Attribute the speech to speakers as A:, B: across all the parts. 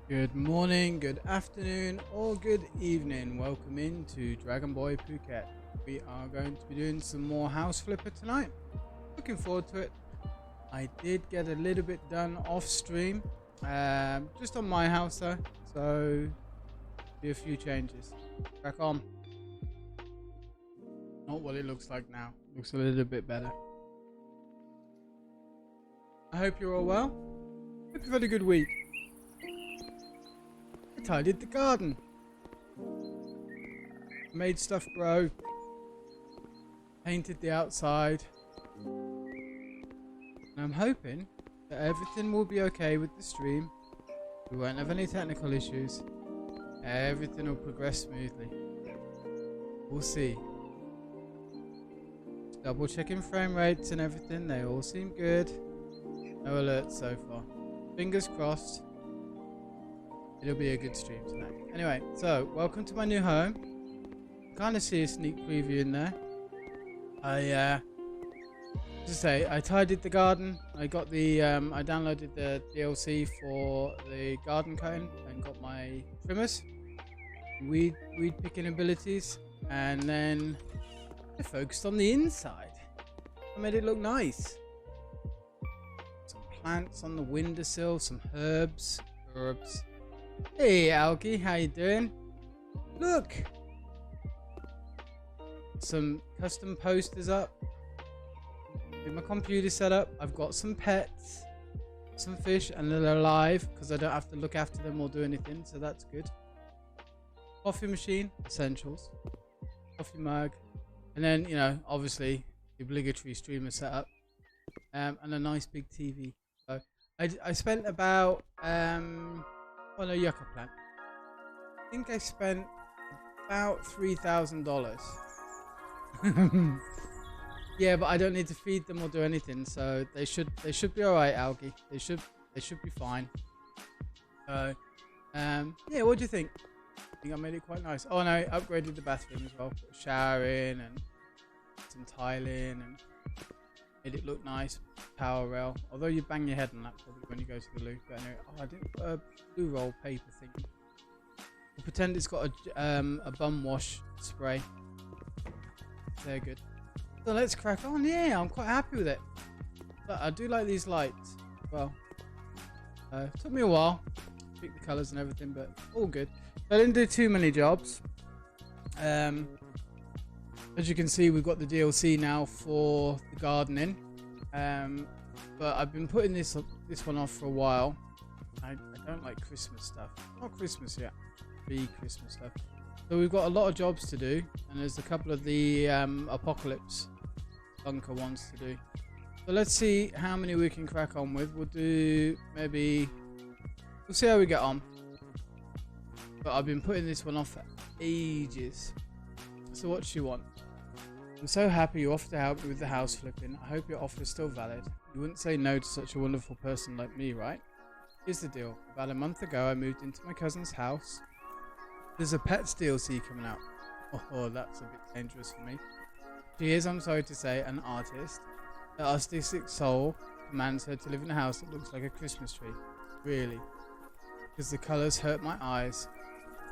A: Good morning, good afternoon, or good evening. Welcome into Dragon Boy Phuket. We are going to be doing some more House Flipper tonight. Looking forward to it. I did get a little bit done off stream, just on my house though, so be a few changes. Crack on. Not what it looks like now. Looks a little bit better. I hope you're all well. Hope you've had a good week. I tidied the garden, made stuff grow, painted the outside, and I'm hoping that everything will be okay with the stream. We won't have any technical issues. Everything will progress smoothly. We'll see. Double checking frame rates and everything, they all seem good. No alerts so far. Fingers crossed. It'll be a good stream tonight. Anyway, so welcome to my new home. Kind of see a sneak preview in there. I To say, I tidied the garden. I got the I downloaded the DLC for the garden cutting and got my trimmers, weed picking abilities, and then I focused on the inside. I made it look nice. Some plants on the windowsill, some herbs. Hey Algie, how you doing? Look, some custom posters up. My computer set up. I've got some pets, some fish, and they're alive because I don't have to look after them or do anything, so that's good. Coffee machine, essentials. Coffee mug, and then, you know, obviously the obligatory streamer setup, and a nice big TV. So I spent about on a yucca plant. I think I spent about $3,000. Yeah, but I don't need to feed them or do anything, so they should be all right, Algie. They should be fine. So, yeah, what do you think? I think I made it quite nice. Oh, and I upgraded the bathroom as well. Put a shower in and some tiling and made it look nice. Power rail. Although you bang your head on that probably when you go to the loo. But anyway, oh, I didn't put a blue roll paper thing. We'll pretend it's got a bum wash spray. They're good. So let's crack on. Yeah, I'm quite happy with it. But I do like these lights. Well, took me a while to pick the colours and everything, but all good. I didn't do too many jobs. As you can see, we've got the DLC now for the gardening. But I've been putting this one off for a while. I don't like Christmas stuff. Not Christmas yet. Pre-Christmas stuff. So we've got a lot of jobs to do, and there's a couple of the apocalypse bunker ones to do. So let's see how many we can crack on with. We'll do maybe, we'll see how we get on. But I've been putting this one off for ages. So what do you want? I'm so happy you offered to help me with the house flipping. I hope your offer is still valid. You wouldn't say no to such a wonderful person like me, right? Here's the deal. About a month ago, I moved into my cousin's house. There's a Pets DLC coming out. Oh, that's a bit dangerous for me. She is, I'm sorry to say, an artist. Her artistic soul commands her to live in a house that looks like a Christmas tree. Really. Because the colours hurt my eyes.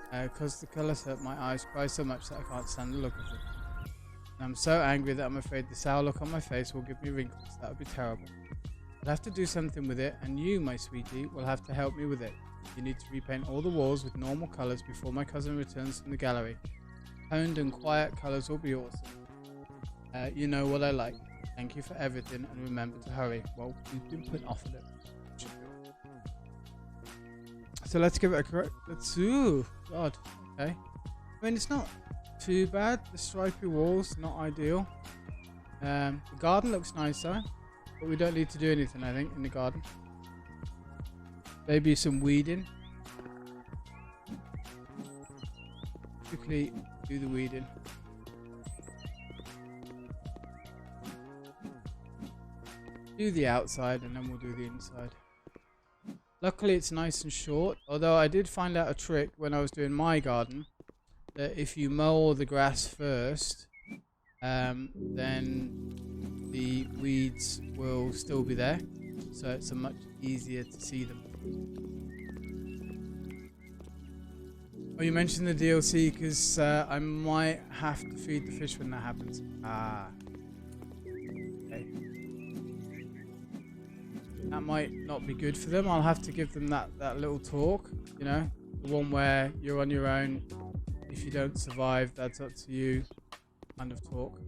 A: Cry so much that I can't stand the look of them. And I'm so angry that I'm afraid the sour look on my face will give me wrinkles. That would be terrible. I'll have to do something with it, and you, my sweetie, will have to help me with it. You need to repaint all the walls with normal colours before my cousin returns from the gallery. Toned and quiet colours will be awesome. You know what I like. Thank you for everything, and remember to hurry. Well, we've been put off a little. So let's give it a correct. Ooh, God. Okay. I mean, it's not too bad. The stripy walls, not ideal. The garden looks nicer, but we don't need to do anything, I think, in the garden. Maybe some weeding. Quickly do the weeding. Do the outside and then we'll do the inside. Luckily it's nice and short, although I did find out a trick when I was doing my garden, that if you mow all the grass first, then the weeds will still be there, so it's a much easier to see them. Oh, you mentioned the DLC because I might have to feed the fish when that happens. Ah. Okay. That might not be good for them. I'll have to give them that little talk, you know, the one where you're on your own. If you don't survive, that's up to you kind of talk.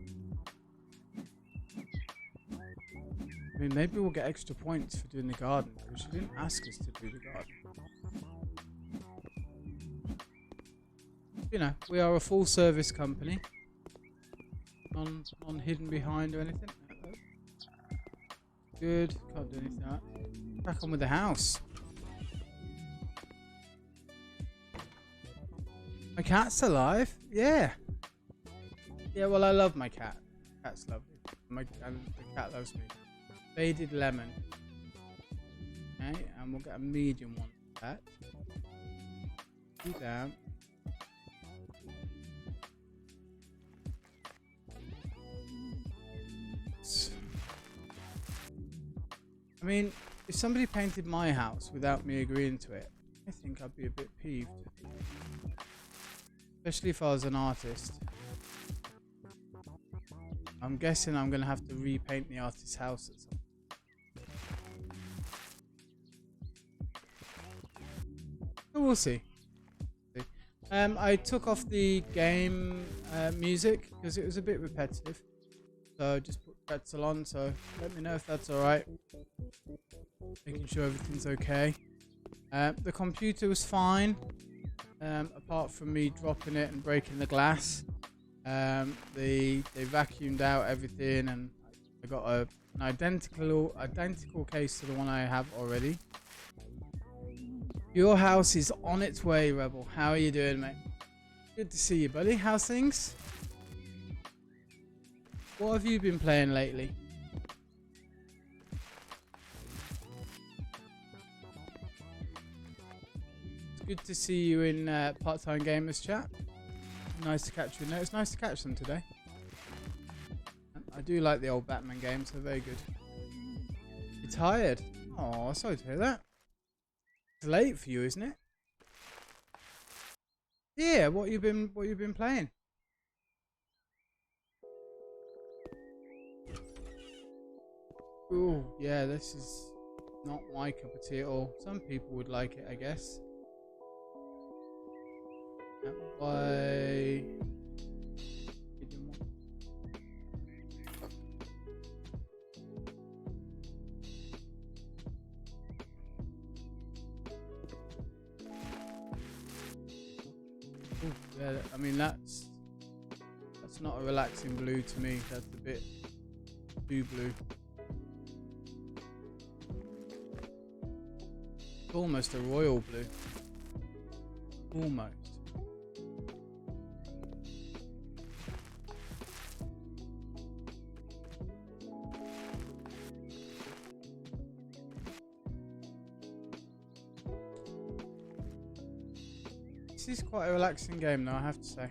A: I mean, maybe we'll get extra points for doing the garden, because she didn't ask us to do the garden. You know, we are a full service company. Non hidden behind or anything. Good. Can't do anything like that. Crack on with the house. My cat's alive? Yeah. Yeah, well, I love my cat. Cat's lovely. And the cat loves me. Faded lemon. Okay, and we'll get a medium one for that. Do that. I mean, if somebody painted my house without me agreeing to it, I think I'd be a bit peeved. Especially if I was an artist. I'm guessing I'm going to have to repaint the artist's house at some point. But we'll see. I took off the game music because it was a bit repetitive. So I just put pretzel on, so let me know if that's alright. Making sure everything's okay. The computer was fine, apart from me dropping it and breaking the glass. They vacuumed out everything, and I got an identical case to the one I have already. Your house is on its way, Rebel. How are you doing, mate? Good to see you, buddy. How's things? What have you been playing lately? It's good to see you in Part-Time Gamers chat. Nice to catch you. No, it's nice to catch them today. I do like the old Batman games. They're very good. You're tired? Oh, sorry to hear that. It's late for you, isn't it? Yeah. What you been playing? Oh, yeah. This is not my cup of tea at all. Some people would like it, I guess. Why? Ooh, yeah, I mean that's not a relaxing blue to me. That's a bit too blue. It's almost a royal blue. Almost. This is quite a relaxing game though, I have to say.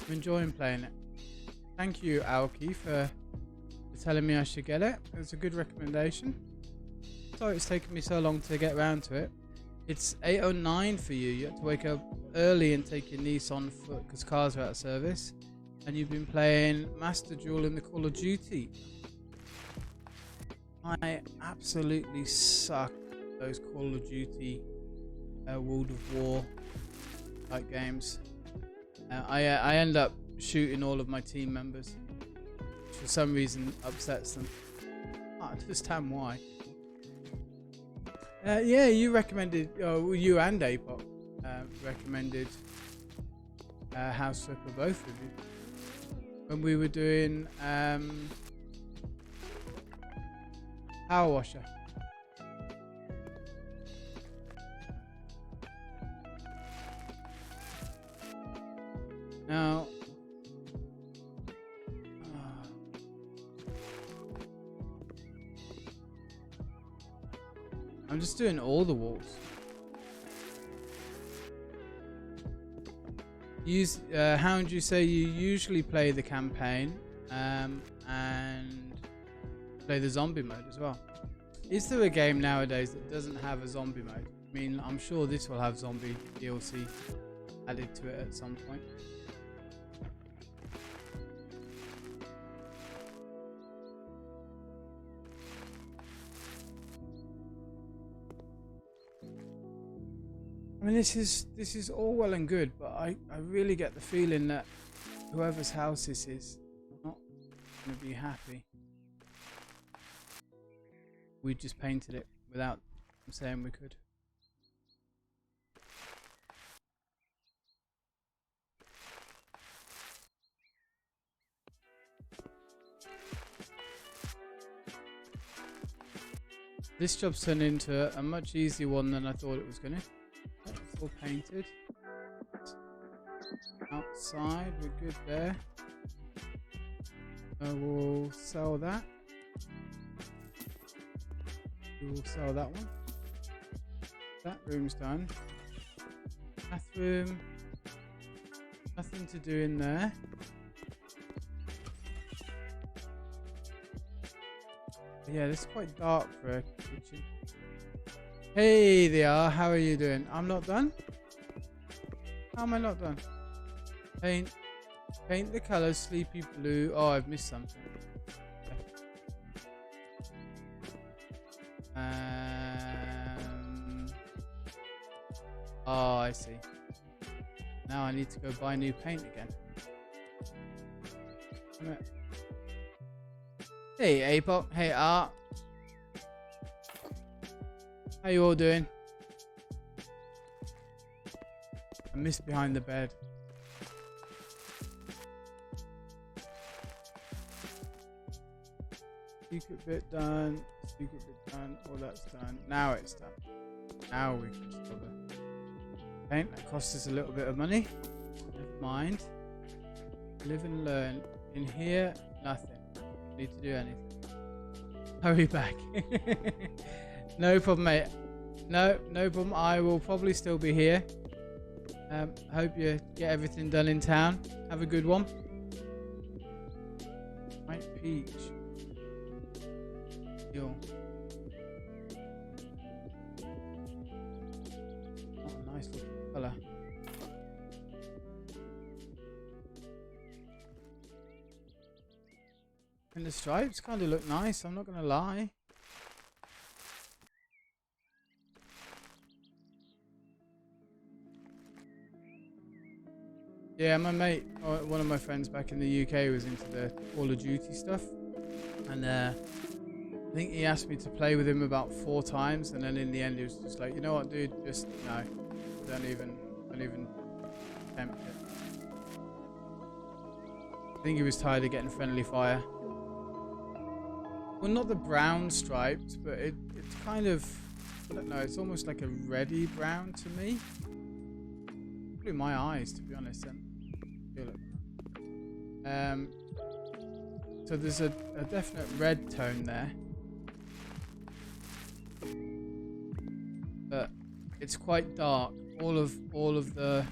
A: I'm enjoying playing it. Thank you, Aoki, for telling me I should get it. It was a good recommendation. Sorry it's taken me so long to get around to it. It's 8:09 for you. You have to wake up early and take your niece on foot because cars are out of service. And you've been playing Master Duel in the Call of Duty. I absolutely suck at those Call of Duty World of War type games. I end up shooting all of my team members, which for some reason upsets them. I don't understand why. Yeah, you recommended, you and Apop recommended House Flipper, both of you, when we were doing Power Washer. Now, I'm just doing all the walls. How would you say you usually play the campaign and play the zombie mode as well? Is there a game nowadays that doesn't have a zombie mode? I mean, I'm sure this will have zombie DLC added to it at some point. I mean, this is all well and good, but I really get the feeling that whoever's house this is not going to be happy. We just painted it without them saying we could. This job's turned into a much easier one than I thought it was going to. It's all painted. Outside, we're good there. We'll sell that. We will sell that one. That room's done. Bathroom. Nothing to do in there. Yeah, this is quite dark for a kitchen. Hey there, how are you doing? I'm not done? How am I not done? Paint the colours sleepy blue. Oh, I've missed something. Oh, I see. Now I need to go buy new paint again. Hey, Apop. Hey, Art. How you all doing? I missed behind the bed. Secret bit done. Secret bit done. All that's done. Now it's done. Now we can discover paint. That costs us a little bit of money. Never mind. Live and learn. In here, nothing. Don't need to do anything. Hurry back. No problem, mate. No problem. I will probably still be here. Hope you get everything done in town. Have a good one. White peach. Yo. Oh, nice looking colour. And the stripes kind of look nice, I'm not going to lie. Yeah, my mate, one of my friends back in the UK was into the Call of Duty stuff. And I think he asked me to play with him about 4 times. And then in the end he was just like, you know what, dude, just no. Don't even attempt it. I think he was tired of getting friendly fire. Well, not the brown striped, but it's kind of, I don't know, it's almost like a reddy brown to me. Probably my eyes, to be honest. Feel it. So there's a definite red tone there, but it's quite dark. All of the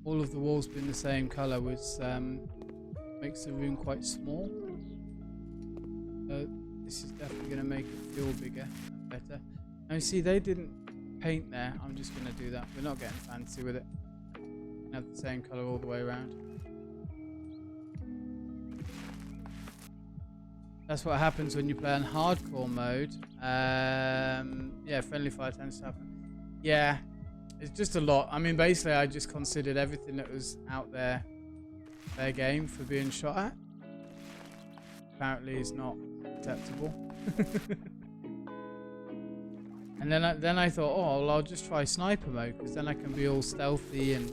A: walls being the same color, which makes the room quite small. So this is definitely going to make it feel bigger and better. Now you see, they didn't paint there. I'm just going to do that. We're not getting fancy with it. Have the same color all the way around. That's what happens when you play on hardcore mode. Yeah, friendly fire tends to happen. Yeah, it's just a lot. I mean, basically, I just considered everything that was out there fair game for being shot at. Apparently, it's not acceptable. And then I thought, oh, well, I'll just try sniper mode, because then I can be all stealthy and,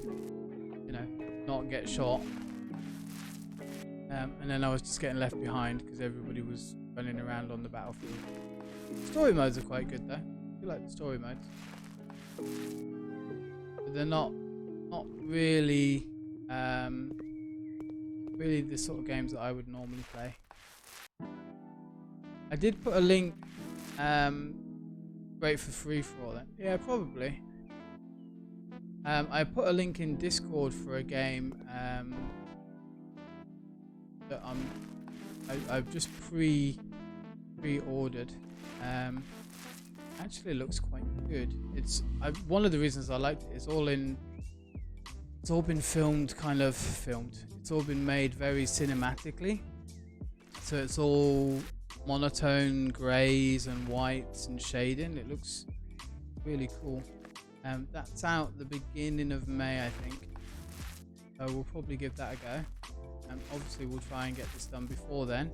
A: you know, not get shot. And then I was just getting left behind because everybody was running around on the battlefield. Story modes are quite good though. I feel like the story modes, but they're not really really the sort of games that I would normally play. I did put a link. Great for free for all that. Yeah, probably. I put a link in Discord for a game that I've just pre-ordered. Actually, it looks quite good. It's one of the reasons I liked it. It's all been filmed. It's all been made very cinematically. So it's all monotone grays and whites and shading. It looks really cool. That's out the beginning of May, I think. So we'll probably give that a go. Obviously we'll try and get this done before then.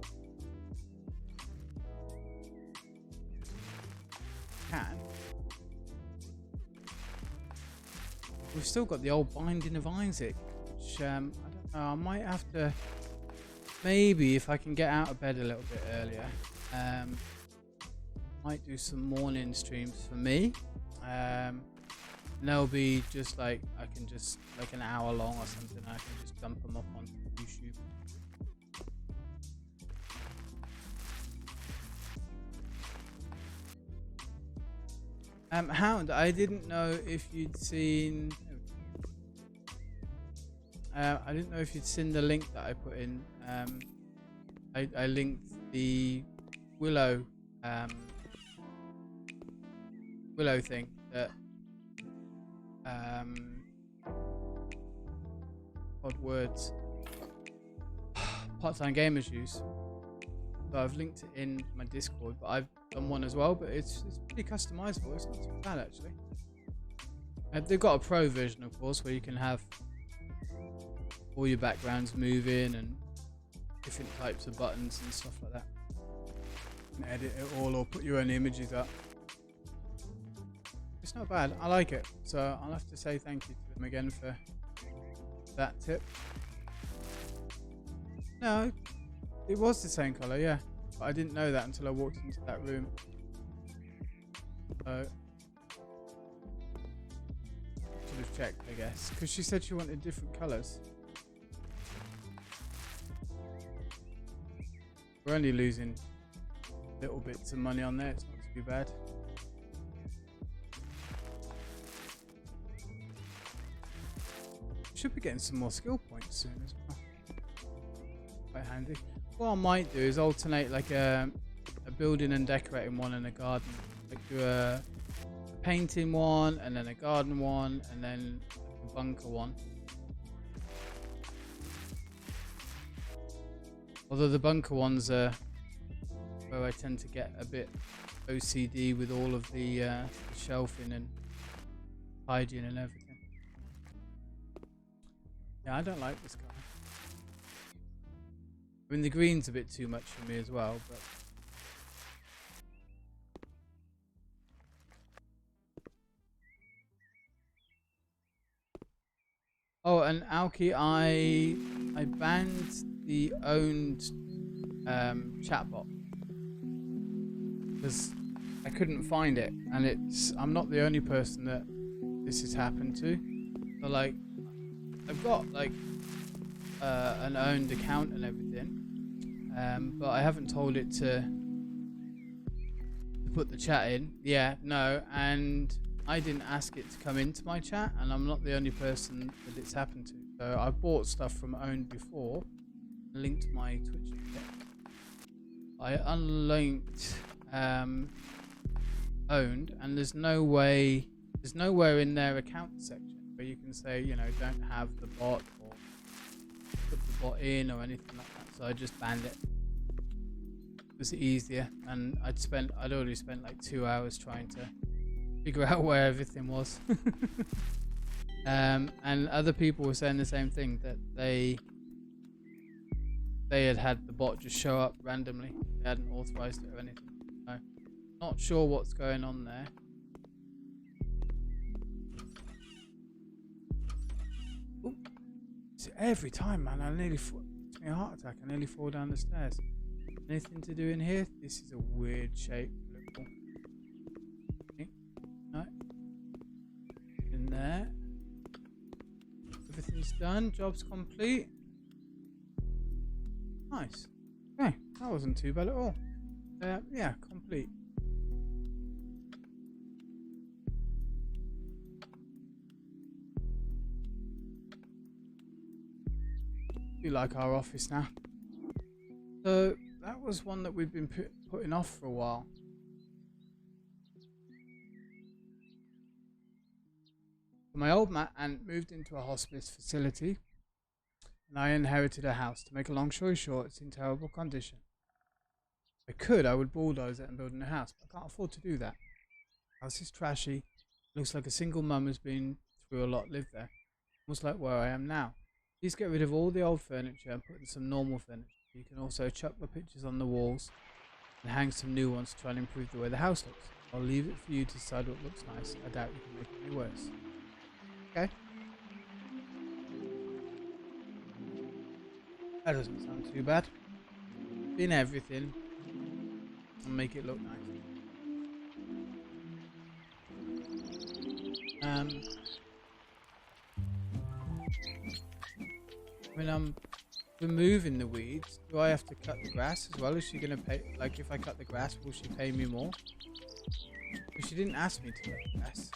A: We've still got the old Binding of Isaac, which I don't know, I might have to, maybe if I can get out of bed a little bit earlier, might do some morning streams for me. And they'll be just like, I can just like an hour long or something. I can just dump them up on YouTube. Hound, I didn't know if you'd seen. I didn't know if you'd seen the link that I put in. I linked the willow willow thing that odd words part-time gamers use. So I've linked it in my Discord, but I've done one as well, but it's pretty customizable. It's not too bad actually. They've got a pro version, of course, where you can have all your backgrounds move in and different types of buttons and stuff like that. And edit it all or put your own images up. It's not bad. I like it. So I'll have to say thank you to them again for that tip. No, it was the same colour, yeah. But I didn't know that until I walked into that room. So should have checked, I guess, because she said she wanted different colours. We're only losing little bits of money on there. It's not too bad. Should be getting some more skill points soon as well. Quite handy. What I might do is alternate like a building and decorating one and a garden. Like do a painting one and then a garden one and then a bunker one. Although the bunker ones are where I tend to get a bit OCD with all of the shelving and hygiene and everything. Yeah, I don't like this colour. I mean, the green's a bit too much for me as well, but oh, and Alki, I banned the owned chatbot because I couldn't find it, and I'm not the only person that this has happened to. So like, I've got like an owned account and everything, but I haven't told it to put the chat in. Yeah, no, and I didn't ask it to come into my chat, and I'm not the only person that it's happened to. So I bought stuff from owned before, linked my Twitch account. I unlinked owned, and there's nowhere in their account section where you can say, you know, don't have the bot or put the bot in or anything like that. So I just banned it. It was easier, and I'd already spent like 2 hours trying to figure out where everything was. And other people were saying the same thing, that they had the bot just show up randomly. They hadn't authorized it or anything. So not sure what's going on there. Ooh. Every time, man, it's me a heart attack. I nearly fall down the stairs. Anything to do in here? This is a weird shape. No. In there. Everything's done. Job's complete. Nice. Okay, that wasn't too bad at all. Yeah, complete. We like our office now. So that was one that we've been putting off for a while. My old aunt moved into a hospice facility, and I inherited a house. To make a long story short, it's in terrible condition. If I would bulldoze it and build a new house, but I can't afford to do that. The house is trashy. Looks like a single mum has been through a lot, lived there. Almost like where I am now. Please get rid of all the old furniture and put in some normal furniture. You can also chuck the pictures on the walls and hang some new ones to try and improve the way the house looks. I'll leave it for you to decide what looks nice. I doubt you can make it any worse. Okay. That doesn't sound too bad. In everything and make it look nice. When I'm removing the weeds, do I have to cut the grass as well? Is she gonna pay? Like, if I cut the grass, will she pay me more? But she didn't ask me to cut the grass.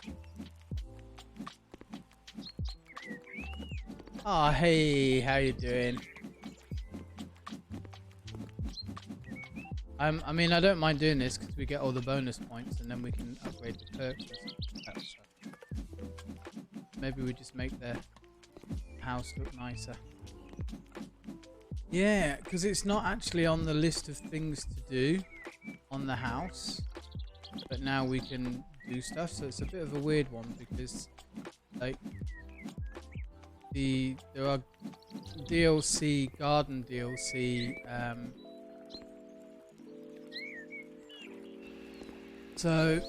A: Oh, hey, how you doing? I mean, I don't mind doing this because we get all the bonus points and then we can upgrade the perks or something like that. So maybe we just make the house look nicer. Yeah, because it's not actually on the list of things to do on the house, but now we can do stuff. So it's a bit of a weird one because, like, there are DLC, garden DLC. So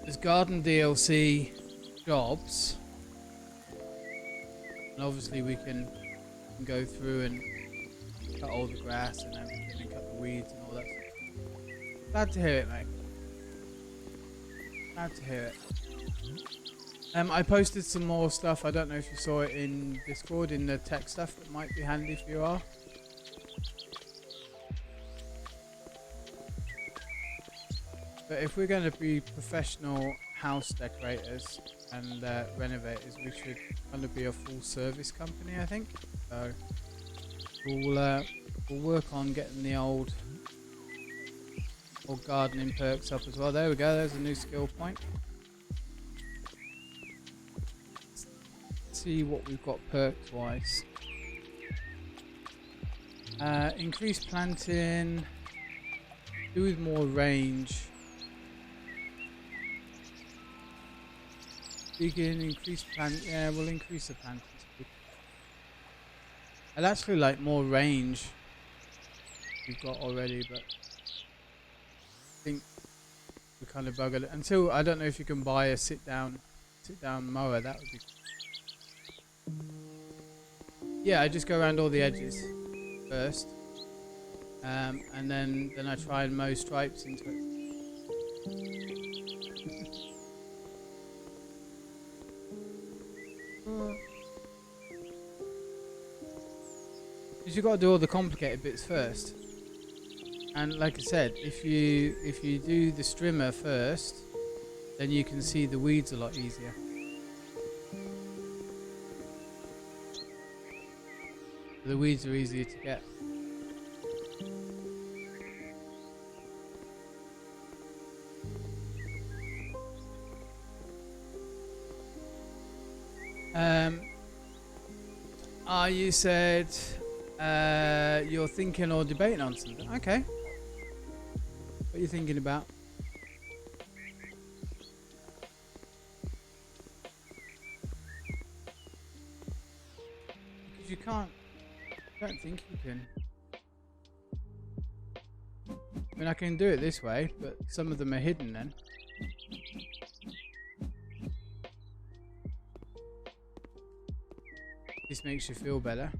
A: there's garden DLC jobs, and obviously we can go through and cut all the grass and everything and cut the weeds and all that stuff. Glad to hear it, mate. Glad to hear it. I posted some more stuff. I don't know if you saw it in Discord, in the tech stuff that might be handy if you are. But if we're going to be professional house decorators and renovators, we should kind of be a full service company, I think. So we'll work on getting the old gardening perks up as well. There we go. There's a new skill point. Let's see what we've got perks wise. Increase planting. Do with more range. Begin, increase plant. Yeah, we'll increase the planting speed. I'd actually like more range we've got already, but I think we kind of buggered it. Until, I don't know if you can buy a sit down mower. That would be. Yeah, I just go around all the edges first, and then I try and mow stripes into it. Because you got to do all the complicated bits first. And like I said, if you do the strimmer first, then you can see the weeds a lot easier. The weeds are easier to get. You said you're thinking or debating on something. Okay. What are you thinking about? Because you can't. I don't think you can. I mean, I can do it this way, but some of them are hidden then. This makes you feel better.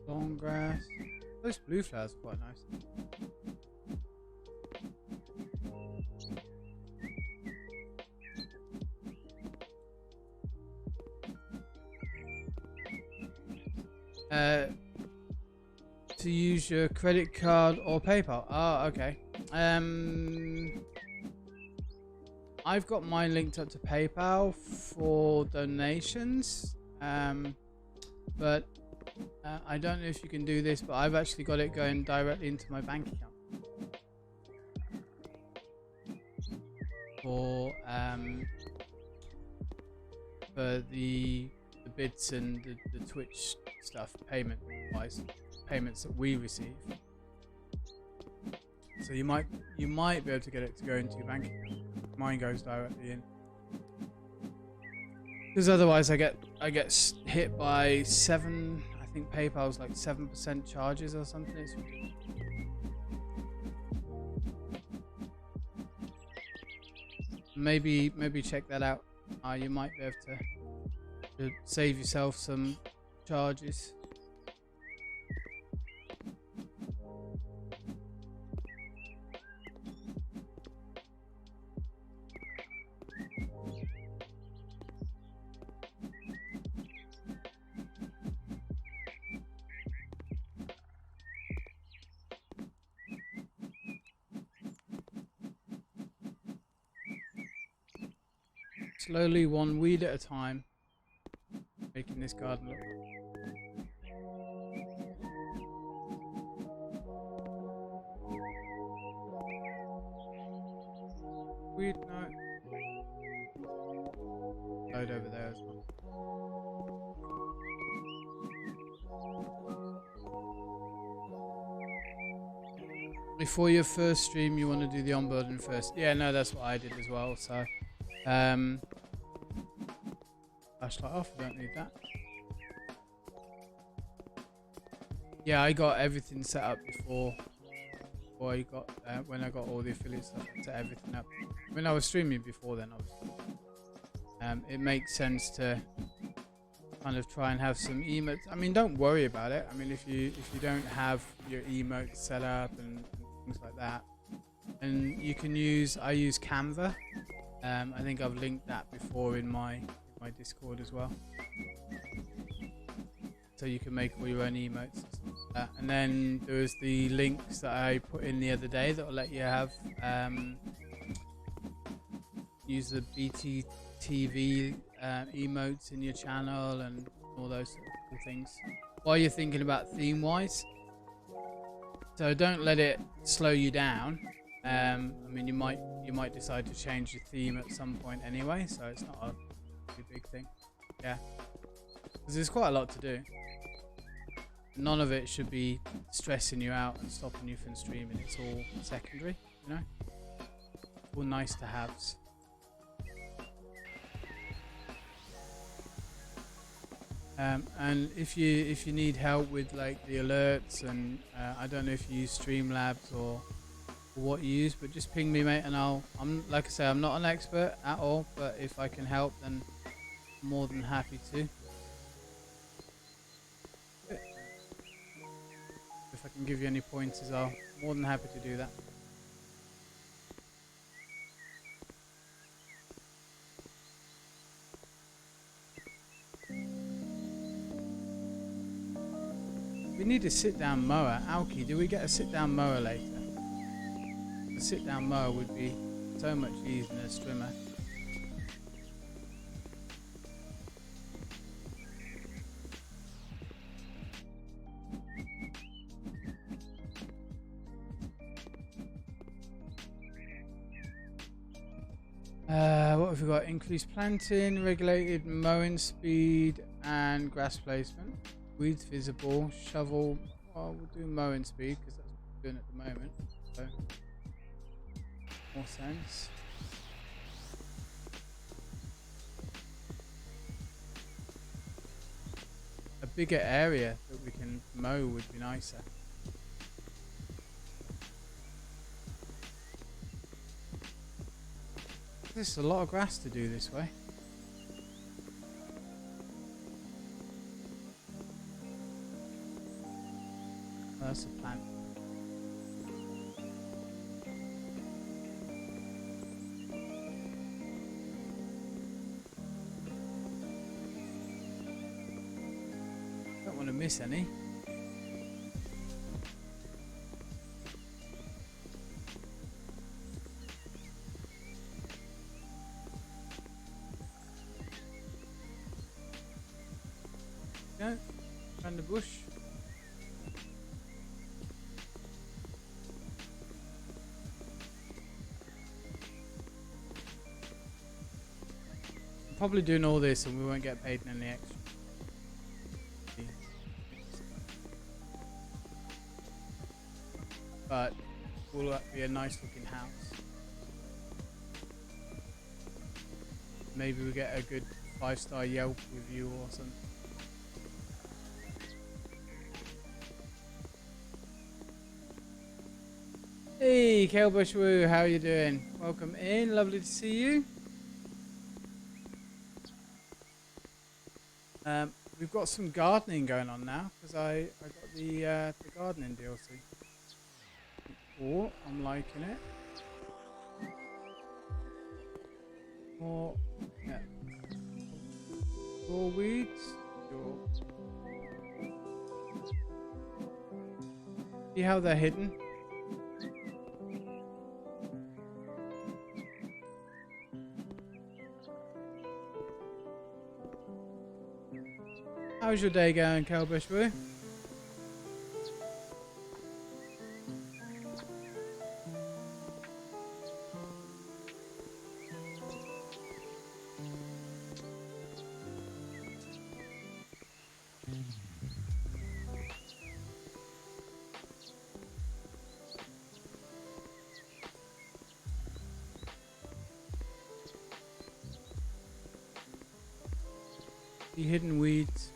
A: Long grass. Those blue flowers are quite nice. To use your credit card or PayPal. Oh, okay. I've got mine linked up to PayPal for donations. But I don't know if you can do this, but I've actually got it going directly into my bank account. For the bits and the Twitch stuff, payments that we receive. So you might be able to get it to go into your bank account. Mine goes directly in. Because otherwise I get hit by 7. I think PayPal's like 7% charges or something. It's ridiculous. Maybe check that out. You might be able to save yourself some charges. Slowly, one weed at a time, making this garden look. Weed, no. Load over there as well. Before your first stream, you want to do the onboarding first. Yeah, no, that's what I did as well. So, flashlight off. I don't need that. Yeah, I got everything set up before I got when I got all the affiliate stuff. I set everything up. When I was streaming before then, obviously. It makes sense to kind of try and have some emotes. I mean, don't worry about it. I mean, if you don't have your emotes set up and things like that, and you can use. I use Canva. I think I've linked that before in my Discord as well. So you can make all your own emotes. And then there's the links that I put in the other day that will let you have use the BTTV emotes in your channel and all those sort of cool things while you're thinking about theme wise. So don't let it slow you down. I mean, you might decide to change your theme at some point anyway, so it's not a too big thing. Yeah, because there's quite a lot to do. None of it should be stressing you out and stopping you from streaming. It's all secondary, you know. All nice to haves. And if you need help with like the alerts and I don't know if you use Streamlabs or what you use, but just ping me, mate, and I'm like I say, I'm not an expert at all, but if I can help, then I'm more than happy to. If I can give you any pointers, I'm more than happy to do that. We need a sit-down mower. Alki, do we get a sit-down mower later? A sit-down mower would be so much easier than a strimmer. What have we got? Increased planting, regulated mowing speed, and grass placement. Weeds visible, shovel. Well, we'll do mowing speed because that's what we're doing at the moment. So, more sense. A bigger area that we can mow would be nicer. There's a lot of grass to do this way. Oh, that's a plant. Don't want to miss any. Go around the bush. I'm probably doing all this and we won't get paid any extra. But will that be a nice looking house? Maybe we get a good 5-star Yelp review or something. Hey, Kalebush Woo, how are you doing? Welcome in, lovely to see you. We've got some gardening going on now because I got the gardening DLC. Oh, I'm liking it. More, yeah. More weeds. Sure. See how they're hidden? How's your day going, Kelbushwoo? The hidden weeds.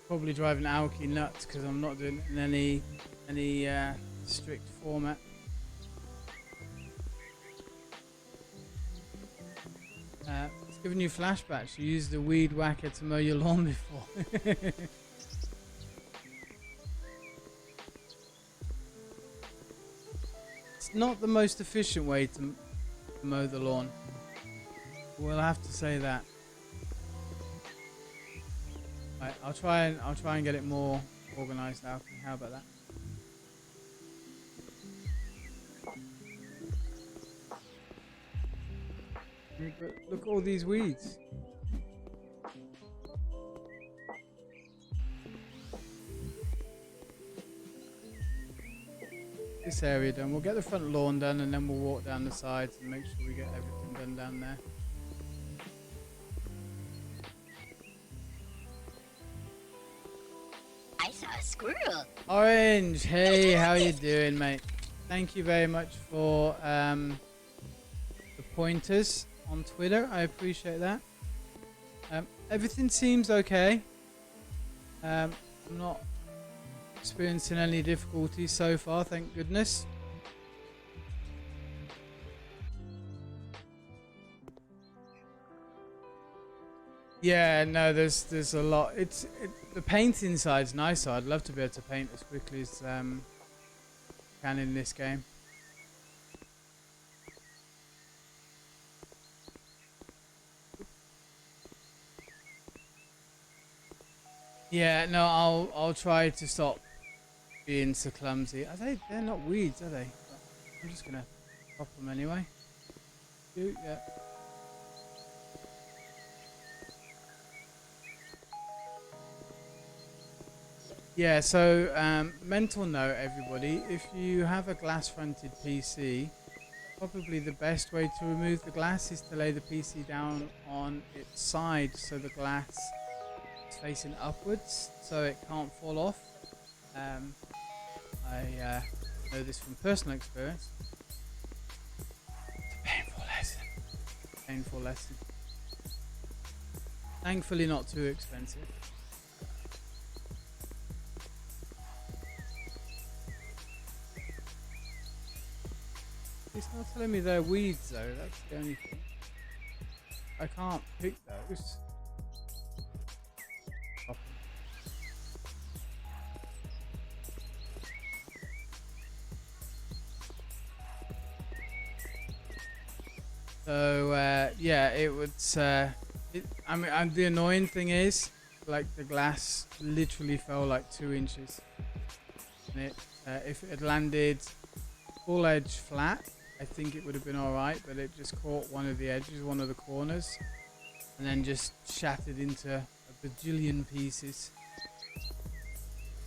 A: Probably driving Aoki nuts because I'm not doing it in any strict format. It's giving you flashbacks. You used the weed whacker to mow your lawn before. It's not the most efficient way to mow the lawn. We'll have to say that. Right, I'll try and get it more organised now. How about that? Look at all these weeds. This area done. We'll get the front lawn done and then we'll walk down the sides and make sure we get everything done down there.
B: I saw a squirrel.
A: Orange, hey, how you doing, mate? Thank you very much for the pointers on Twitter. I appreciate that. Everything seems okay. I'm not experiencing any difficulties so far, thank goodness. Yeah, no, there's a lot. The painting side's nice, so I'd love to be able to paint as quickly as can in this game. Yeah, no, I'll try to stop being so clumsy. They're not weeds, are they? But I'm just gonna pop them anyway. Yeah. Yeah, so mental note, everybody, if you have a glass fronted PC, probably the best way to remove the glass is to lay the PC down on its side so the glass is facing upwards so it can't fall off. I know this from personal experience. It's a painful lesson. Painful lesson. Thankfully not too expensive. It's not telling me they're weeds though, that's the only thing. I can't pick those. So yeah, it would. I mean, the annoying thing is, like the glass literally fell like 2 inches, and if it had landed full edge flat, I think it would have been all right. But it just caught one of the edges, one of the corners, and then just shattered into a bajillion pieces.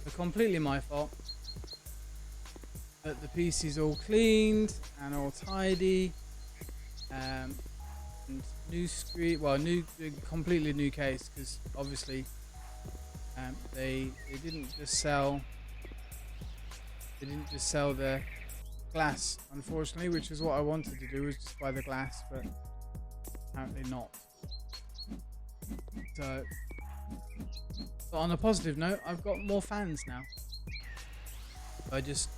A: So completely my fault. But the piece is all cleaned and all tidy. And new screen, well, completely new case, because obviously they didn't just sell the glass, unfortunately, which is what I wanted to do, was just buy the glass, but apparently not. So, but on a positive note, I've got more fans now. I just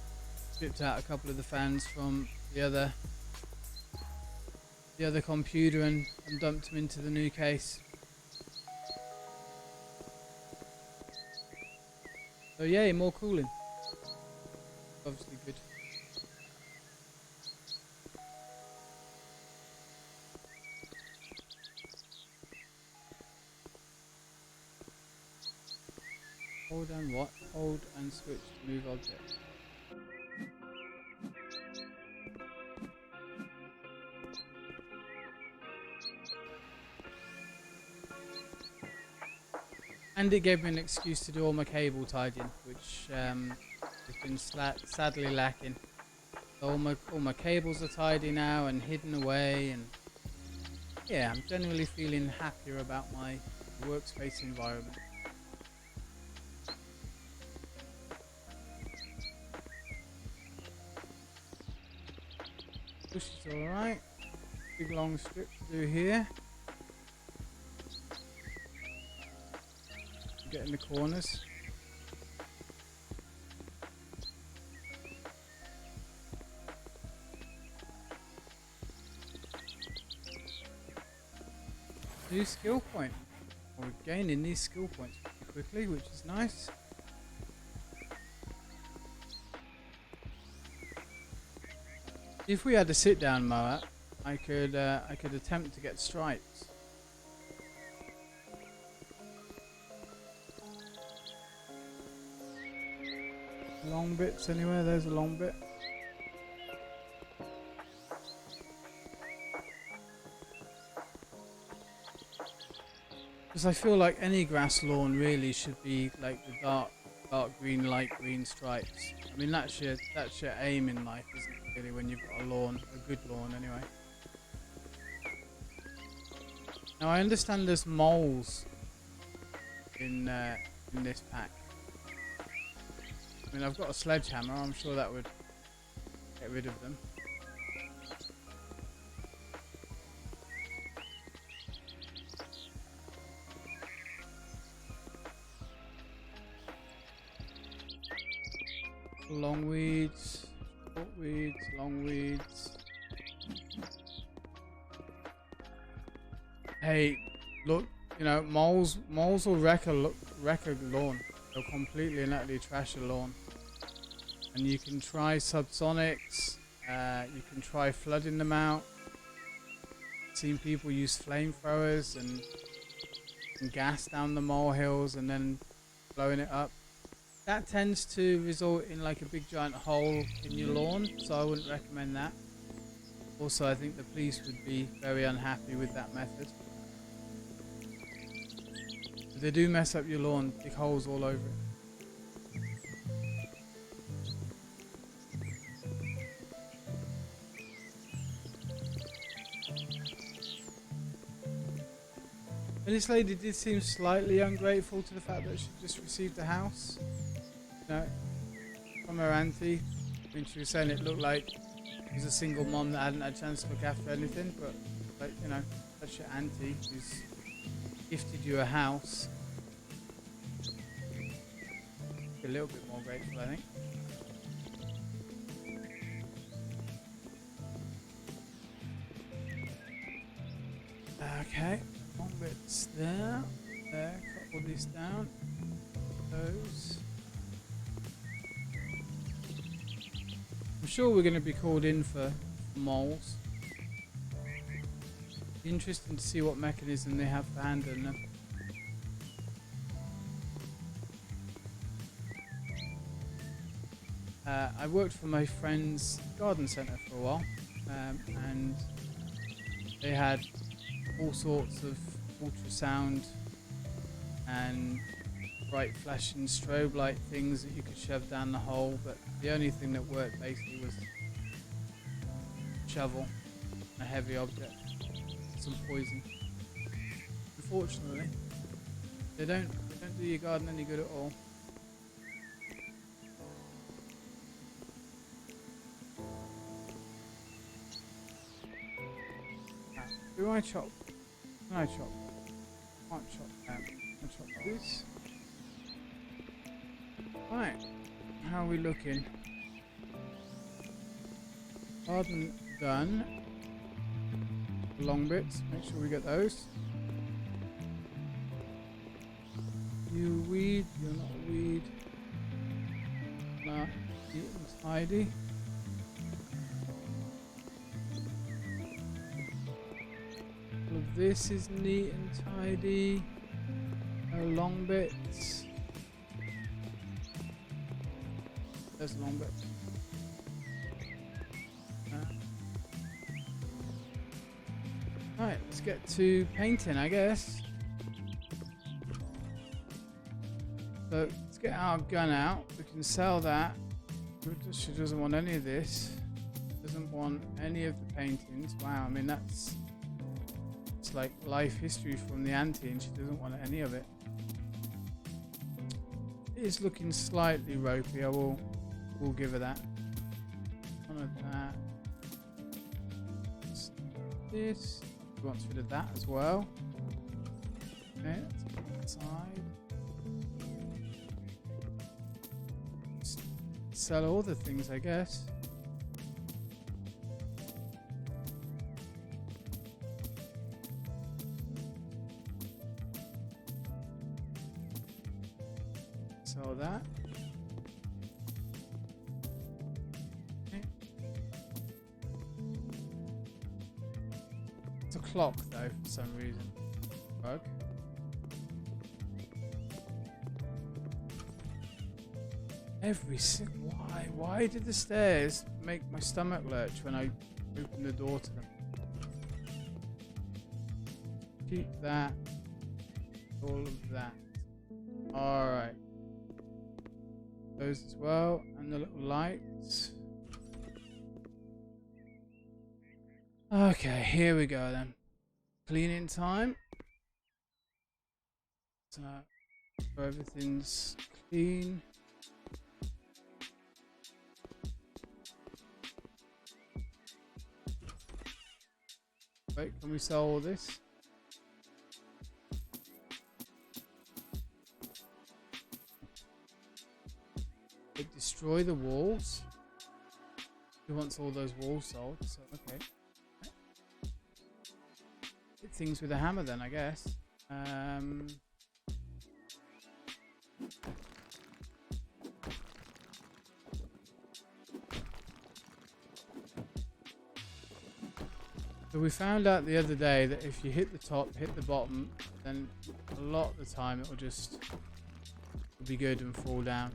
A: stripped out a couple of the fans from the other computer and dumped them into the new case. So yay, more cooling. Obviously good. Hold and what? Hold and switch to move object. And it gave me an excuse to do all my cable tidying, which has been sadly lacking. So all my cables are tidy now and hidden away, and yeah, I'm generally feeling happier about my workspace environment. Push is alright. Big long strip to do here. Get in the corners. New skill point. We're gaining these skill points pretty quickly, which is nice. If we had a sit-down mower, I could attempt to get stripes. Long bits anywhere? There's a long bit. Because I feel like any grass lawn really should be like the dark green, light green stripes. I mean that's your aim in life, isn't it? Really, when you've got a lawn, a good lawn anyway. Now I understand there's moles in this pack. I mean, I've got a sledgehammer. I'm sure that would get rid of them. Long weeds, short weeds, long weeds. Hey, look, you know, moles will wreck a lawn. They'll completely and utterly trash a lawn. And you can try subsonics, you can try flooding them out. I've seen people use flamethrowers and gas down the molehills and then blowing it up. That tends to result in like a big giant hole in your lawn, so I wouldn't recommend that. Also, I think the police would be very unhappy with that method. If they do mess up your lawn, big holes all over it. And this lady did seem slightly ungrateful to the fact that she just received a house. You know, from her auntie. I mean, she was saying it looked like she was a single mom that hadn't had a chance to look after anything, but like, you know, that's your auntie who's gifted you a house. Be a little bit more grateful, I think. Okay, long bits there. There, cut all these down. Those. I'm sure we're going to be called in for moles. Interesting to see what mechanism they have for handling them. I worked for my friend's garden centre for a while, and they had all sorts of ultrasound and bright flashing strobe light things that you could shove down the hole, but the only thing that worked basically was a shovel, a heavy object, some poison. Unfortunately, they don't do your garden any good at all. Do I chop? Can I chop? Can't chop them. Can I chop these? Right. How are we looking? Garden done. Long bits. Make sure we get those. You weed. You're not a weed. Nah. Neat and tidy. All of this is neat and tidy. No long bits. There's a long bit. Right, let's get to painting, I guess. So let's get our gun out. We can sell that. She doesn't want any of this. Doesn't want any of the paintings. Wow, I mean it's like life history from the auntie, and she doesn't want any of it. It is looking slightly ropey. We'll give her that. One of that. This. She wants rid of that as well. Okay, let's put that aside. Sell all the things, I guess. Sell that. Okay. It's a clock though, for some reason. Bug. Why did the stairs make my stomach lurch when I opened the door to them? Keep that. All of that. Alright. Those as well. And the little lights. Okay, here we go then. Cleaning time. So everything's clean. Wait, can we sell all this? It destroy the walls. He wants all those walls sold, so okay. Hit things with a hammer then, I guess. So we found out the other day that if you hit the top, hit the bottom, then a lot of the time it will just be good and fall down.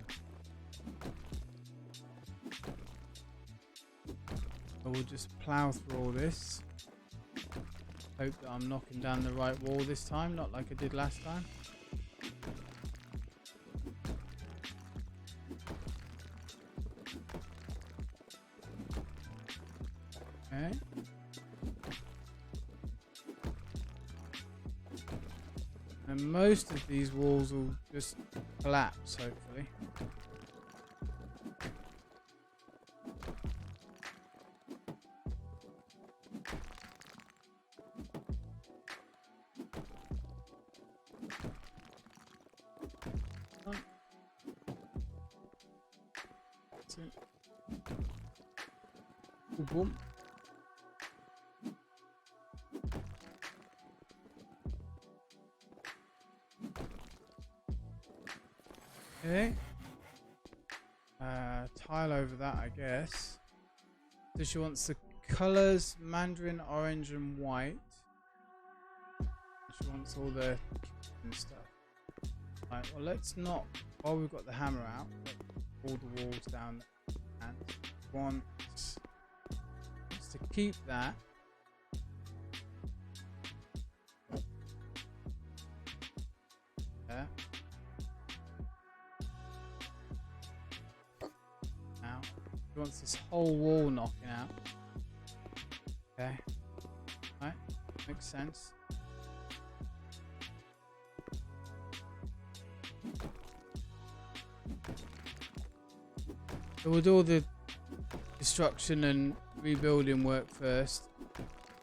A: So we'll just plow through all this. Hope that I'm knocking down the right wall this time, not like I did last time. Okay. And most of these walls will just collapse, hopefully. That's it. Boom, boom. Okay. Tile over that, I guess. So she wants the colours mandarin, orange, and white. She wants all the stuff. Right. Well, let's not. While we've got the hammer out, let's pull the walls down. And wants to keep that. There. He wants this whole wall knocking out. Okay. Right. Makes sense. So we'll do all the destruction and rebuilding work first.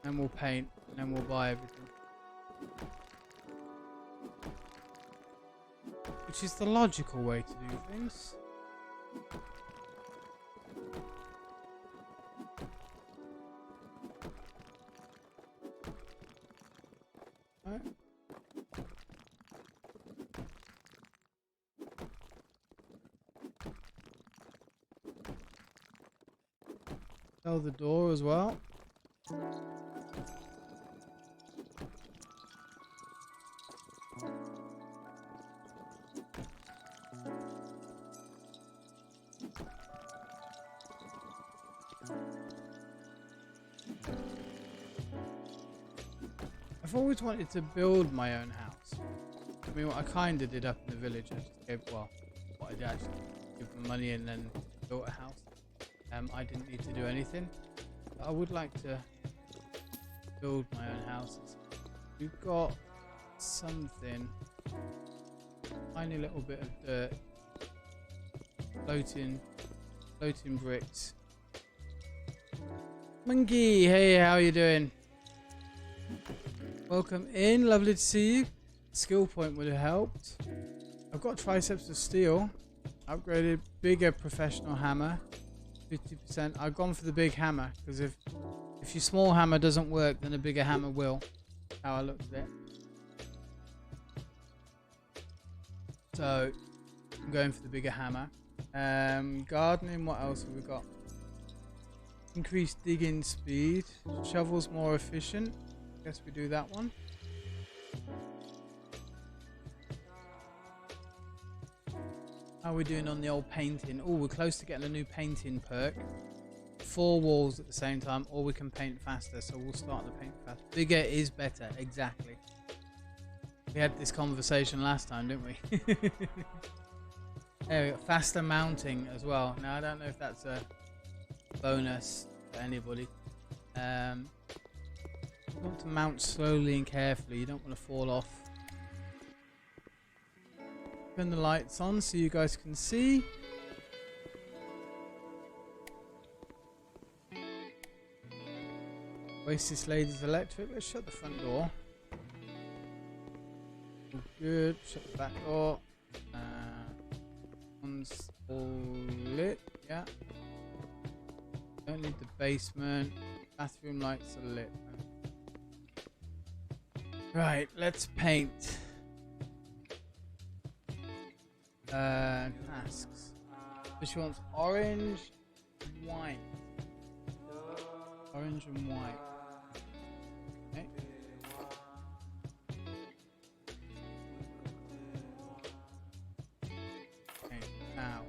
A: Then we'll paint. And then we'll buy everything. Which is the logical way to do things. Sell the door as well. I've always wanted to build my own house. I mean, what I kind of did up in the village, I just gave, well, what I did actually, give them money and then built a house. I didn't need to do anything. But I would like to build my own houses. We've got something, tiny little bit of dirt, floating bricks. Monkey, hey, how are you doing? Welcome in, lovely to see you. Skill point would have helped. I've got triceps of steel, upgraded, bigger professional hammer, 50%. I've gone for the big hammer because if your small hammer doesn't work, then a bigger hammer will. How I looked at it. So I'm going for the bigger hammer. Gardening, what else have we got? Increased digging speed. Shovels more efficient. Guess we do that one. How are we doing on the old painting? Oh, we're close to getting a new painting perk. 4 walls at the same time, or we can paint faster, so we'll start the paint fast. Bigger is better, exactly. We had this conversation last time, didn't we? There we go. Faster mounting as well. Now, I don't know if that's a bonus for anybody. You want to mount slowly and carefully. You don't want to fall off. Turn the lights on so you guys can see. Oasis Ladies Electric. Let's shut the front door. All good. Shut the back door. One's all lit. Yeah. Don't need the basement. Bathroom lights are lit. Right. Let's paint. Tasks. So she wants orange, white. Orange and white. Okay. Okay, now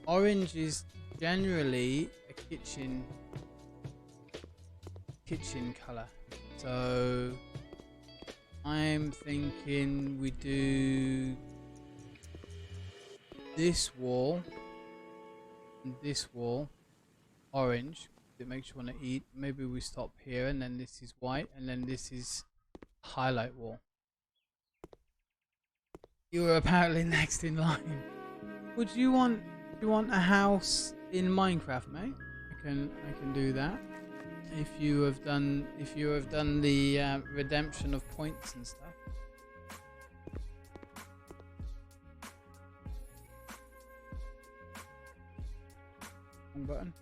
A: orange is generally a kitchen color. So I'm thinking we do this wall and this wall orange. It makes you want to eat. Maybe we stop here and then this is white and then this is highlight wall. You were apparently next in line. Would you want a house in Minecraft, mate? I can do that. If you have done the redemption of points and stuff. Wrong button.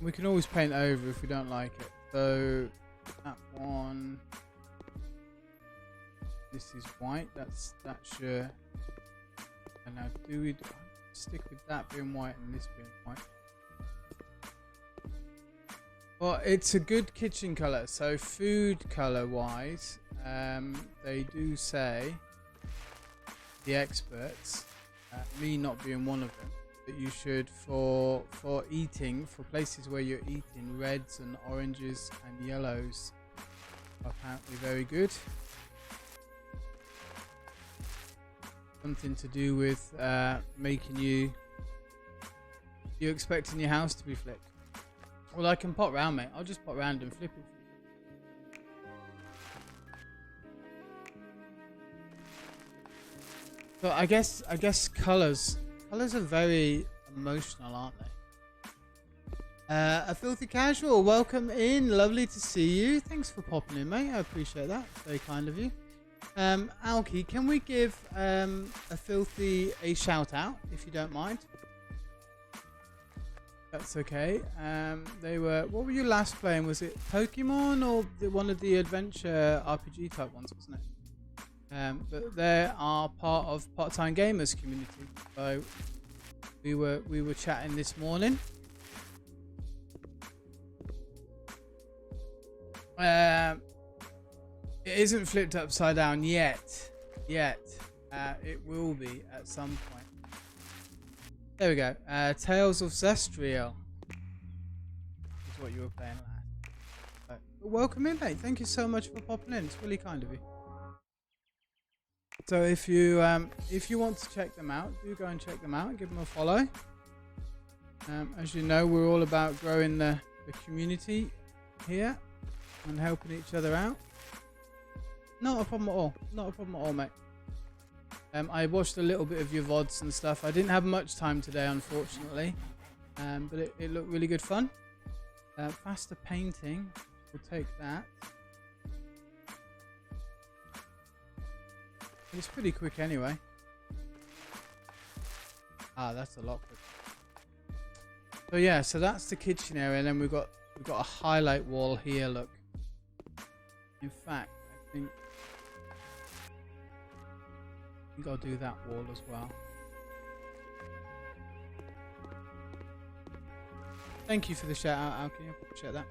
A: We can always paint over if we don't like it. So that one. This is white. That's your. And now do we stick with that being white and this being white? Well, it's a good kitchen color. So food color wise, they do say, the experts, me not being one of them, that you should for eating, for places where you're eating, reds and oranges and yellows are apparently very good. Something to do with making you're expecting your house to be flipped. Well, I can pop round, mate. I'll just pop round and flip it. So I guess colours are very emotional, aren't they? A filthy casual, welcome in. Lovely to see you. Thanks for popping in, mate. I appreciate that. Very kind of you. Alki, can we give a filthy a shout out if you don't mind? That's okay. What were you last playing? Was it Pokemon or one of the adventure RPG type ones, wasn't it? But they are part of Part-Time Gamers community. So we were chatting this morning. It isn't flipped upside down yet. It will be at some point. There we go. Tales of Zestiria is what you were playing last. welcome in, mate. Thank you so much for popping in. It's really kind of you. So if you want to check them out, do go and check them out. Give them a follow. As you know, we're all about growing the community here and helping each other out. Not a problem at all. Not a problem at all, mate. I watched a little bit of your VODs and stuff. I didn't have much time today, unfortunately. But it looked really good fun. Faster painting. We'll take that. It's pretty quick anyway. Ah, that's a lot quicker. So yeah, so that's the kitchen area, and then we've got a highlight wall here. Look. In fact, I think I'll do that wall as well. Thank you for the shout out, Alki. I appreciate that.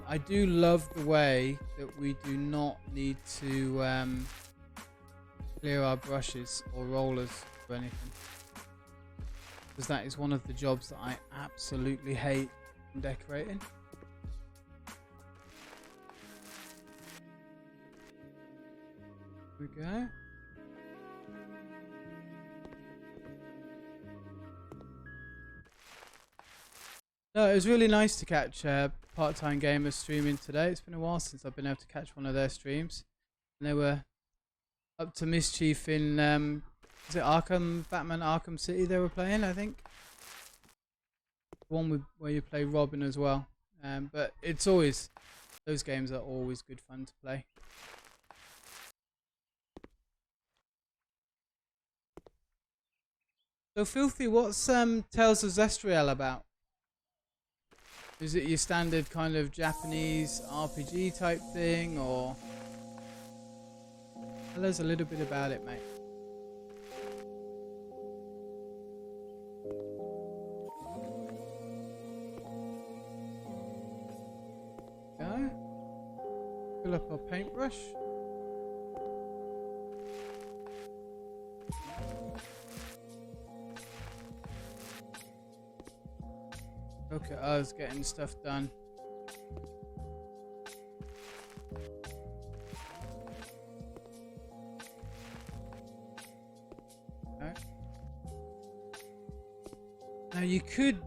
A: I do love the way that we do not need to clear our brushes or rollers or anything, because that is one of the jobs that I absolutely hate in decorating. Here we go. No, it was really nice to catch part-time gamers streaming today. It's been a while since I've been able to catch one of their streams, and they were up to mischief in is it Batman Arkham City they were playing, I think. One where you play Robin as well. But it's always, those games are always good fun to play. So Filthy, what's Tales of Zestiria about? Is it your standard kind of Japanese RPG type thing, or tell us a little bit about it, mate? Go. Fill up our paintbrush. Look at us getting stuff done. Okay. Now you could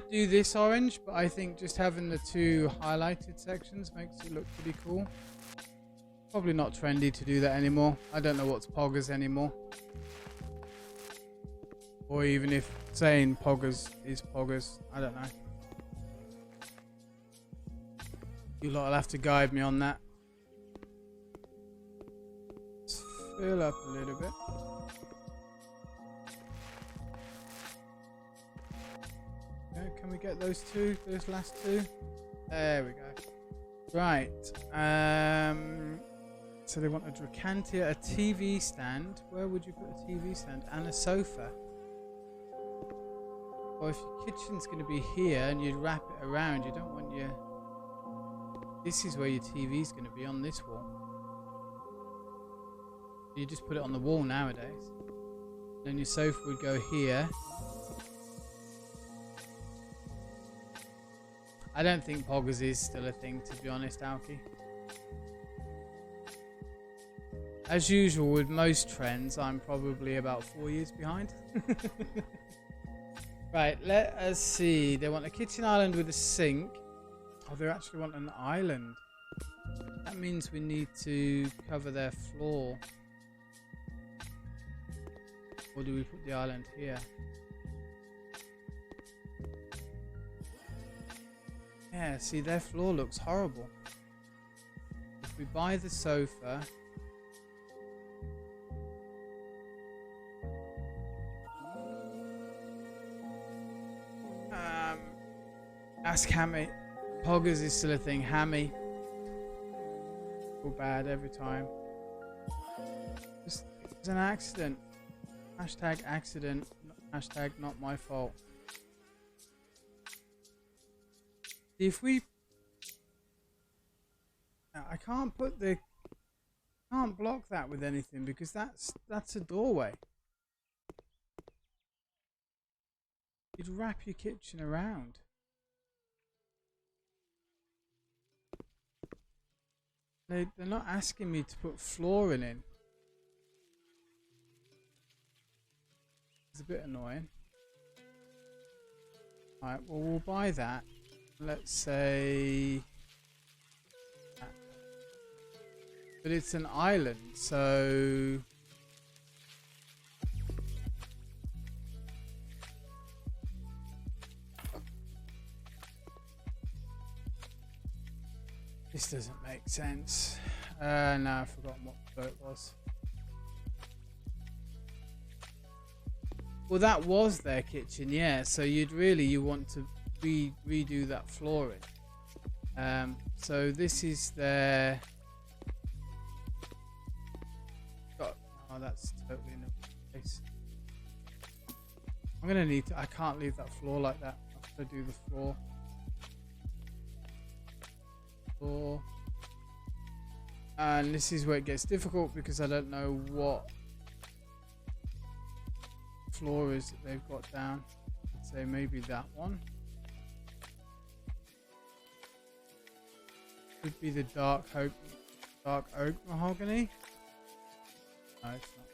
A: do this orange, but I think just having the two highlighted sections makes it look pretty cool. Probably not trendy to do that anymore. I don't know what's poggers anymore. Or even if saying poggers is poggers. I don't know. You lot will have to guide me on that. Let's fill up a little bit. Okay, can we get those last two? There we go. Right. So they want a Dracantia, a TV stand. Where would you put a TV stand? And a sofa. Or if your kitchen's going to be here and you'd wrap it around, you don't want your... This is where your TV's going to be, on this wall. You just put it on the wall nowadays. Then your sofa would go here. I don't think poggers is still a thing, to be honest, Alki. As usual with most trends, I'm probably about 4 years behind. Right, let us see. They want a kitchen island with a sink. Oh, they actually want an island. That means we need to cover their floor. Or do we put the island here? Yeah, see, their floor looks horrible. If we buy the sofa... ask Hammy. Poggers is still a thing. Hammy. Feel bad every time. Just, it was an accident. Hashtag accident. Hashtag not my fault. If we... I can't put the... Can't block that with anything because that's a doorway. You'd wrap your kitchen around. They're not asking me to put flooring in. It's a bit annoying. Alright, well, we'll buy that. Let's say... But it's an island, so... This doesn't make sense. No, I've forgotten what floor it was. Well, that was their kitchen, yeah. So you want to redo that flooring. So this is their... Oh, that's totally in the place. I'm gonna need to... I can't leave that floor like that. I'm gonna do the floor. And this is where it gets difficult because I don't know what floor is that they've got down. I'd say maybe that one. Could be the dark oak mahogany. No, it's not.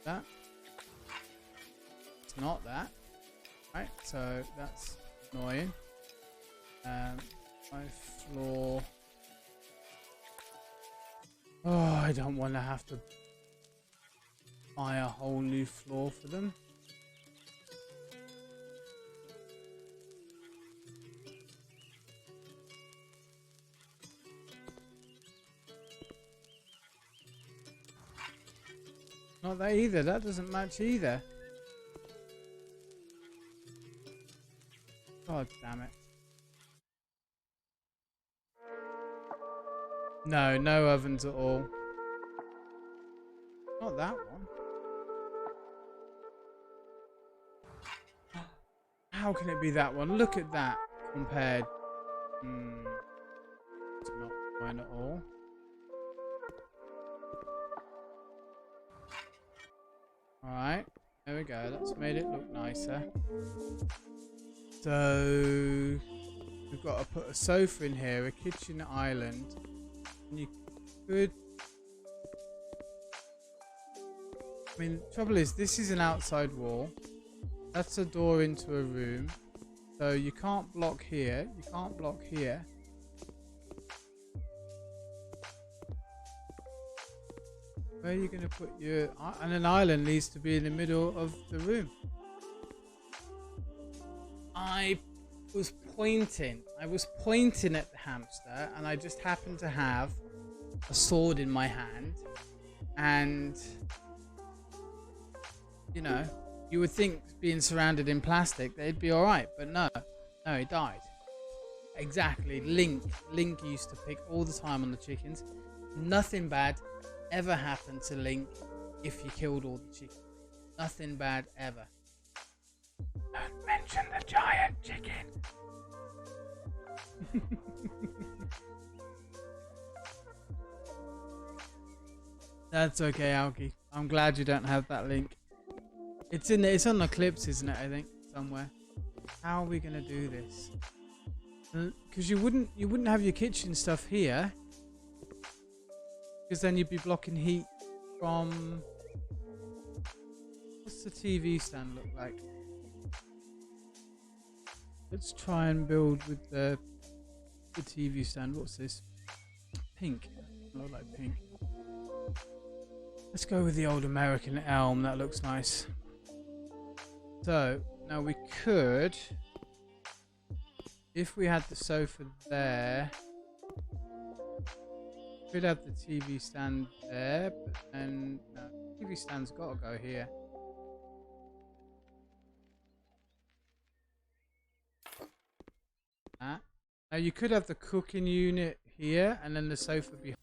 A: That. It's not that. Right, so that's annoying. My floor. Oh, I don't want to have to buy a whole new floor for them. Not that either. That doesn't match either. God damn it. No, no ovens at all. Not that one. How can it be that one? Look at that compared. It's not fine at all. Alright, there we go. That's made it look nicer. So we've got to put a sofa in here, a kitchen island, and you could... I mean, the trouble is, this is an outside wall. That's a door into a room. So you can't block here. You can't block here. Where are you going to put your... And an island needs to be in the middle of the room. I was pointing at the hamster, and I just happened to have a sword in my hand, and you know, you would think being surrounded in plastic they'd be alright, but no, he died. Exactly. Link used to pick all the time on the chickens. Nothing bad ever happened to Link if you killed all the chickens. Nothing bad ever. Don't mention the giant chicken. That's okay, Alki. I'm glad you don't have that link. It's in there. It's on the clips, isn't it? I think somewhere. How are we gonna do this? Because you wouldn't have your kitchen stuff here, because then you'd be blocking heat from. What's the TV stand look like? Let's try and build with the TV stand. What's this? Pink. Look like pink. Let's go with the old American elm. That looks nice. So now we could, if we had the sofa there, could have the TV stand there, but then no, TV stand's got to go here. Now you could have the cooking unit here and then the sofa behind.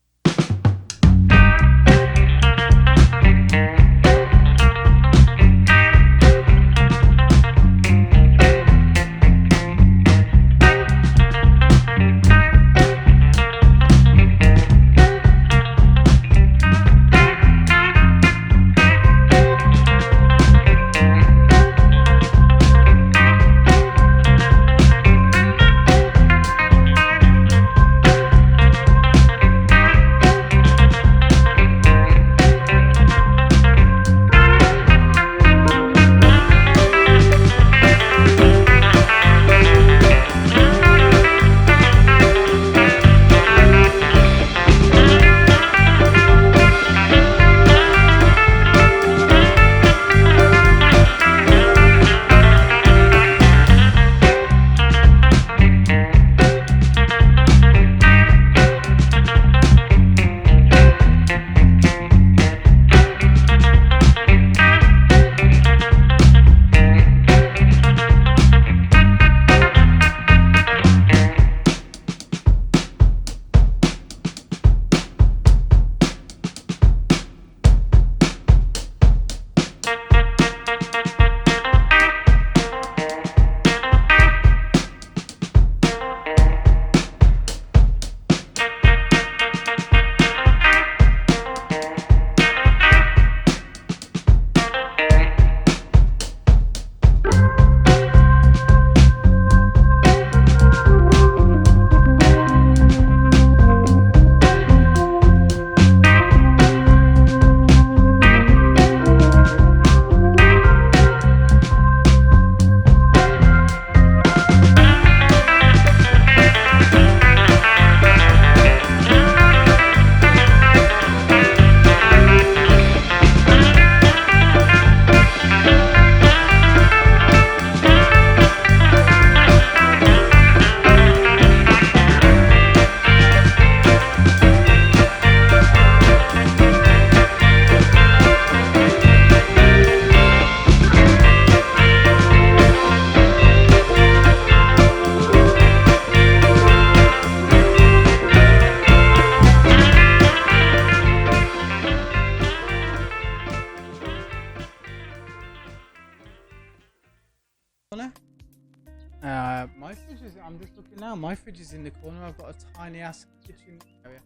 A: Oh, my fridge is in the corner. I've got a tiny ass kitchen area.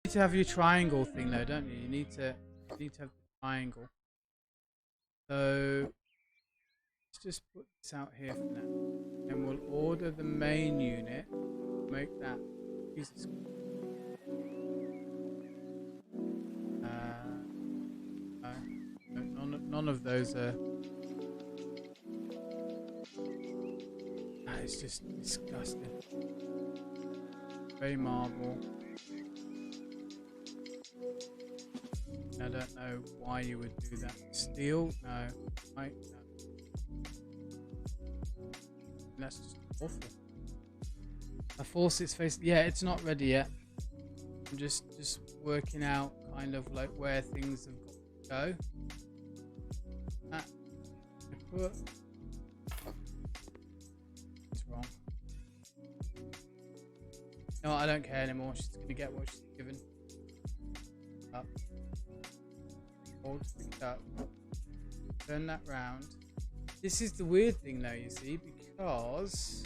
A: You need to have your triangle thing though, don't you? You need to have the triangle. So let's just put this out here for now. And we'll order the main unit. Make that. Jesus. None of those are. That is just disgusting. Grey marble. I don't know why you would do that. Steel? No. Right? No. That's just awful. I force its face. Yeah, it's not ready yet. I'm just working out kind of like where things have got to go. It's wrong. No, I don't care anymore. She's gonna get what she's given. Up. Hold it up. Turn that round. This is the weird thing though, you see, because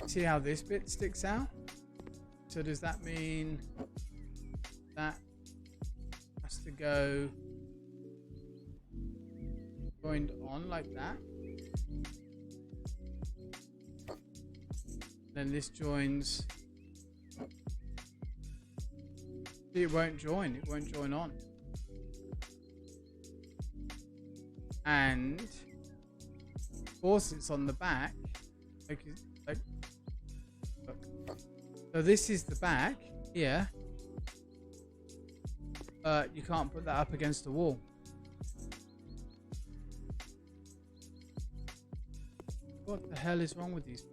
A: see how this bit sticks out? So does that mean that has to go joined on like that? Then this joins. See, it won't join. It won't join on. And of course it's on the back. Like, look. So this is the back here. You can't put that up against the wall. What the hell is wrong with these?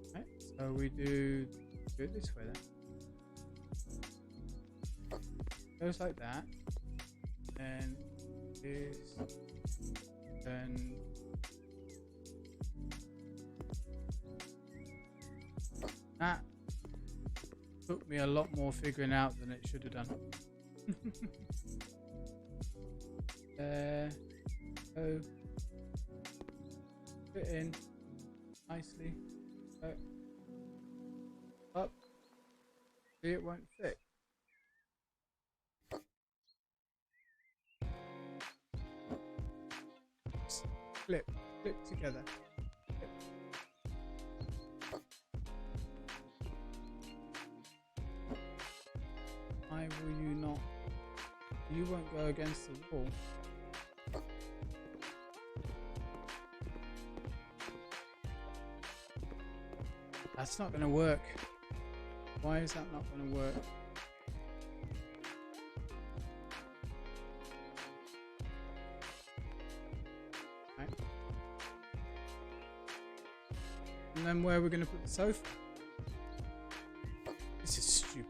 A: Okay, so we do it this way then. Goes like that. And this. And that took me a lot more figuring out than it should have done. So fit in nicely. Up. See, it won't fit. Flip together. Flip. Why will you not? You won't go against the wall. That's not going to work. Why is that not going to work? Right. And then where are we going to put the sofa? This is stupid.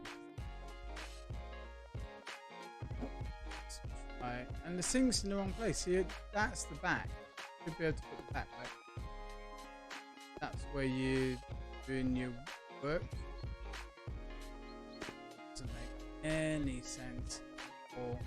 A: Right. And the sink's in the wrong place. See, that's the back. Should be able to put the back right. That's where you're doing your work. Doesn't make any sense at all.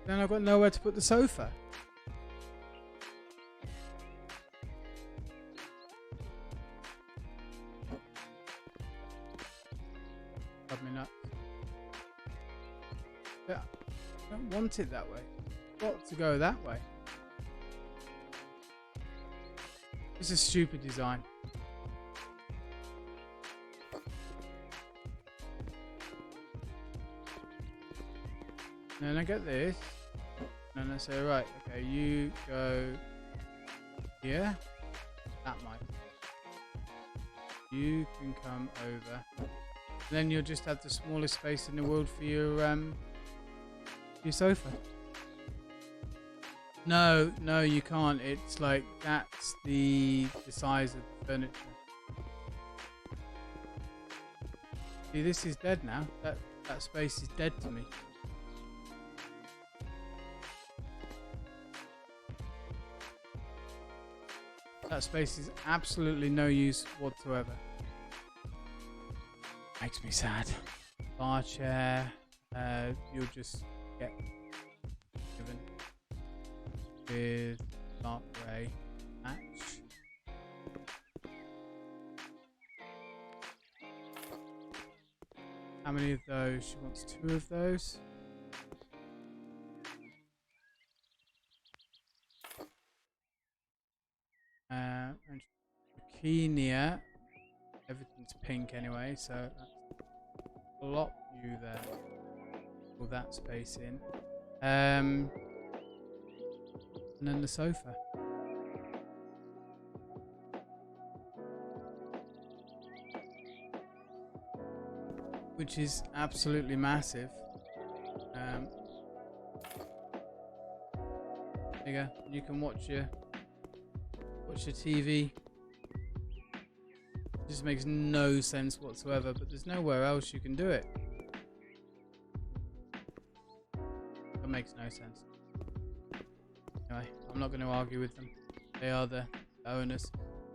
A: Then I've got nowhere to put the sofa. I don't want it that way. I've got to go that way. It's a stupid design. And then I get this, and I say, right, okay, you go here. That might. You can come over. And then you'll just have the smallest space in the world for your Your sofa. No, no, you can't. It's like that's the size of the furniture. See, this is dead now. That space is dead to me. That space is absolutely no use whatsoever. Makes me sad. Bar chair. You'll just get given with dark grey match. How many of those? She wants 2 of those. And Bikini. Everything's pink anyway, so that's plop you there. Pull that space in. And then the sofa. Which is absolutely massive. There you go. You can watch your TV. It just makes no sense whatsoever, but there's nowhere else you can do it. That makes no sense. Anyway, I'm not going to argue with them. They are the owners.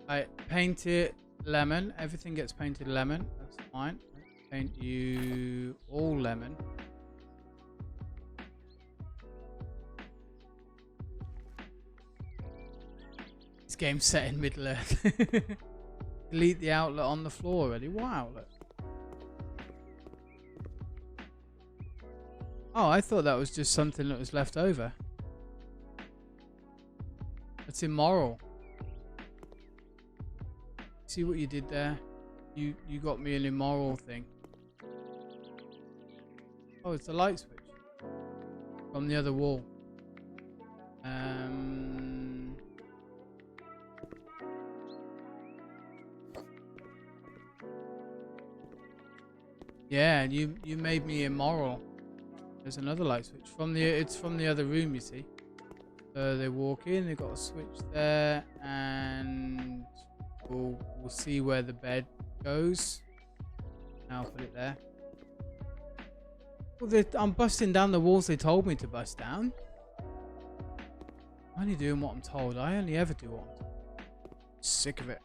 A: I paint it lemon. Everything gets painted lemon. That's fine. Paint you all lemon. This game's set in Middle Earth. Delete the outlet on the floor already. What outlet? Oh, I thought that was just something that was left over. That's immoral. See what you did there? You got me an immoral thing. Oh, it's a light switch from the other wall. Yeah, you made me immoral. There's another light switch it's from the other room, you see. So they walk in, they've got a switch there, and we'll see where the bed goes. Now I'll put it there. Well, I'm busting down the walls they told me to bust down. I'm only doing what I'm told. I only ever do what I'm told. Sick of it.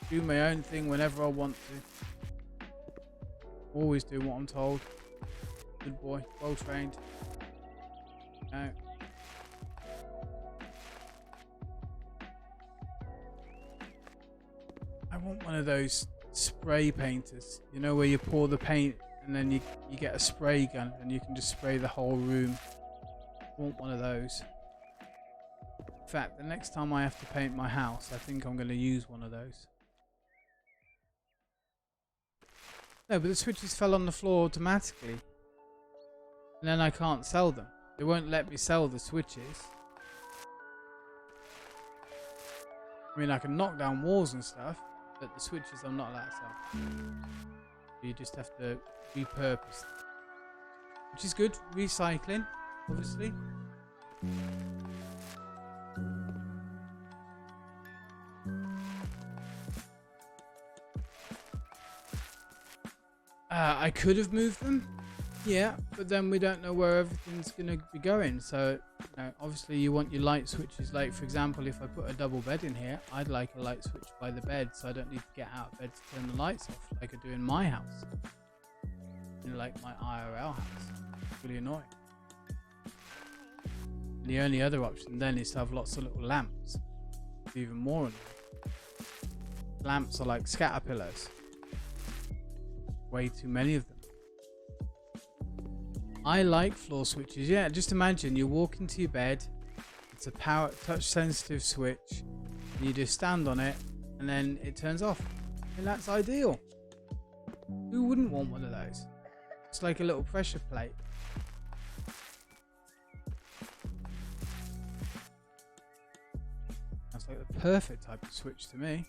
A: Do my own thing whenever I want to. Always do what I'm told. Good boy. Well trained. No. I want one of those spray painters. You know, where you pour the paint and then you get a spray gun and you can just spray the whole room. I want one of those. In fact, the next time I have to paint my house, I think I'm going to use one of those. No, but the switches fell on the floor automatically. And then I can't sell them. They won't let me sell the switches. I mean, I can knock down walls and stuff, but the switches I'm not allowed to sell. You just have to repurpose them. Which is good. Recycling, obviously. I could have moved them, yeah, but then we don't know where everything's going to be going. So, you know, obviously you want your light switches. Like, for example, if I put a double bed in here, I'd like a light switch by the bed, so I don't need to get out of bed to turn the lights off like I do in my house. You know, like my IRL house. It's really annoying. And the only other option then is to have lots of little lamps. It's even more annoying. Lamps are like scatterpillars. Way too many of them. I like floor switches. Yeah, just imagine you walk into your bed, it's a power touch sensitive switch, and you just stand on it and then it turns off. And that's ideal. Who wouldn't want one of those? It's like a little pressure plate. That's like the perfect type of switch to me.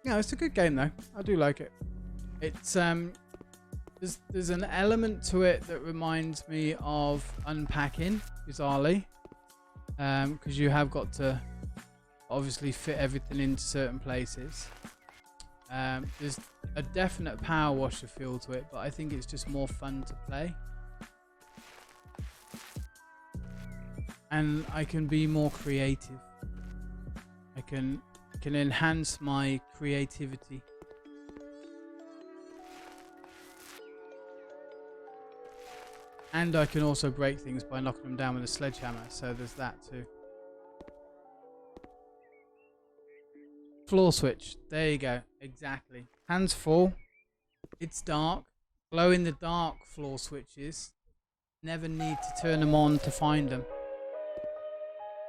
A: Yeah, it's a good game though. I do like it. It's there's an element to it that reminds me of unpacking, bizarrely, because you have got to obviously fit everything into certain places. There's a definite power washer feel to it, but I think it's just more fun to play. And I can be more creative. I can enhance my creativity. And I can also break things by knocking them down with a sledgehammer, so there's that too. Floor switch. There you go. Exactly. Hands full. It's dark. Glow in the dark floor switches. Never need to turn them on to find them.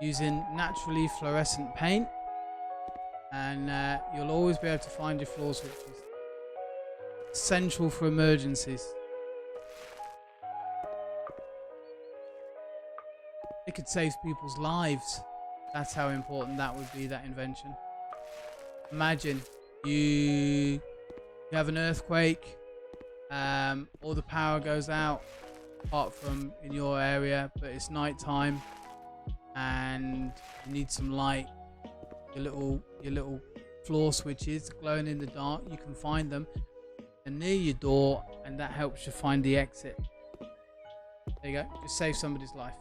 A: Using naturally fluorescent paint. And you'll always be able to find your floor switches. Essential for emergencies. It could save people's lives. That's how important that would be, that invention. Imagine you have an earthquake, all the power goes out, apart from in your area, but it's night time, and you need some light. Your little floor switches glowing in the dark. You can find them, and near your door, and that helps you find the exit. There you go. Just save somebody's life.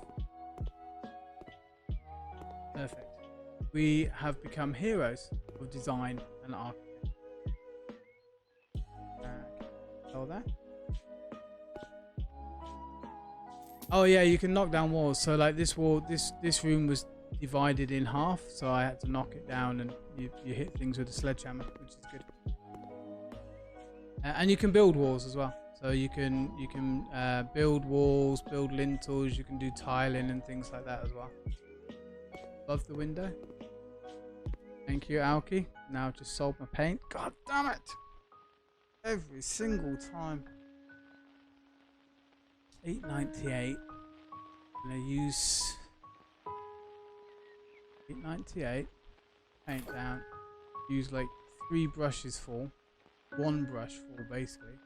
A: Perfect. We have become heroes of design and art. Tell that. Oh yeah, you can knock down walls. So like this wall, this room was divided in half, so I had to knock it down, and you hit things with a sledgehammer, which is good. And you can build walls as well. So you can build walls, build lintels. You can do tiling and things like that as well. Above the window. Thank you, Alki. Now I've just sold my paint. God damn it! Every single time. $8.98. I'm gonna use $8.98. Paint down. Use like 3 brushes full. 1 brush full, basically.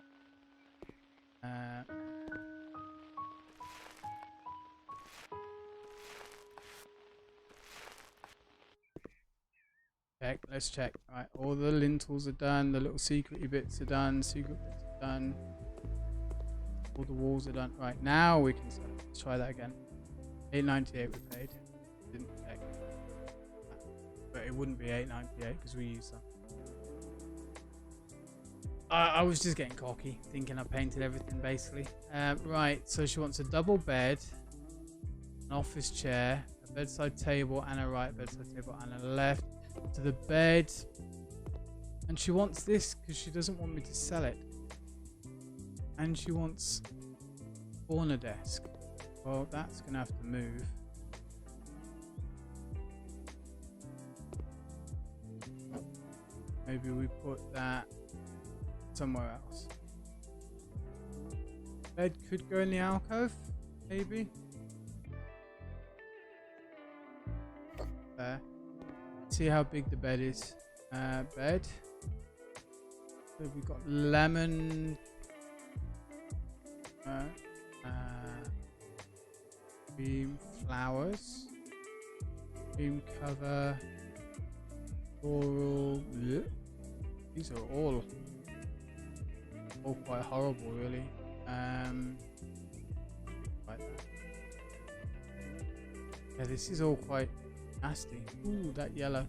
A: Let's check. Right, all the lintels are done, the little secrety bits are done, secret bits are done, all the walls are done. Right, now we can start. Let's try that again. $8.98 we paid. Didn't check. But it wouldn't be $8.98 because we used some. I was just getting cocky, thinking I painted everything basically. Right, so she wants a double bed, an office chair, a bedside table, and a right bedside table, and a left. To the bed, and she wants this because she doesn't want me to sell it, and she wants a corner desk. Well, that's gonna have to move. Maybe we put that somewhere else. Bed could go in the alcove, maybe. There. See how big the bed is. Bed. So we've got lemon. Cream flowers. Cream cover. Floral. Bleh. These are all quite horrible, really. Like that. Yeah, this is all quite nasty. Ooh, that yellow.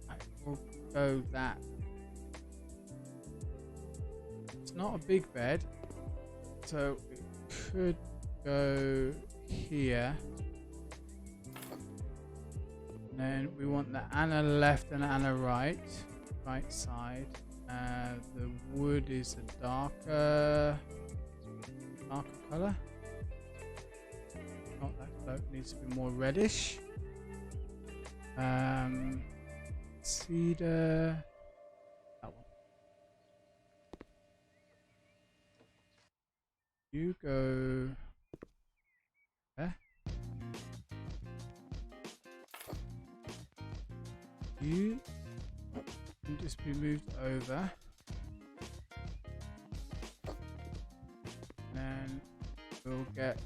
A: Right, we'll go that. It's not a big bed, so it could go here. And then we want the Anna left and Anna right side. The wood is a darker color. Not that color, it needs to be more reddish. Cedar. That one. You go there. you can just be moved over. And then we'll get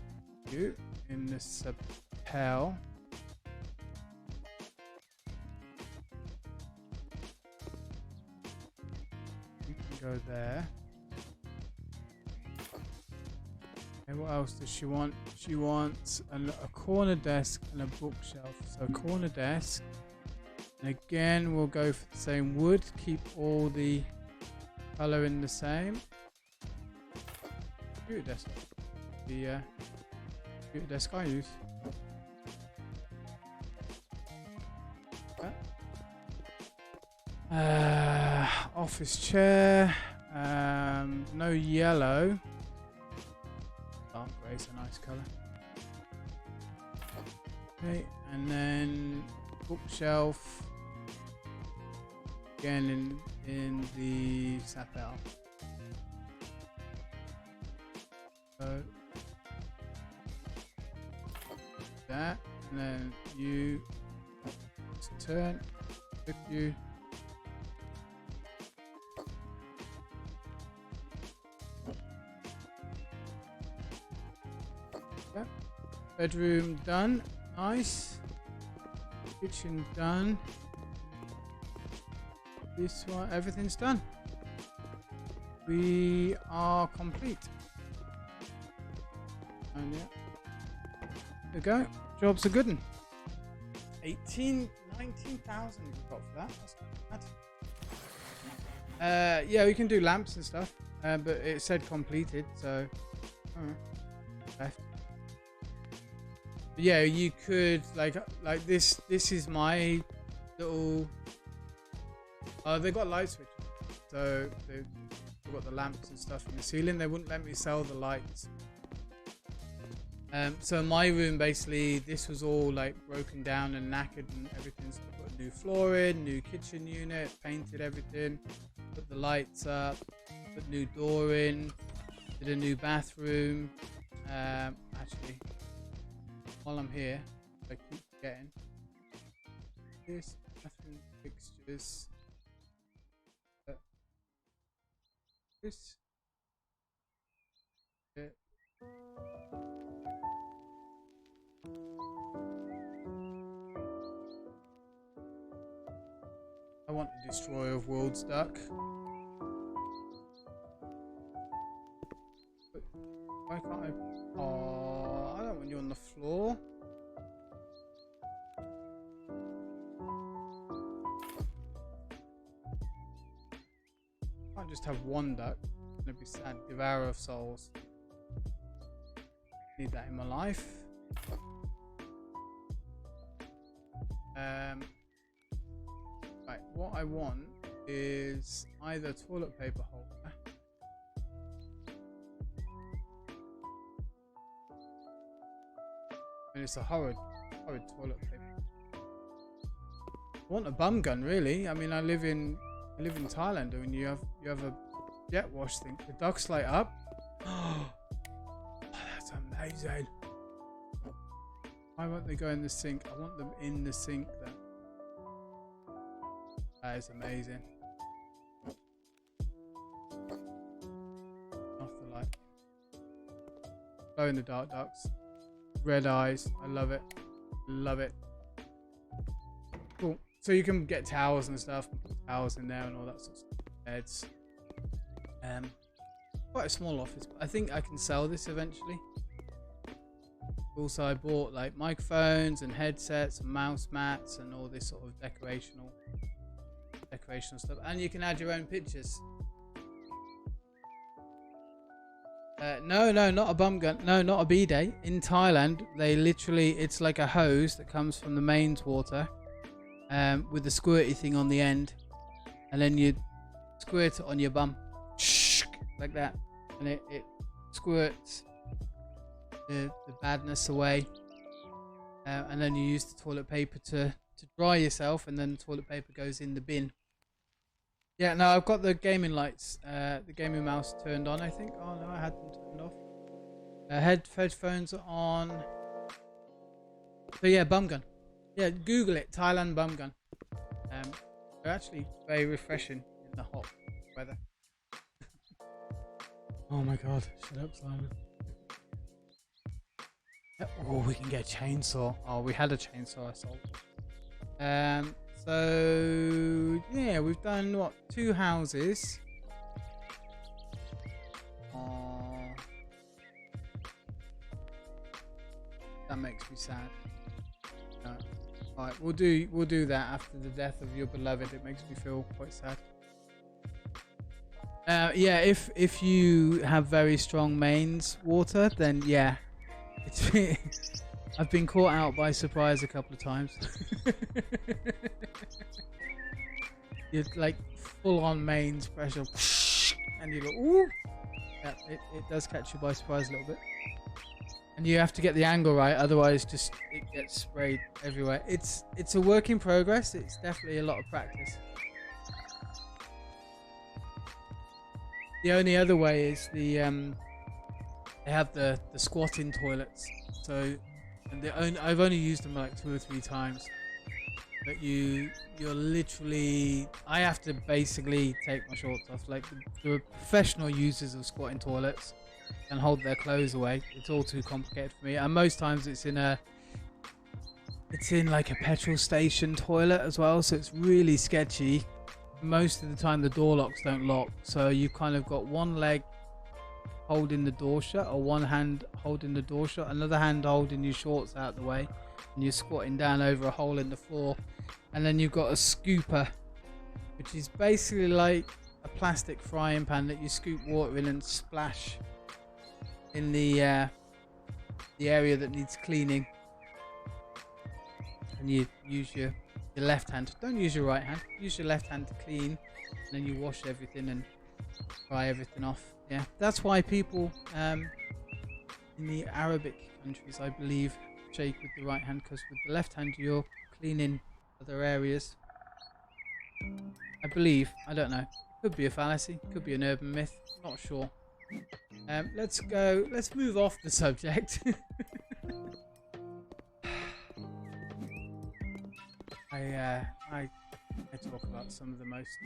A: you in the lapel. You can go there. And what else does she want? She wants a corner desk and a bookshelf. So a corner desk. And again, we'll go for the same wood. Keep all the color in the same. Computer desk. The computer desk I use. Office chair. No yellow. Dark grey is a nice colour. Okay, and then bookshelf. Again in the sapphire. So that, and then you just turn, pick you. Okay. Bedroom done, nice. Kitchen done. This one, everything's done. We are complete. And yeah, there we go. Job's a good one. 19,000 we got for that. That's not bad. Yeah, we can do lamps and stuff, but it said completed, so left. But yeah, you could like this. This is my little. They got light switches, so they've got the lamps and stuff in the ceiling. They wouldn't let me sell the lights. So my room, basically, this was all like broken down and knackered and everything. So I put a new floor in, new kitchen unit, painted everything, put the lights up, put new door in, did a new bathroom. Actually, while I'm here, I keep forgetting this bathroom fixtures. This. Yeah. I want the Destroyer of Worlds duck. But why can't I? Oh, I don't want you on the floor. I can't just have one duck. It's gonna be sad. Devourer of Souls. Need that in my life. Right, what I want is either toilet paper holder. And it's a horrid toilet paper. I want a bum gun, really. I mean, I live in Thailand, and you have a jet wash thing. The ducks light up. Oh, that's amazing. Why won't they go in the sink? I want them in the sink then. That is amazing. Off the light. Glow in the dark ducks. Red eyes. I love it. Love it. Cool. So you can get towels and stuff. And put towels in there and all that sort of stuff. Beds. Quite a small office, but I think I can sell this eventually. Also, I bought like microphones and headsets and mouse mats and all this sort of decorational stuff, and you can add your own pictures. No, not a bum gun. No, not a bidet. In Thailand, they literally, it's like a hose that comes from the mains water, with the squirty thing on the end, and then you squirt it on your bum, like that, and it squirts the badness away, and then you use the toilet paper to dry yourself, and then the toilet paper goes in the bin. Yeah, no, I've got the gaming lights, the gaming mouse turned on, I think. Oh no, I had them turned off. Headphones are on. So yeah, bum gun. Yeah, Google it, Thailand bum gun. Um, they're actually very refreshing in the hot weather. Oh my god, shut up, Simon. Oh, we can get a chainsaw. Oh, we had a chainsaw I sold. So yeah, we've done what, 2 houses. That makes me sad. No. Alright, we'll do that after the death of your beloved. It makes me feel quite sad. Yeah, if you have very strong mains water, then yeah, it's I've been caught out by surprise a couple of times. You're like full on mains pressure, and you go, ooh. Yeah, it does catch you by surprise a little bit. And you have to get the angle right, otherwise just it gets sprayed everywhere. It's a work in progress. It's definitely a lot of practice. The only other way is they have the squatting toilets. So, and I've only used them like 2 or 3 times. But you're literally, I have to basically take my shorts off. Like the professional users of squatting toilets and hold their clothes away. It's all too complicated for me. And most times it's in like a petrol station toilet as well. So it's really sketchy. Most of the time the door locks don't lock. So you've kind of got one leg holding the door shut, or one hand holding the door shut, another hand holding your shorts out the way, and you're squatting down over a hole in the floor. And then you've got a scooper, which is basically like a plastic frying pan that you scoop water in and splash in the area that needs cleaning. And you use your left hand. Don't use your right hand. Use your left hand to clean, and then you wash everything and dry everything off. Yeah, that's why people in the Arabic countries, I believe, shake with the right hand, because with the left hand you're cleaning other areas. I believe. I don't know. Could be a fallacy. Could be an urban myth. Not sure. Let's go. Let's move off the subject. I talk about some of the most.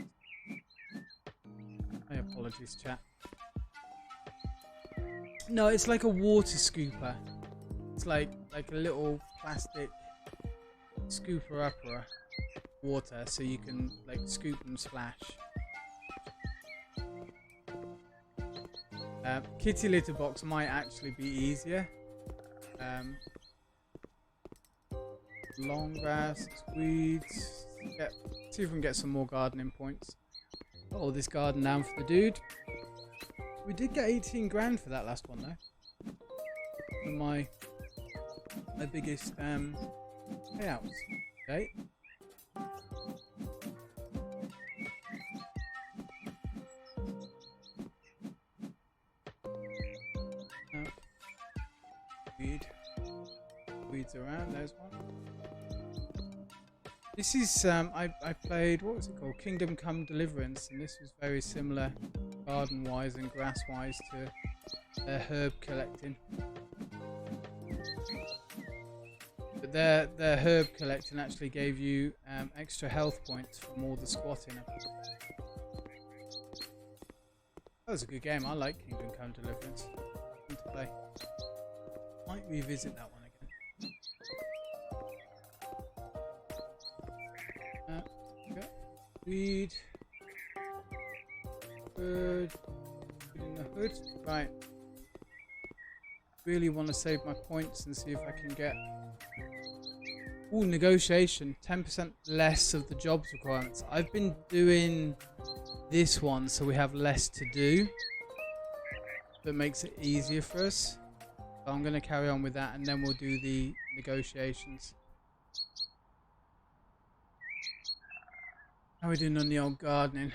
A: My apologies, chat. No, it's like a water scooper. It's like a little plastic scooper upper water, so you can like scoop and splash. Kitty litter box might actually be easier. Long grass, weeds. See if we can get some more gardening points. Oh, this garden down for the dude. We did get 18 grand for that last one though. One of my biggest payouts. Okay. Weeds around. There's one. This is I played, what was it called? Kingdom Come Deliverance, and this was very similar garden wise and grass wise to herb collecting. But their herb collecting actually gave you extra health points from all the squatting. That was a good game. I like Kingdom Come Deliverance. Fun to play. Might revisit that one again. Weed. Bird. In the hood. Right. Really want to save my points and see if I can get. Ooh, negotiation. 10% less of the jobs requirements. I've been doing this one so we have less to do. That makes it easier for us. So I'm going to carry on with that, and then we'll do the negotiations. How are we doing on the old gardening?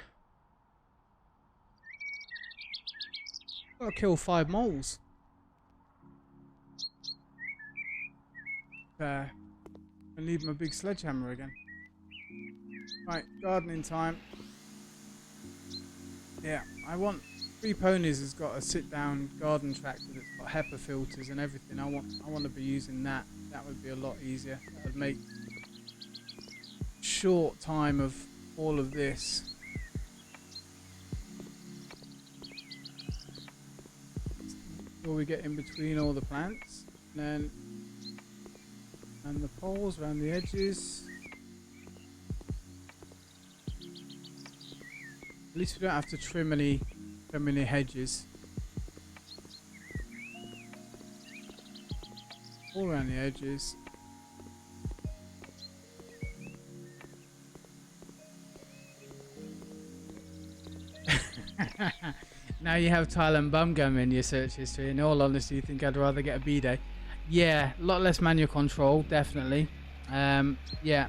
A: Gotta kill 5 moles. There. I need my big sledgehammer again. Right, gardening time. Yeah, I want 3 Ponies has got a sit-down garden tractor that's got HEPA filters and everything. I want to be using that. That would be a lot easier. That would make short time of all of this. Before we get in between all the plants, and the poles around the edges. At least we don't have to trim any hedges. All around the edges. Now you have Thailand Bumgum in your search history. In all honesty, you think I'd rather get a B-Day? Yeah, a lot less manual control, definitely. Yeah,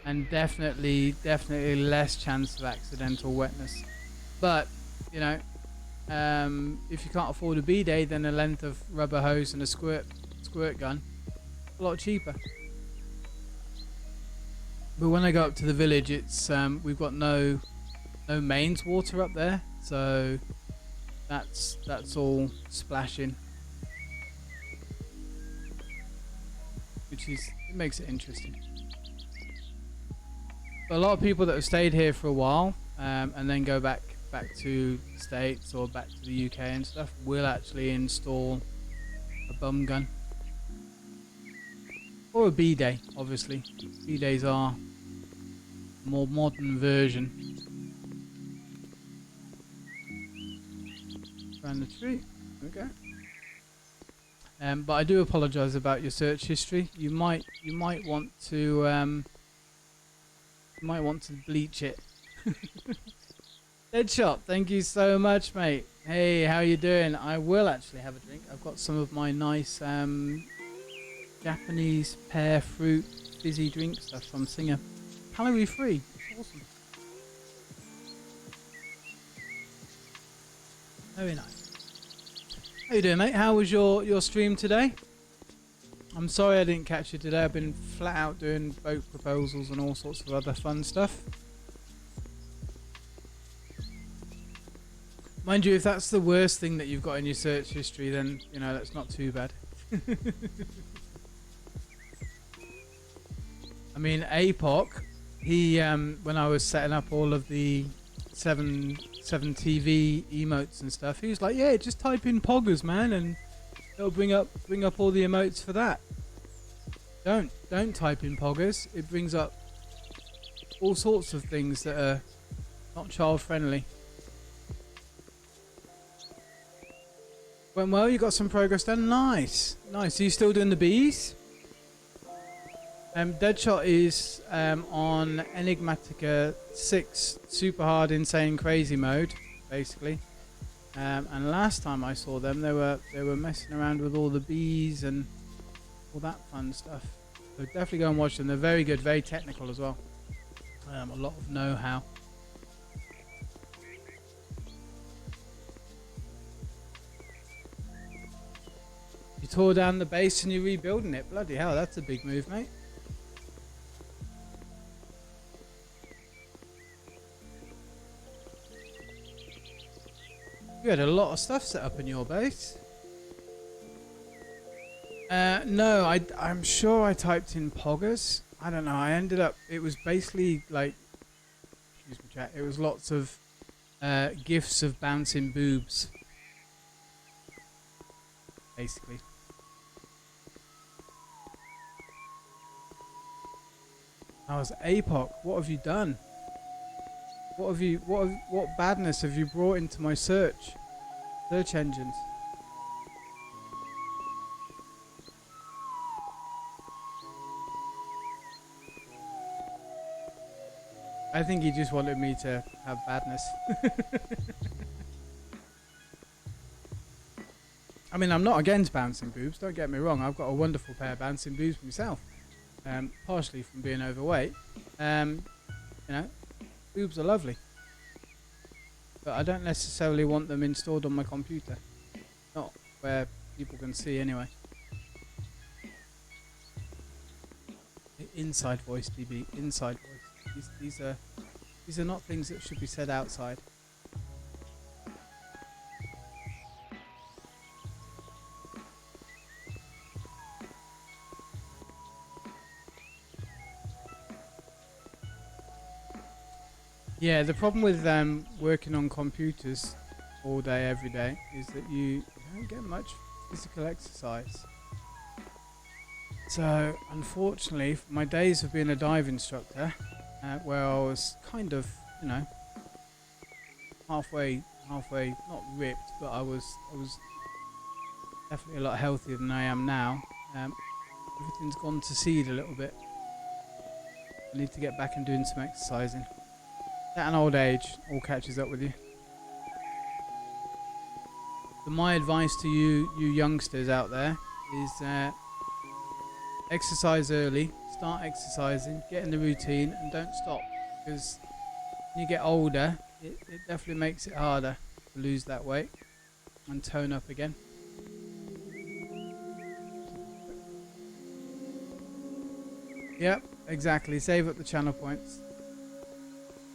A: and definitely less chance of accidental wetness. But you know, if you can't afford a B-Day, then a length of rubber hose and a squirt gun, a lot cheaper. But when I go up to the village, it's we've got no mains water up there, so that's all splashing, which it makes it interesting. But a lot of people that have stayed here for a while and then go back to the States or back to the UK and stuff will actually install a bum gun or a B-Day. Obviously, B-Days are a more modern version. Around the tree, okay. But I do apologise about your search history. You might want to bleach it. Deadshot, thank you so much, mate. Hey, how you doing? I will actually have a drink. I've got some of my nice Japanese pear fruit fizzy drink stuff from Singer. Calorie free. It's awesome. Very nice. How you doing, mate? How was your stream today? I'm sorry I didn't catch you today. I've been flat out doing boat proposals and all sorts of other fun stuff. Mind you, if that's the worst thing that you've got in your search history, then, you know, that's not too bad. I mean, APOC, he, when I was setting up all of the 7 TV emotes and stuff, he was like, yeah, just type in poggers, man, and it'll bring up all the emotes for that. Don't type in poggers. It brings up all sorts of things that are not child friendly. Went well, you got some progress done. Nice. Are you still doing the bees? Deadshot is on Enigmatica 6 super hard insane crazy mode, basically. And last time I saw them, they were messing around with all the bees and all that fun stuff. So definitely go and watch them. They're very good, very technical as well. A lot of know-how. You tore down the base and you're rebuilding it. Bloody hell, that's a big move, mate. You had a lot of stuff set up in your base. No, I'm sure I typed in poggers. I don't know. I ended up. It was basically like. Excuse me, chat. It was lots of gifs of bouncing boobs. Basically. I was APOC. What have you done? What badness have you brought into my search engines? I think he just wanted me to have badness. I mean, I'm not against bouncing boobs, don't get me wrong. I've got a wonderful pair of bouncing boobs myself. Partially from being overweight. You know, boobs are lovely. But I don't necessarily want them installed on my computer. Not where people can see anyway. Inside voice, DB. Inside voice. These are not things that should be said outside. Yeah, the problem with working on computers all day, every day, is that you don't get much physical exercise. So, unfortunately, my days of being a dive instructor, where I was kind of, you know, halfway, not ripped, but I was definitely a lot healthier than I am now. Everything's gone to seed a little bit. I need to get back and doing some exercising. That and old age all catches up with you. So my advice to you youngsters out there is exercise early, start exercising, get in the routine, and don't stop. Because when you get older, it definitely makes it harder to lose that weight and tone up again. Yep, exactly. Save up the channel points.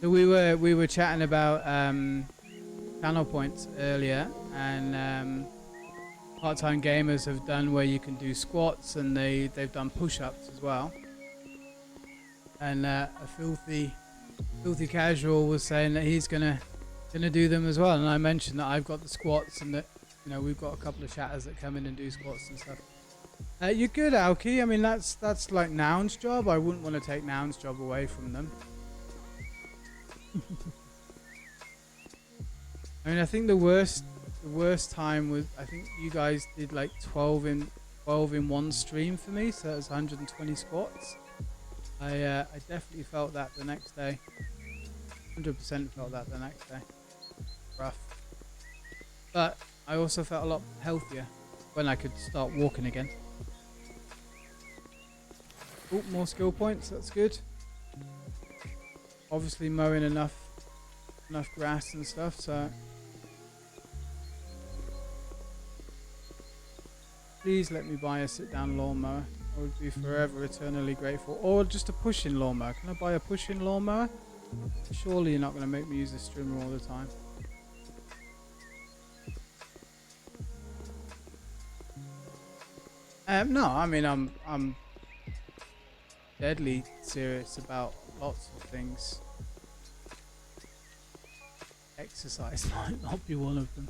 A: So we were chatting about channel points earlier, and part-time gamers have done where you can do squats, and they've done push-ups as well. And a filthy casual was saying that he's gonna do them as well. And I mentioned that I've got the squats, and that we've got a couple of chatters that come in and do squats and stuff. You're good, Alki. I mean, that's like Noun's job. I wouldn't want to take Noun's job away from them. I mean, I think the worst time was, I think you guys did like 12 in one stream for me, so that was 120 squats. I definitely felt that the next day. 100% felt that the next day. Rough. But I also felt a lot healthier when I could start walking again. Oh, more skill points, that's good. Obviously mowing enough grass and stuff, so please let me buy a sit-down lawnmower. I would be forever eternally grateful. Or just a push-in lawnmower. Can I buy a push-in lawnmower? Surely you're not going to make me use a strimmer all the time. No, I mean I'm deadly serious about lots of things. Exercise might not be one of them.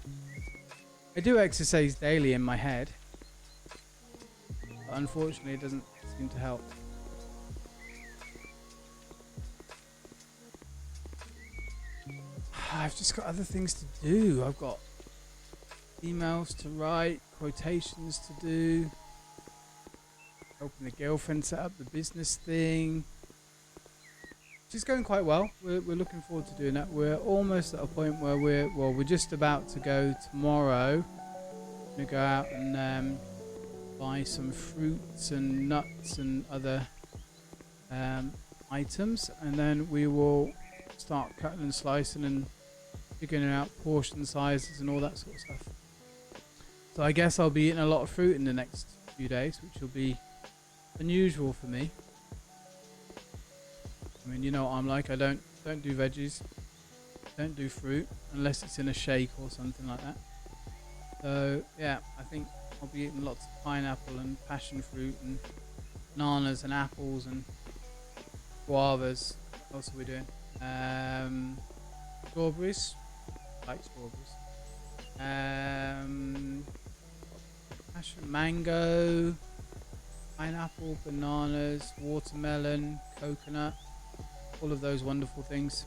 A: I do exercise daily in my head, but unfortunately it doesn't seem to help. I've just got other things to do. I've got emails to write, quotations to do, helping the girlfriend set up the business thing. It's going quite well. We're looking forward to doing that. We're almost at a point where we're just about to go tomorrow. We're going to go out and buy some fruits and nuts and other items, and then we will start cutting and slicing and figuring out portion sizes and all that sort of stuff. So I guess I'll be eating a lot of fruit in the next few days, which will be unusual for me. I mean, you know what I'm like. I don't do veggies, don't do fruit unless it's in a shake or something like that. So yeah, I think I'll be eating lots of pineapple and passion fruit and bananas and apples and guavas. What else are we doing? Strawberries. I like strawberries. Passion, mango, pineapple, bananas, watermelon, coconut. All of those wonderful things.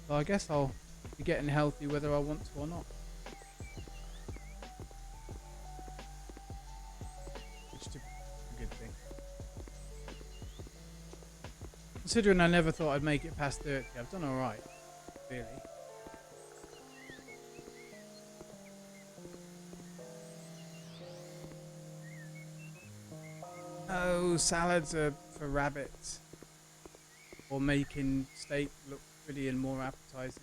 A: So I guess I'll be getting healthy whether I want to or not. Which is a good thing. Considering I never thought I'd make it past 30, I've done alright, really. Oh, salads are for rabbits. Or making steak look pretty and more appetizing.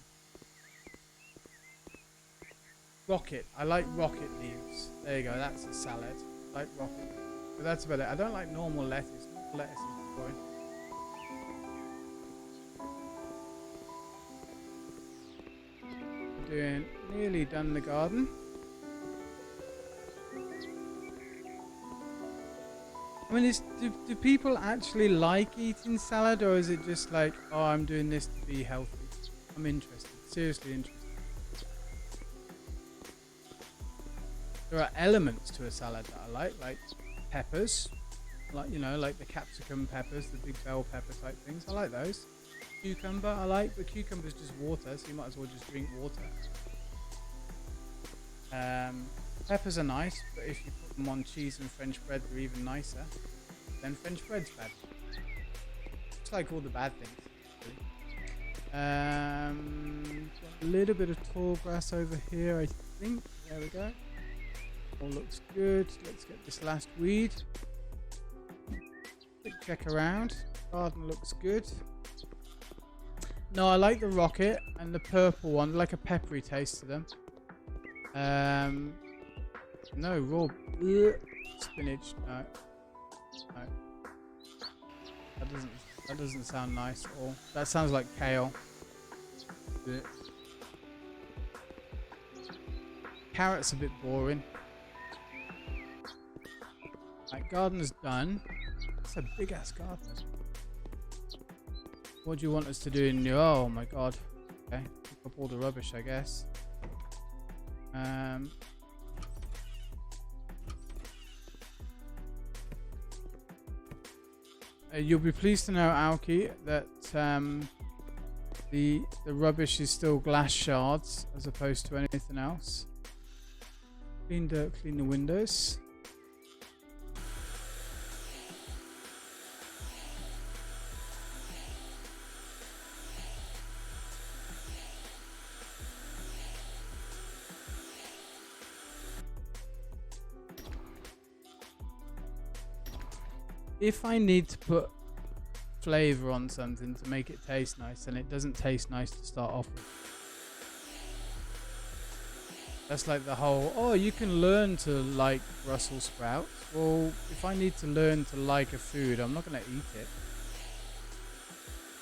A: Rocket. I like rocket leaves. There you go, that's a salad. I like rocket. But that's about it. I don't like normal lettuce. Lettuce is boring. Nearly done the garden. I mean, do people actually like eating salad, or is it just like, oh, I'm doing this to be healthy? I'm interested, seriously interested. There are elements to a salad that I like peppers, like, you know, like the capsicum peppers, the big bell pepper type things. I like those. Cucumber, I like, but cucumber's just water, so you might as well just drink water. Peppers are nice, but if you put them on cheese and French bread, they're even nicer. Then French bread's bad. It's like all the bad things. Really. Got a little bit of tall grass over here, I think. There we go. All looks good. Let's get this last weed. Quick check around. Garden looks good. No, I like the rocket and the purple one. Like a peppery taste to them. No, raw spinach. No. No. That doesn't sound nice at all. That sounds like kale. Blech. Carrot's a bit boring. Right, garden's done. It's a big ass garden. What do you want us to do in oh my god. Okay, pick up all the rubbish, I guess. You'll be pleased to know, Aoki, that the rubbish is still glass shards as opposed to anything else. Clean dirt, clean the windows. If I need to put flavor on something to make it taste nice, and it doesn't taste nice to start off with. That's like the whole, oh, you can learn to like Brussels sprouts. Well, if I need to learn to like a food, I'm not going to eat it.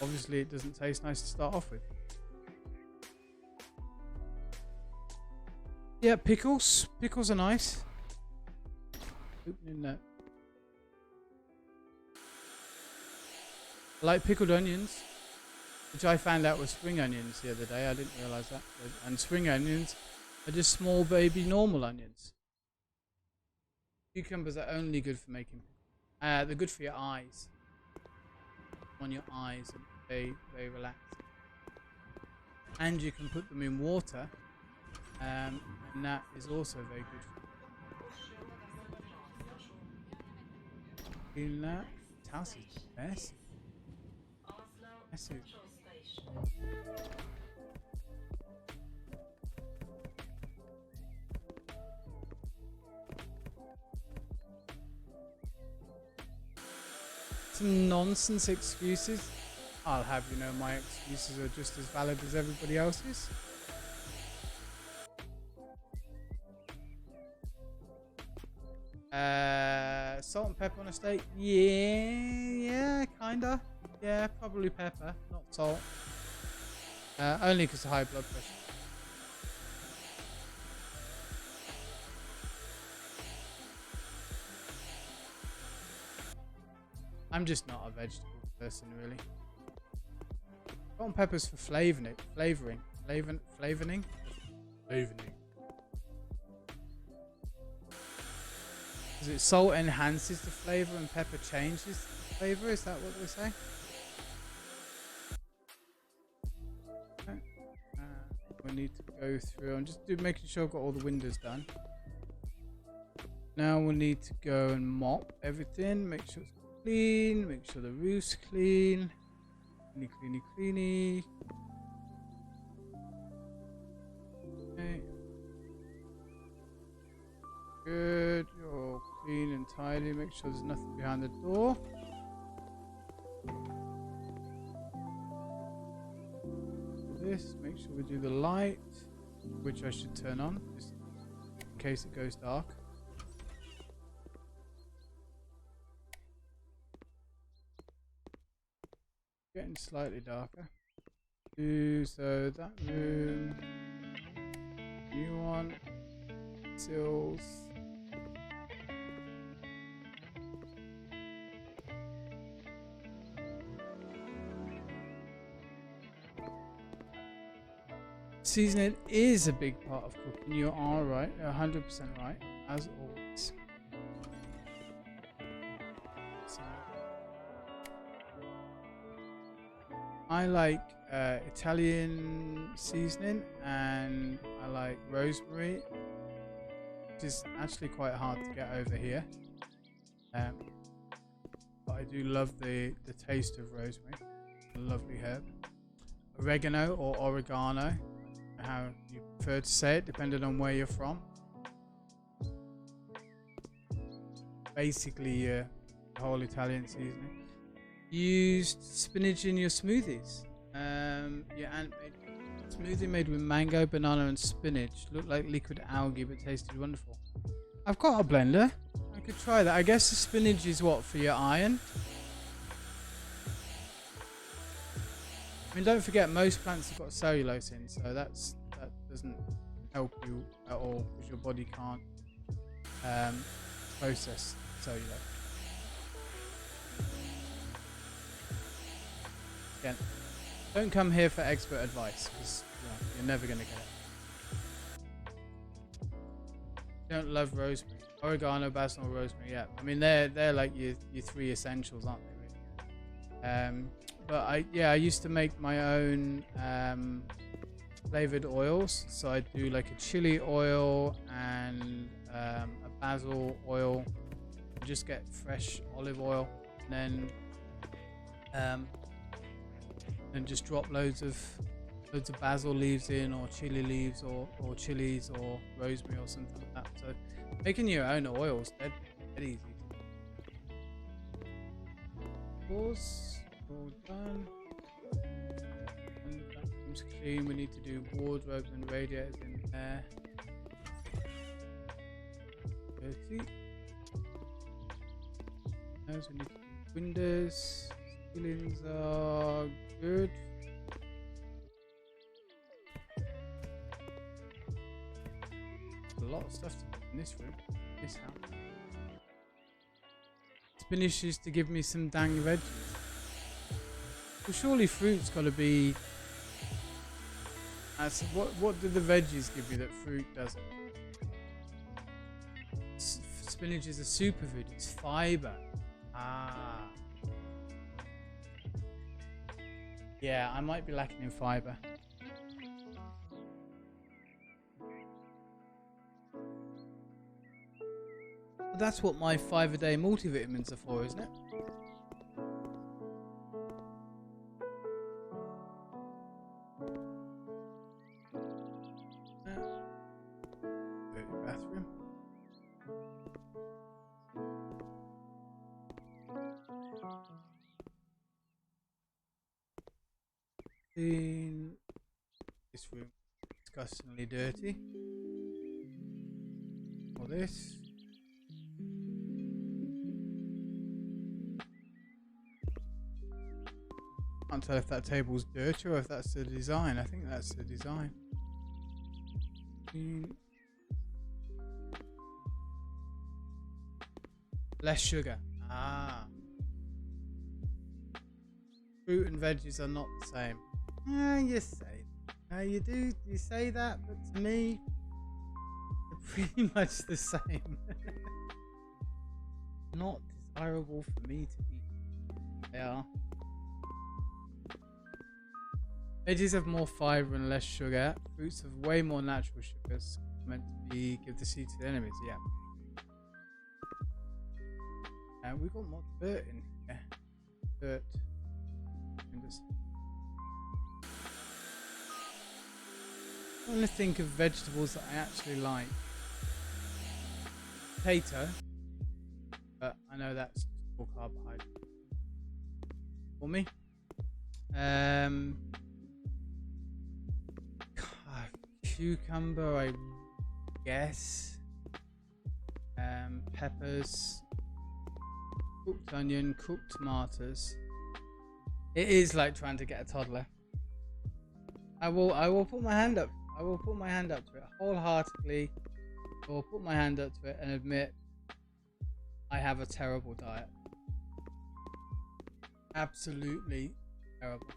A: Obviously, it doesn't taste nice to start off with. Yeah, pickles. Pickles are nice. Opening that. I like pickled onions, which I found out were spring onions the other day. I didn't realise that. And spring onions are just small baby normal onions. Cucumbers are only good for making. They're good for your eyes. On your eyes, and they relax. And you can put them in water, and that is also very good for you. In that, this house is messy. Some nonsense excuses. I'll have you know my excuses are just as valid as everybody else's. Salt and pepper on a steak? Yeah, kinda. Yeah, probably pepper, not salt. Only because of high blood pressure. I'm just not a vegetable person, really. Salt and pepper's for flavoring. Flavoring. Is it salt enhances the flavor and pepper changes the flavor? Is that what they say? Okay. We need to go through. I'm just making sure I've got all the windows done. Now we'll need to go and mop everything. Make sure it's clean. Make sure the roof's clean. Cleany. Okay. Good. You're all clean and tidy. Make sure there's nothing behind the door. This. Make sure we do the light, which I should turn on, just in case it goes dark. Getting slightly darker. So that room. New one. Sills. Seasoning is a big part of cooking. You are right. You're 100% right, as always. So, I like Italian seasoning, and I like rosemary, which is actually quite hard to get over here. But I do love the taste of rosemary, a lovely herb. Oregano or oregano, how you prefer to say it, depending on where you're from. Basically, the whole Italian seasoning. Used spinach in your smoothies. Yeah, and smoothie made with mango, banana, and spinach. Looked like liquid algae, but tasted wonderful. I've got a blender. I could try that. I guess the spinach is what, for your iron? I mean, don't forget, most plants have got cellulose in, so that doesn't help you at all because your body can't process cellulose. Again, don't come here for expert advice because you're never going to get it. Don't love rosemary, oregano, basil, rosemary. Yeah, I mean they're like your three essentials, aren't they? Really? But I used to make my own flavored oils. So I do like a chili oil and a basil oil. Just get fresh olive oil, and then just drop loads of basil leaves in, or chili leaves, or chilies, or rosemary, or something like that. So making your own oils, dead easy. Pause. All done. And vacuum's clean. We need to do wardrobes and radiators in there. Dirty. Those we need to do windows. Ceilings are good. A lot of stuff to do in this room, this house. Spinach is to give me some dang veggies. Well, surely fruit's got to be. What do the veggies give you that fruit doesn't? Spinach is a superfood. It's fiber. Ah. Yeah, I might be lacking in fiber. But that's what my 5-a-day multivitamins are for, isn't it? Bathroom. This room disgustingly dirty. Or this. Can't tell if that table's dirty or if that's the design. I think that's the design. Less sugar. Ah. Fruit and veggies are not the same. You say. You do. You say that, but to me, they're pretty much the same. Not desirable for me to eat. They are. Veggies have more fiber and less sugar. Fruits have way more natural sugars. Meant to be give the seed to the enemies. Yeah. And we've got more dirt in here. Dirt. I'm trying to think of vegetables that I actually like. Potato, but I know that's just all carbohydrate for me. Cucumber, I guess. Peppers, cooked onion, cooked tomatoes. It is like trying to get a toddler. I will put my hand up. I will put my hand up to it wholeheartedly. I will put my hand up to it and admit I have a terrible diet. Absolutely terrible.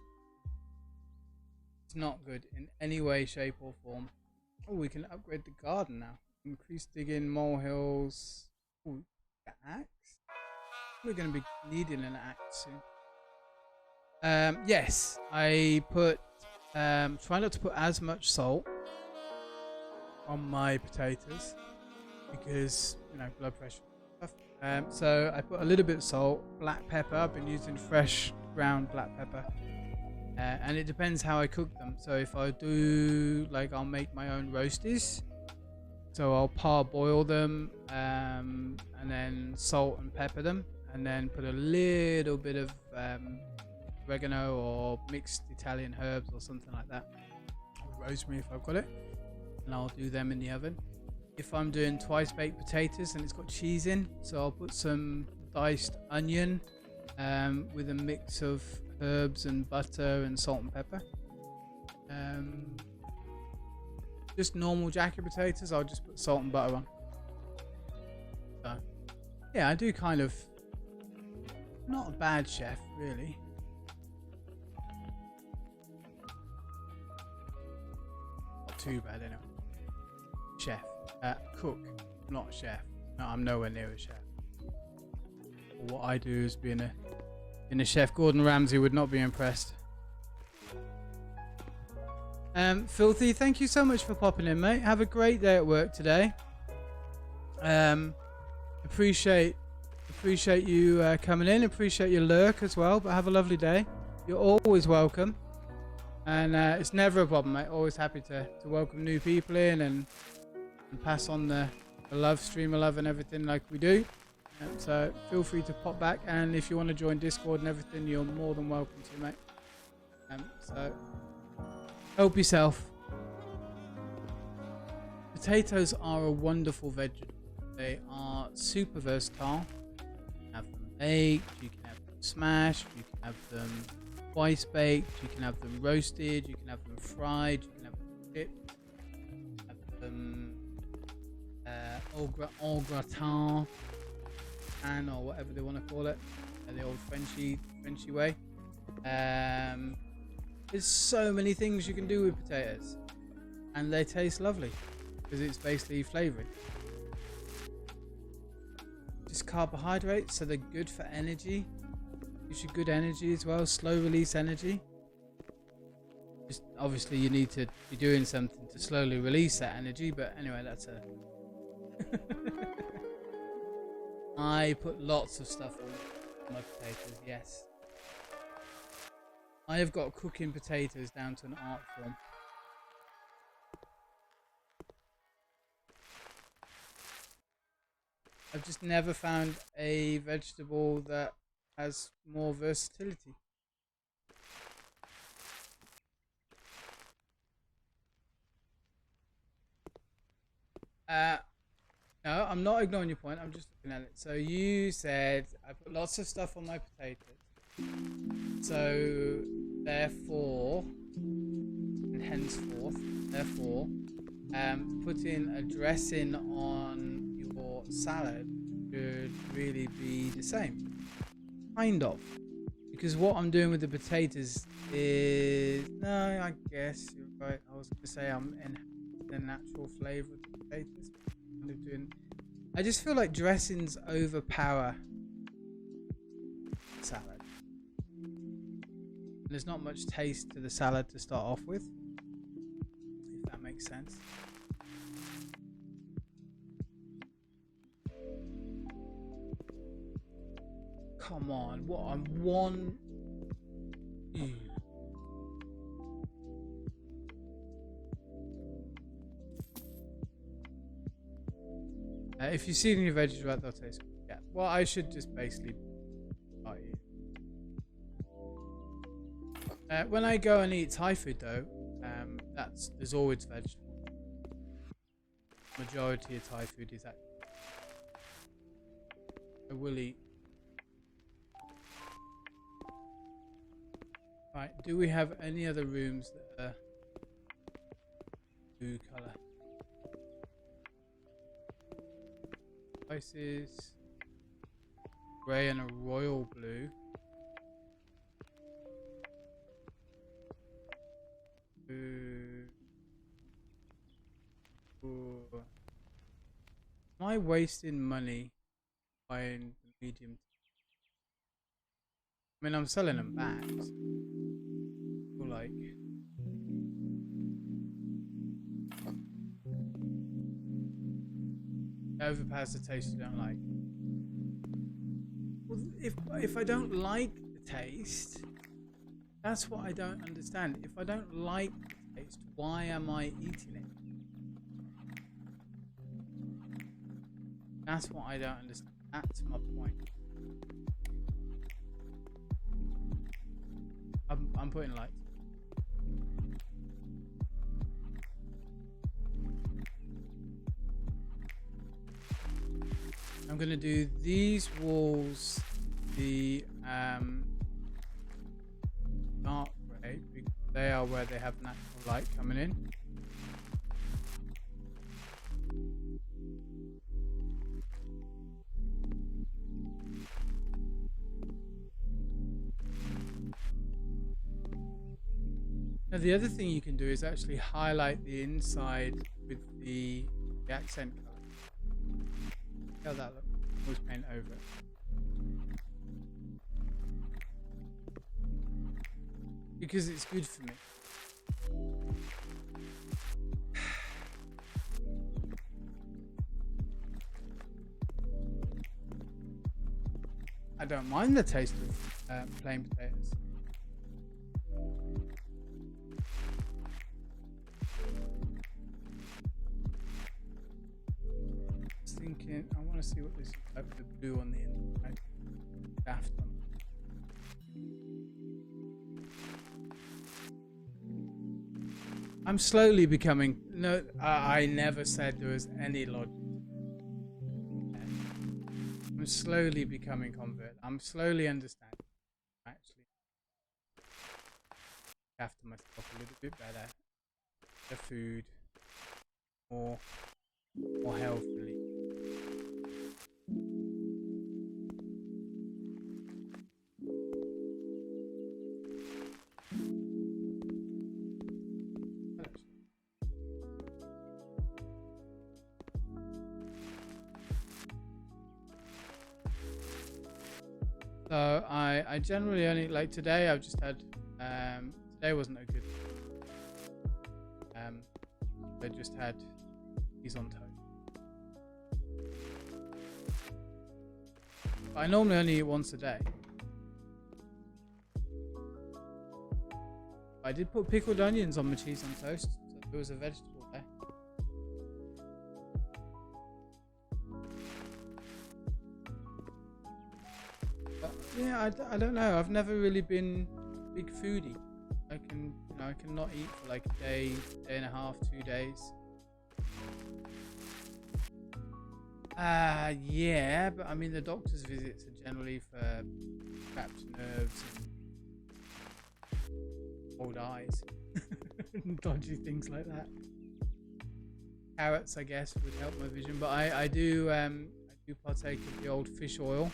A: It's not good in any way, shape, or form. Oh, we can upgrade the garden now. Increase digging, molehills. Oh, the axe. We're going to be needing an axe soon. Yes, I put. Try not to put as much salt on my potatoes because blood pressure stuff. So I put a little bit of salt, black pepper. I've been using fresh ground black pepper, and it depends how I cook them. So if I do, I'll make my own roasties. So I'll parboil them, and then salt and pepper them, and then put a little bit of oregano or mixed Italian herbs or something like that. Or rosemary if I've got it. And I'll do them in the oven. If I'm doing twice baked potatoes and it's got cheese in, so I'll put some diced onion with a mix of herbs and butter and salt and pepper. Just normal jacket potatoes, I'll just put salt and butter on. So yeah, I do kind of not a bad chef really. Not too bad anyway. Chef, cook, not chef. No, I'm nowhere near a chef. What I do is being a chef. Gordon Ramsay would not be impressed. Filthy, thank you so much for popping in, mate. Have a great day at work today. Appreciate you coming in. Appreciate your lurk as well. But have a lovely day. You're always welcome. And it's never a problem, mate. Always happy to welcome new people in and pass on the love, stream of love and everything like we do. So feel free to pop back. And if you want to join Discord and everything, you're more than welcome to, mate. So help yourself. Potatoes are a wonderful vegetable. They are super versatile. You can have them baked, you can have them smashed, you can have them twice baked, you can have them roasted, you can have them fried, you can have them dipped, you can have them au gratin, and or whatever they want to call it, the old Frenchy way. There's so many things you can do with potatoes, and they taste lovely because it's basically flavouring. Just carbohydrates, so they're good for energy. Gives you good energy as well, slow release energy. Just obviously you need to be doing something to slowly release that energy, but anyway, that's a I put lots of stuff on my potatoes, yes. I have got cooking potatoes down to an art form. I've just never found a vegetable that has more versatility. No, I'm not ignoring your point. I'm just looking at it. So you said I put lots of stuff on my potatoes. So therefore, and henceforth, therefore, putting a dressing on your salad should really be the same. Kind of. Because what I'm doing with the potatoes is... No, I guess you're right. I was going to say I'm in the natural flavour of the potatoes. I just feel like dressings overpower salad. And there's not much taste to the salad to start off with, if that makes sense. Come on, what? I'm one. If you see any veggies right, they'll taste good. Yeah. Well, I should just basically buy it. When I go and eat Thai food, though, there's always vegetables. Majority of Thai food is actually. I will eat. Right. Do we have any other rooms that are blue colour? Spices, grey and a royal blue. I wasting money buying the medium? I mean, I'm selling them back. So like, it overpowers the taste you don't like. Well, if I don't like the taste, that's what I don't understand. If I don't like the taste, why am I eating it? That's what I don't understand. That's my point. I'm putting lights. I'm gonna do these walls the dark grey because they are where they have natural light coming in. Now the other thing you can do is actually highlight the inside with the accent colour. See how that looks? Always paint over it. Because it's good for me. I don't mind the taste of plain potatoes. Thinking, I want to see what this is like with the blue on the inside. Daft on. I'm slowly becoming. No, I never said there was any logic. I'm slowly becoming convert. I'm slowly understanding. Actually, after myself a little bit better. The food, more healthily. So I generally only like today. I've just had today wasn't a good. I just had these on toast. But I normally only eat once a day. I did put pickled onions on my cheese on toast, so there was a vegetable there. But yeah, I don't know. I've never really been a big foodie. I can not eat for like a day and a half, 2 days. Yeah, but I mean the doctor's visits are generally for trapped nerves and old eyes, dodgy things like that. Carrots, I guess, would help my vision, but I do partake of the old fish oil.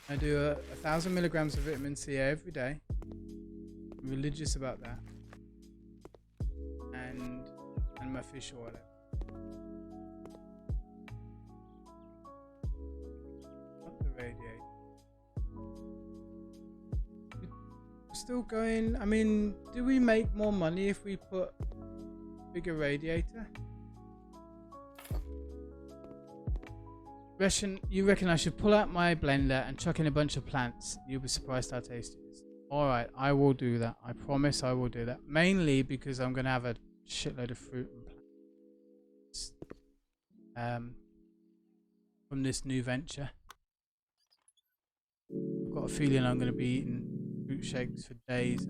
A: I do 1,000 milligrams of vitamin C every day. I'm religious about that, and my fish oil. Not the radiator. Still going. I mean, do we make more money if we put bigger radiator? You reckon I should pull out my blender and chuck in a bunch of plants? You'll be surprised how tasty it is. Alright, I will do that. I promise I will do that. Mainly because I'm going to have a shitload of fruit and plants from this new venture. I've got a feeling I'm going to be eating fruit shakes for days,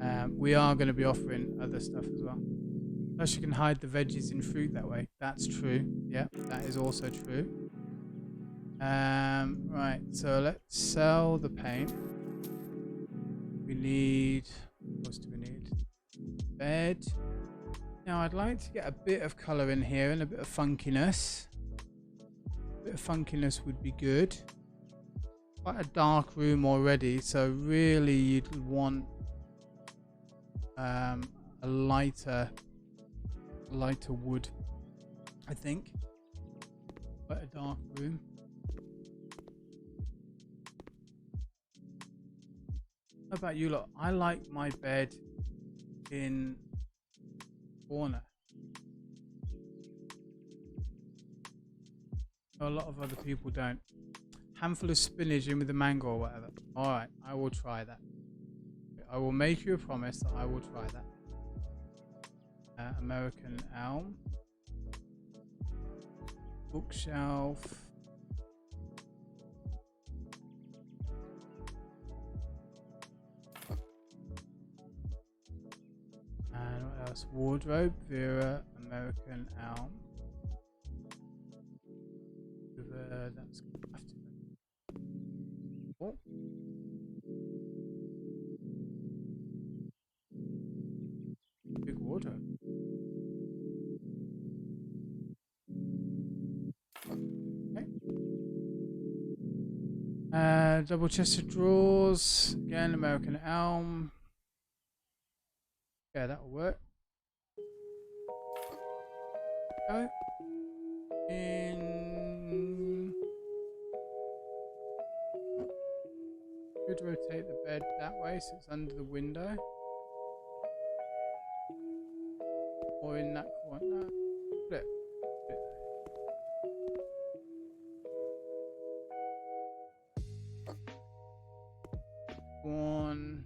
A: and we are going to be offering other stuff as well. Plus you can hide the veggies in fruit that way. That's true. Yeah, that is also true. Right, so let's sell the paint. We need, what else do we need? Bed. Now I'd like to get a bit of colour in here and a bit of funkiness. A bit of funkiness would be good. Quite a dark room already, so really you'd want a lighter wood. I think. Quite a dark room. How about you lot? I like my bed in corner. A lot of other people don't. Handful of spinach in with the mango or whatever. Alright, I will try that. I will make you a promise that I will try that. American elm. Bookshelf. And what else? Wardrobe. Vera. American elm. That's oh. Big wardrobe. Okay. Double chested drawers. Again, American elm. Yeah, that'll work. Go. Could rotate the bed that way so it's under the window. Or in that corner. Flip. One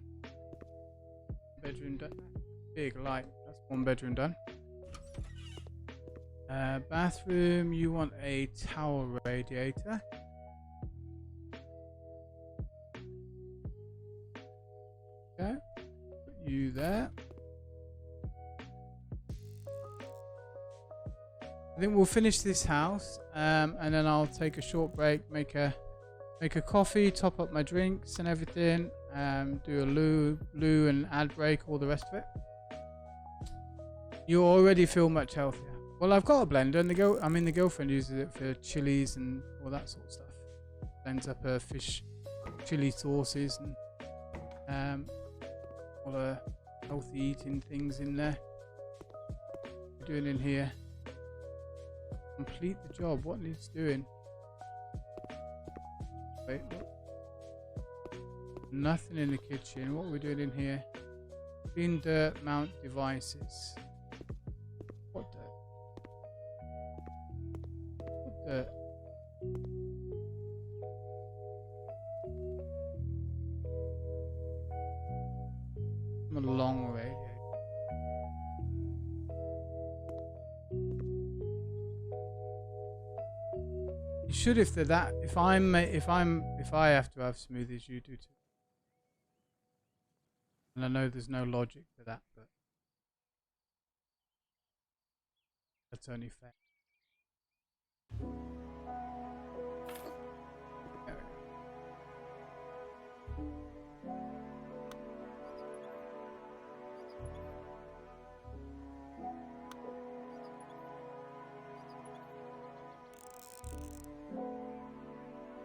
A: bedroom done. Big light. That's one bedroom done. Bathroom, you want a towel radiator. Okay, put you there. I think we'll finish this house, and then I'll take a short break, make a coffee, top up my drinks and everything, do a loo and ad break, all the rest of it. You already feel much healthier. Well, I've got a blender, and the girlfriend uses it for chilies and all that sort of stuff. Blends up her fish chili sauces and all her healthy eating things in there. What are you doing in here? Complete the job. What needs doing? Wait, what? Nothing in the kitchen. What are we doing in here? Clean dirt, mount devices. What dirt? What dirt? I'm a long radiator. You should if they're that. If I have to have smoothies, you do too. And I know there's no logic to that, but that's only fair.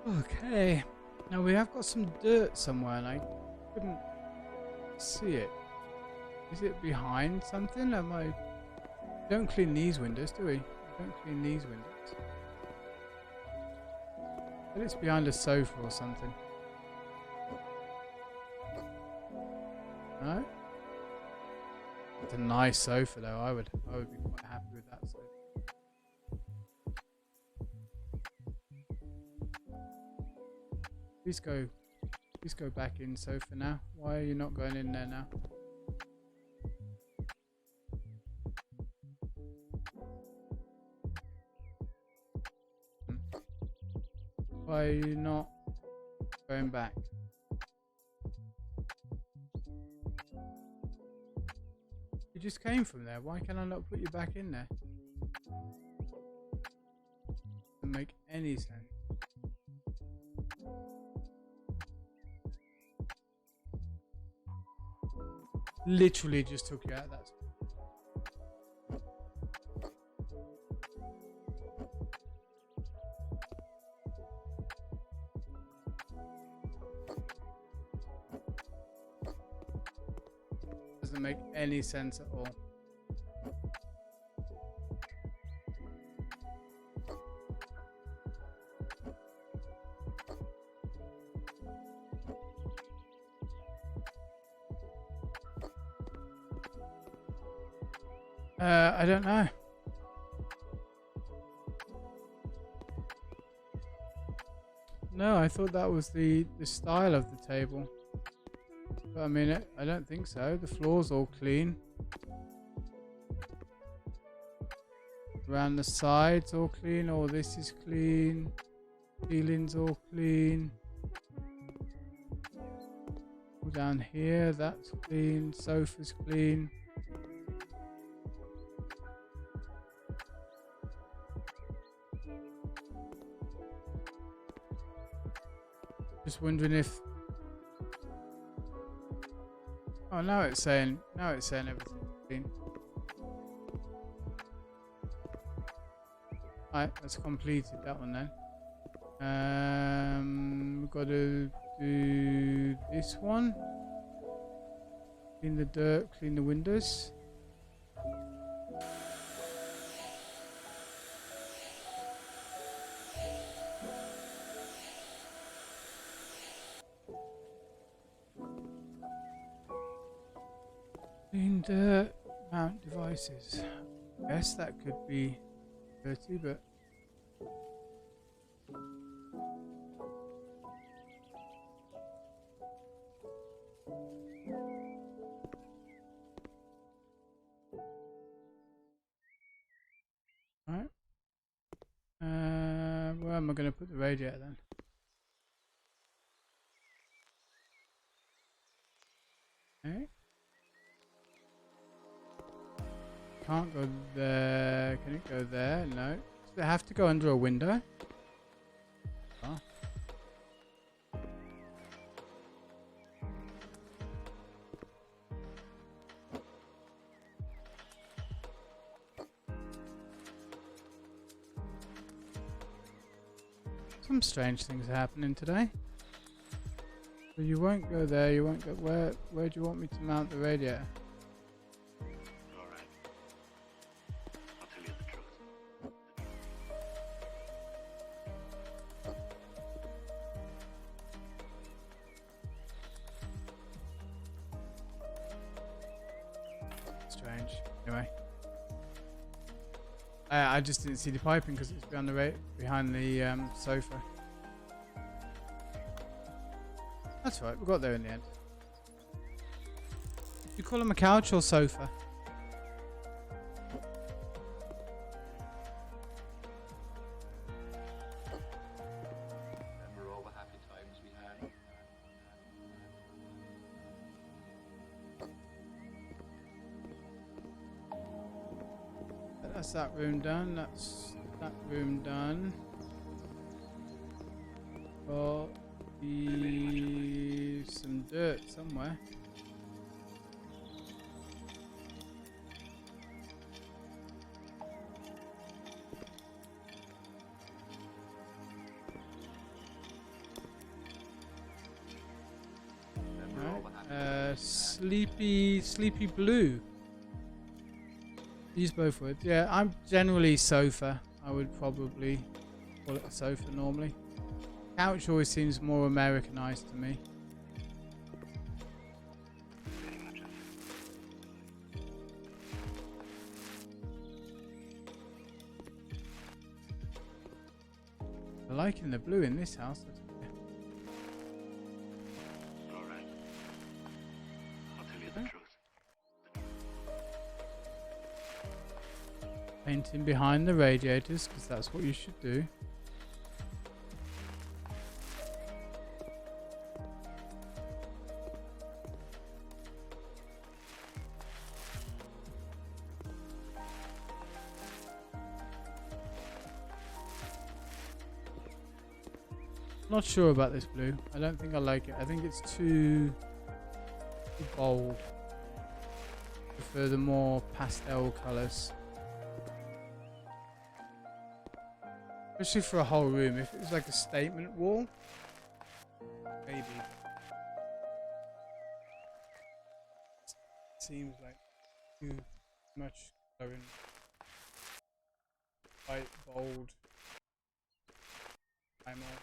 A: Okay, now we have got some dirt somewhere and I couldn't see it. Is it behind something? Don't clean these windows, do we? Don't clean these windows. But it's behind a sofa or something. No? It's a nice sofa though. I would be quite happy with that sofa. Please go back in sofa now. Why are you not going in there now? Why are you not going back? You just came from there. Why can I not put you back in there? Doesn't make any sense. Literally just took you out of that. Doesn't make any sense at all. I don't know. No, I thought that was the style of the table. But I mean, I don't think so. The floor's all clean. Around the sides all clean. All this is clean. Ceiling's all clean. All down here, that's clean. Sofa's clean. Just wondering if... Oh, now it's saying everything's clean. Alright, that's completed that one then. We've got to do this one. Clean the dirt, clean the windows. Clean dirt, mount devices. I guess that could be dirty, but alright. Where am I going to put the radiator then? Okay. Can't go there. Can it go there? No. Does it have to go under a window? Oh. Some strange things are happening today. So you won't go there, you won't go... Where do you want me to mount the radiator?
C: Alright. I'll tell you the truth.
A: Strange. Anyway. I just didn't see the piping because it's behind the sofa. That's right, we got there in the end. You call them a couch or sofa?
C: Remember all the happy times we had?
A: That's that room done. That's that room done. Got some dirt somewhere.
C: Remember all the happy
A: Sleepy blue. Use both words. Yeah, I'm generally sofa. I would probably call it a sofa normally. Couch always seems more Americanized to me. I like the blue in this house.
C: Alright. I'll tell you the truth.
A: Painting behind the radiators, because that's what you should do. Not sure about this blue. I don't think I like it. I think it's too bold. I prefer the more pastel colours. Especially for a whole room. If it was like a statement wall, maybe. Seems like too much colour in quite bold. I'm all.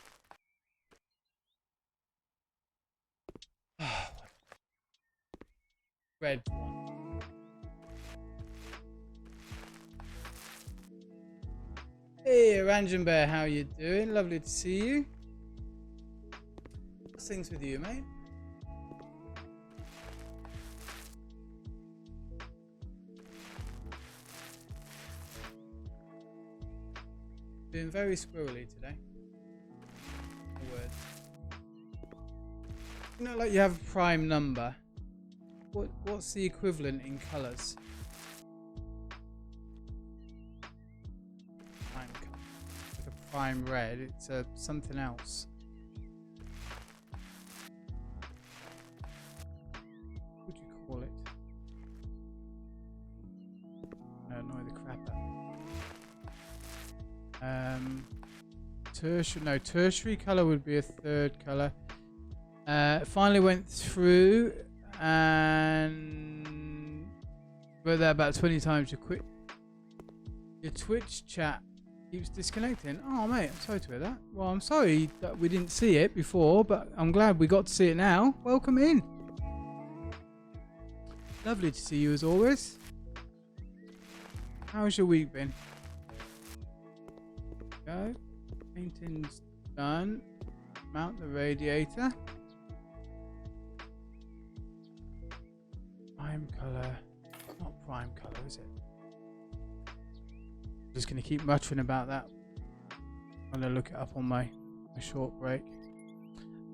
A: Red one. Hey, Ranjan Bear, how you doing? Lovely to see you. How's things with you, mate? Being very squirrely today. A word. You know, like you have a prime number. What's the equivalent in colours? Prime colour. Like a prime red. It's something else. What would you call it? Annoy the crap out. Tertiary colour would be a third colour. Finally went through and wrote that about 20 times. Your Twitch chat keeps disconnecting. Oh mate, I'm sorry to hear that. Well, I'm sorry that we didn't see it before, but I'm glad we got to see it now. Welcome in. Lovely to see you as always. How's your week been? Go. Painting's done. Mount the radiator. Prime colour. Not prime colour, is it? I'm just going to keep muttering about that. I'm going to look it up on my short break.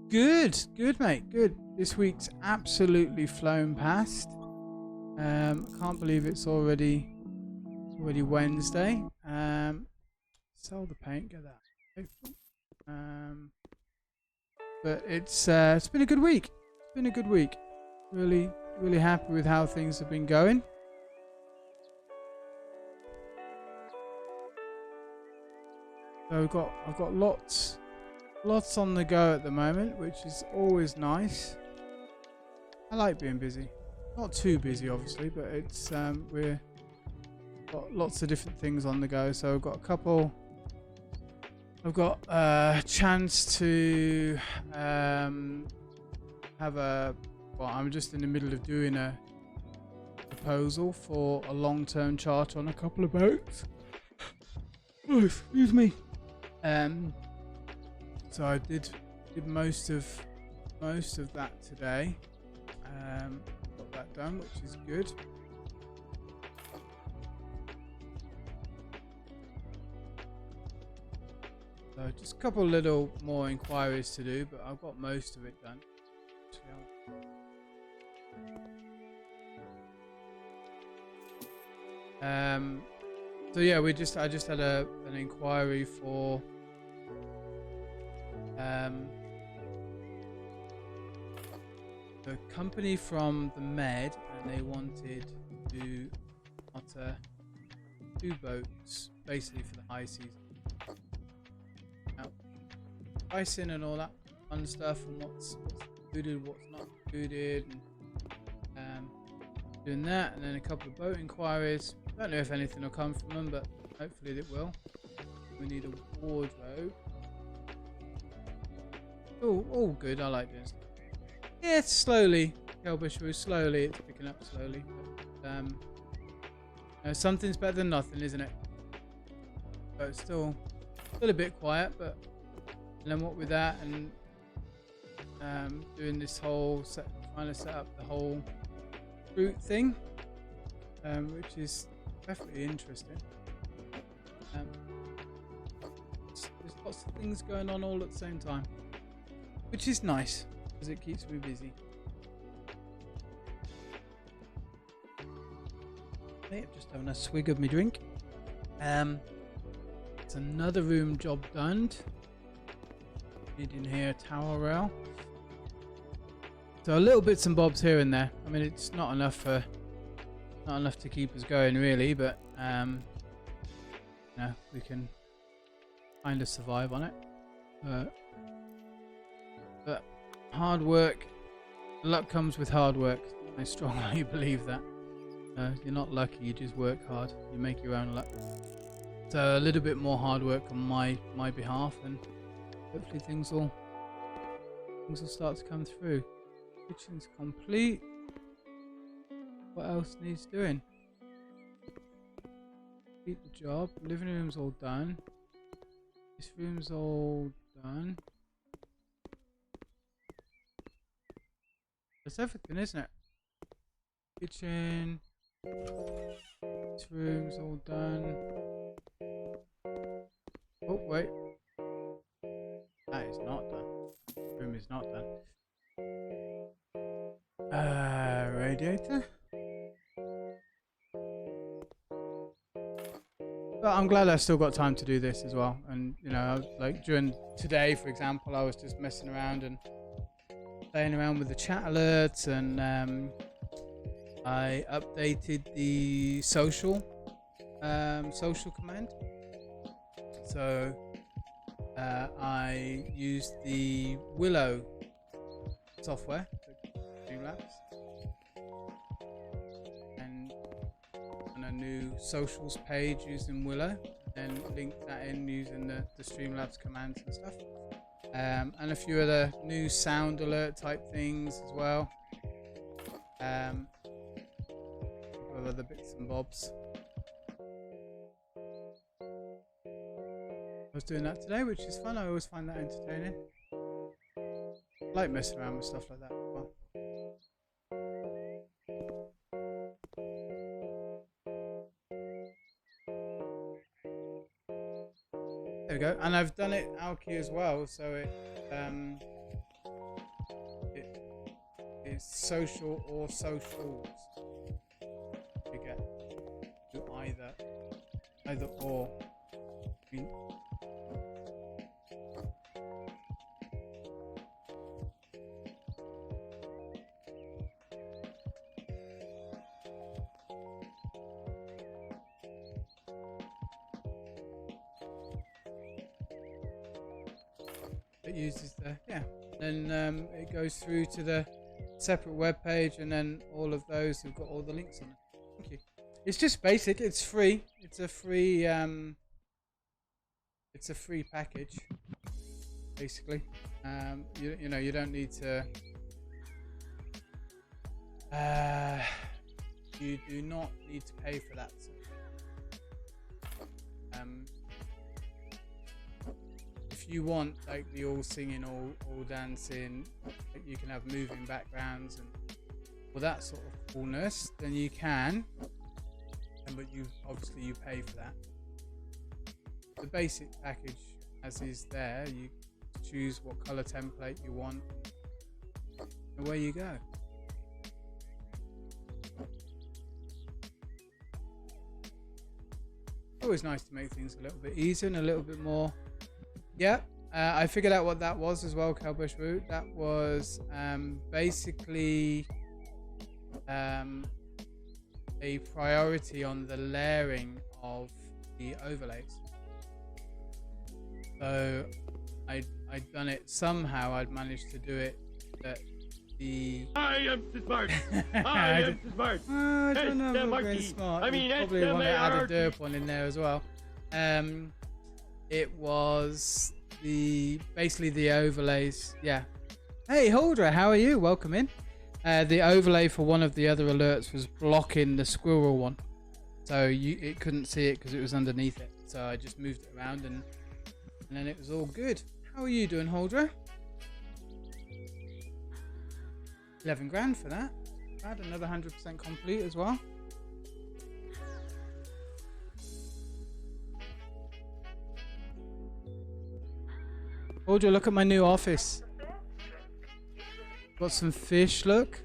A: Good, mate, good. This week's absolutely flown past. I can't believe it's already Wednesday. Sell the paint, get that. But it's been a good week. It's been a good week. Really happy with how things have been going. So I've got lots on the go at the moment, which is always nice. I like being busy. Not too busy, obviously, but it's we're got lots of different things on the go. So I've got a couple. I've got a chance to have a. Well, I'm just in the middle of doing a proposal for a long-term charter on a couple of boats. Oh, excuse me. So I did most of that today. Got that done, which is good. So just a couple little more inquiries to do, but I've got most of it done. So yeah, I just had an inquiry for the company from the Med, and they wanted to charter 2 boats basically for the high season. Now, pricing and all that fun stuff, and what's included, what's not included, and doing that, and then a couple of boat inquiries. Don't know if anything will come from them, but hopefully it will. We need a wardrobe. Oh, all good. I like this. Yeah, it's slowly. Kelbush, slowly. It's picking up slowly. But, something's better than nothing, isn't it? So it's still a bit quiet, but and then what with that and doing this whole trying to set up the whole route thing, which is definitely interesting. There's lots of things going on all at the same time, which is nice because it keeps me busy. Okay, I'm just having a swig of my drink. It's another room job done. Need in here a towel rail. So little bits and bobs here and there. I mean, it's not enough to keep us going really, but we can kind of survive on it. But hard work, luck comes with hard work. I strongly believe that. You're not lucky, you just work hard. You make your own luck. So a little bit more hard work on my behalf, and hopefully things will start to come through. Kitchen's complete. What else needs doing? Complete the job. Living room's all done. This room's all done. That's everything, isn't it? Kitchen. This room's all done. Oh, wait. That is not done. This room is not done. Radiator. But I'm glad I still got time to do this as well. And, you know, like during today, for example, I was just messing around and playing around with the chat alerts, and I updated the social command. So I used the Willow software, Streamlabs, and on a new socials page using Willow, and linked that in using the Streamlabs commands and stuff. And a few other new sound alert type things as well. A couple of other bits and bobs. I was doing that today, which is fun. I always find that entertaining. I like messing around with stuff like that as well. There we go. And I've done it Alki as well, so it is social or socials. You get to either or. It uses the then it goes through to the separate web page, and then all of those have got all the links on it. Thank you. It's just basic. It's free. It's a free package basically. You know, you don't need to you do not need to pay for that. So, if you want like the all singing, all dancing, like you can have moving backgrounds and all that sort of coolness, then you can, but you obviously pay for that. The basic package as is there, you choose what color template you want, and away you go. Always nice to make things a little bit easier and a little bit more. Yeah, I figured out what that was as well, Cowbush Root. That was basically a priority on the layering of the overlays. So I'd done it somehow. I'd managed to do it that the
C: I am smart. I am smart.
A: I don't know if I'm very smart.
C: I mean,
A: you probably want to add a derp one in there as well. It was basically the overlays. Yeah. Hey Holdra, how are you? Welcome in. The overlay for one of the other alerts was blocking the squirrel one, so it couldn't see it because it was underneath it. So I just moved it around, and then it was all good. How are you doing, Holdra? 11 grand for that. Had another 100% complete as well. Holdra, look at my new office. Got some fish, look.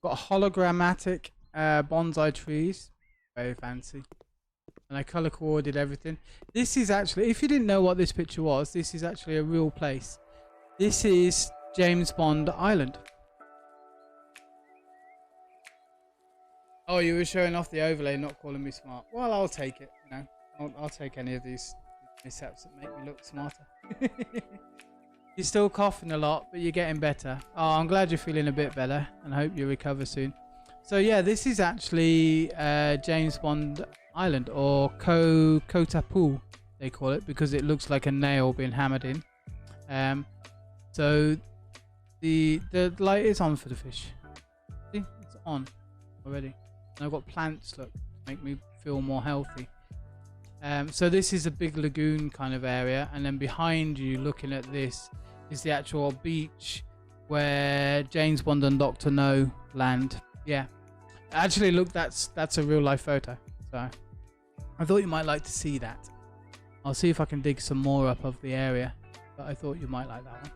A: Got hologrammatic bonsai trees. Very fancy. And I color coordinated everything. This is actually, if you didn't know what this picture was, this is actually a real place. This is James Bond Island. Oh, you were showing off the overlay, not calling me smart. Well, I'll take it. You know, I'll take any of these mishaps that make me look smarter. You're still coughing a lot, but you're getting better. Oh, I'm glad you're feeling a bit better, and I hope you recover soon. So yeah, this is actually James Bond Island, or Kotapu, they call it, because it looks like a nail being hammered in. So the light is on for the fish. See, it's on already. And I've got plants, look, to make me feel more healthy. So this is a big lagoon kind of area, and then behind you, looking at this, is the actual beach where James Bond and Doctor No land. Yeah, actually, look, that's a real life photo. So I thought you might like to see that. I'll see if I can dig some more up of the area, but I thought you might like that one.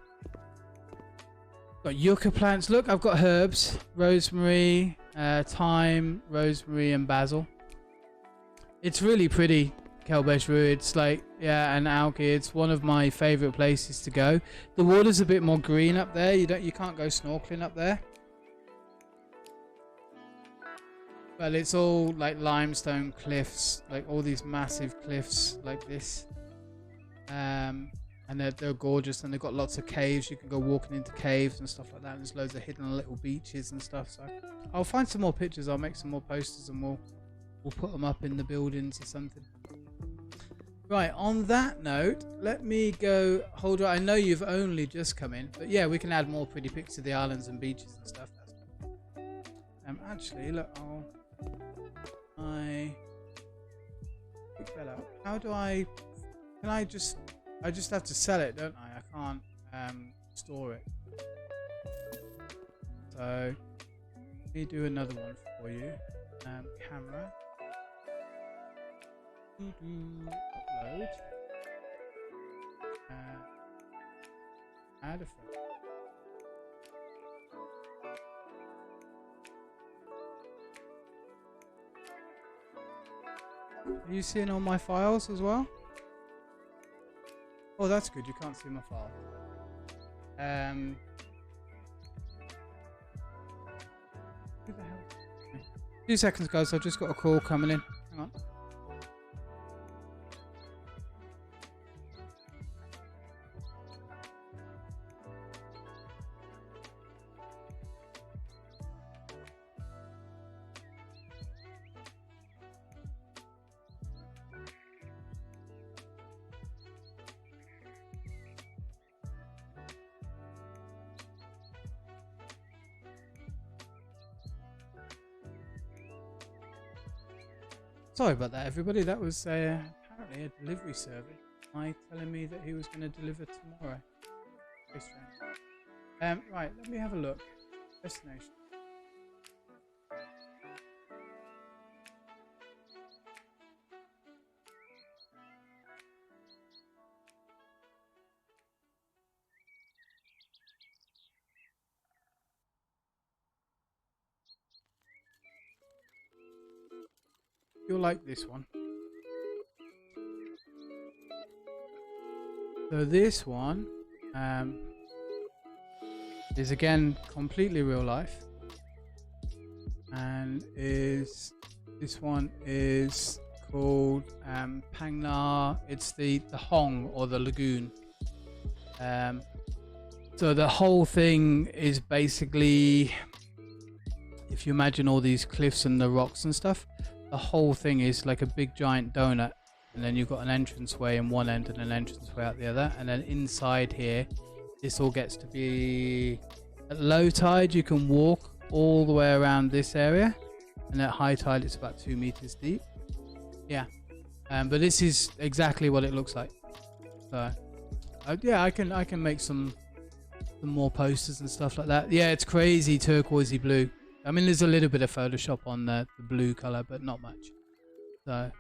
A: Got yucca plants. Look, I've got herbs, rosemary, thyme, rosemary, and basil. It's really pretty, Kelbeshru. It's like, yeah, and Alki. It's one of my favourite places to go. The water's a bit more green up there. You can't go snorkeling up there. But it's all like limestone cliffs, like all these massive cliffs like this. And they're gorgeous, and they've got lots of caves. You can go walking into caves and stuff like that. And there's loads of hidden little beaches and stuff. So I'll find some more pictures. I'll make some more posters, and we'll put them up in the buildings or something. Right, on that note, let me go. Hold on, I know you've only just come in, but yeah, we can add more pretty pics of the islands and beaches and stuff. Actually, look, pick that up. How do I? Can I just? I just have to sell it, don't I? I can't store it. So let me do another one for you. Camera. Upload. Add a photo. Are you seeing all my files as well? Oh, that's good. You can't see my file. 2 seconds, guys. I've just got a call coming in. Hang on. Sorry about that, everybody. That was apparently a delivery service. Telling me that he was going to deliver tomorrow. Very strange. Right, let me have a look. Destination. You'll like this one. So this one is again completely real life, and this one is called Pangnar. It's the Hong, or the lagoon. So the whole thing is basically, if you imagine all these cliffs and the rocks and stuff, the whole thing is like a big giant donut, and then you've got an entranceway in one end and an entranceway out the other, and then inside here this all gets to be, at low tide you can walk all the way around this area, and at high tide it's about 2 meters deep. Yeah, but this is exactly what it looks like. So yeah, I can make some more posters and stuff like that. Yeah, it's crazy turquoisey blue. I mean, there's a little bit of Photoshop on the blue color, but not much. So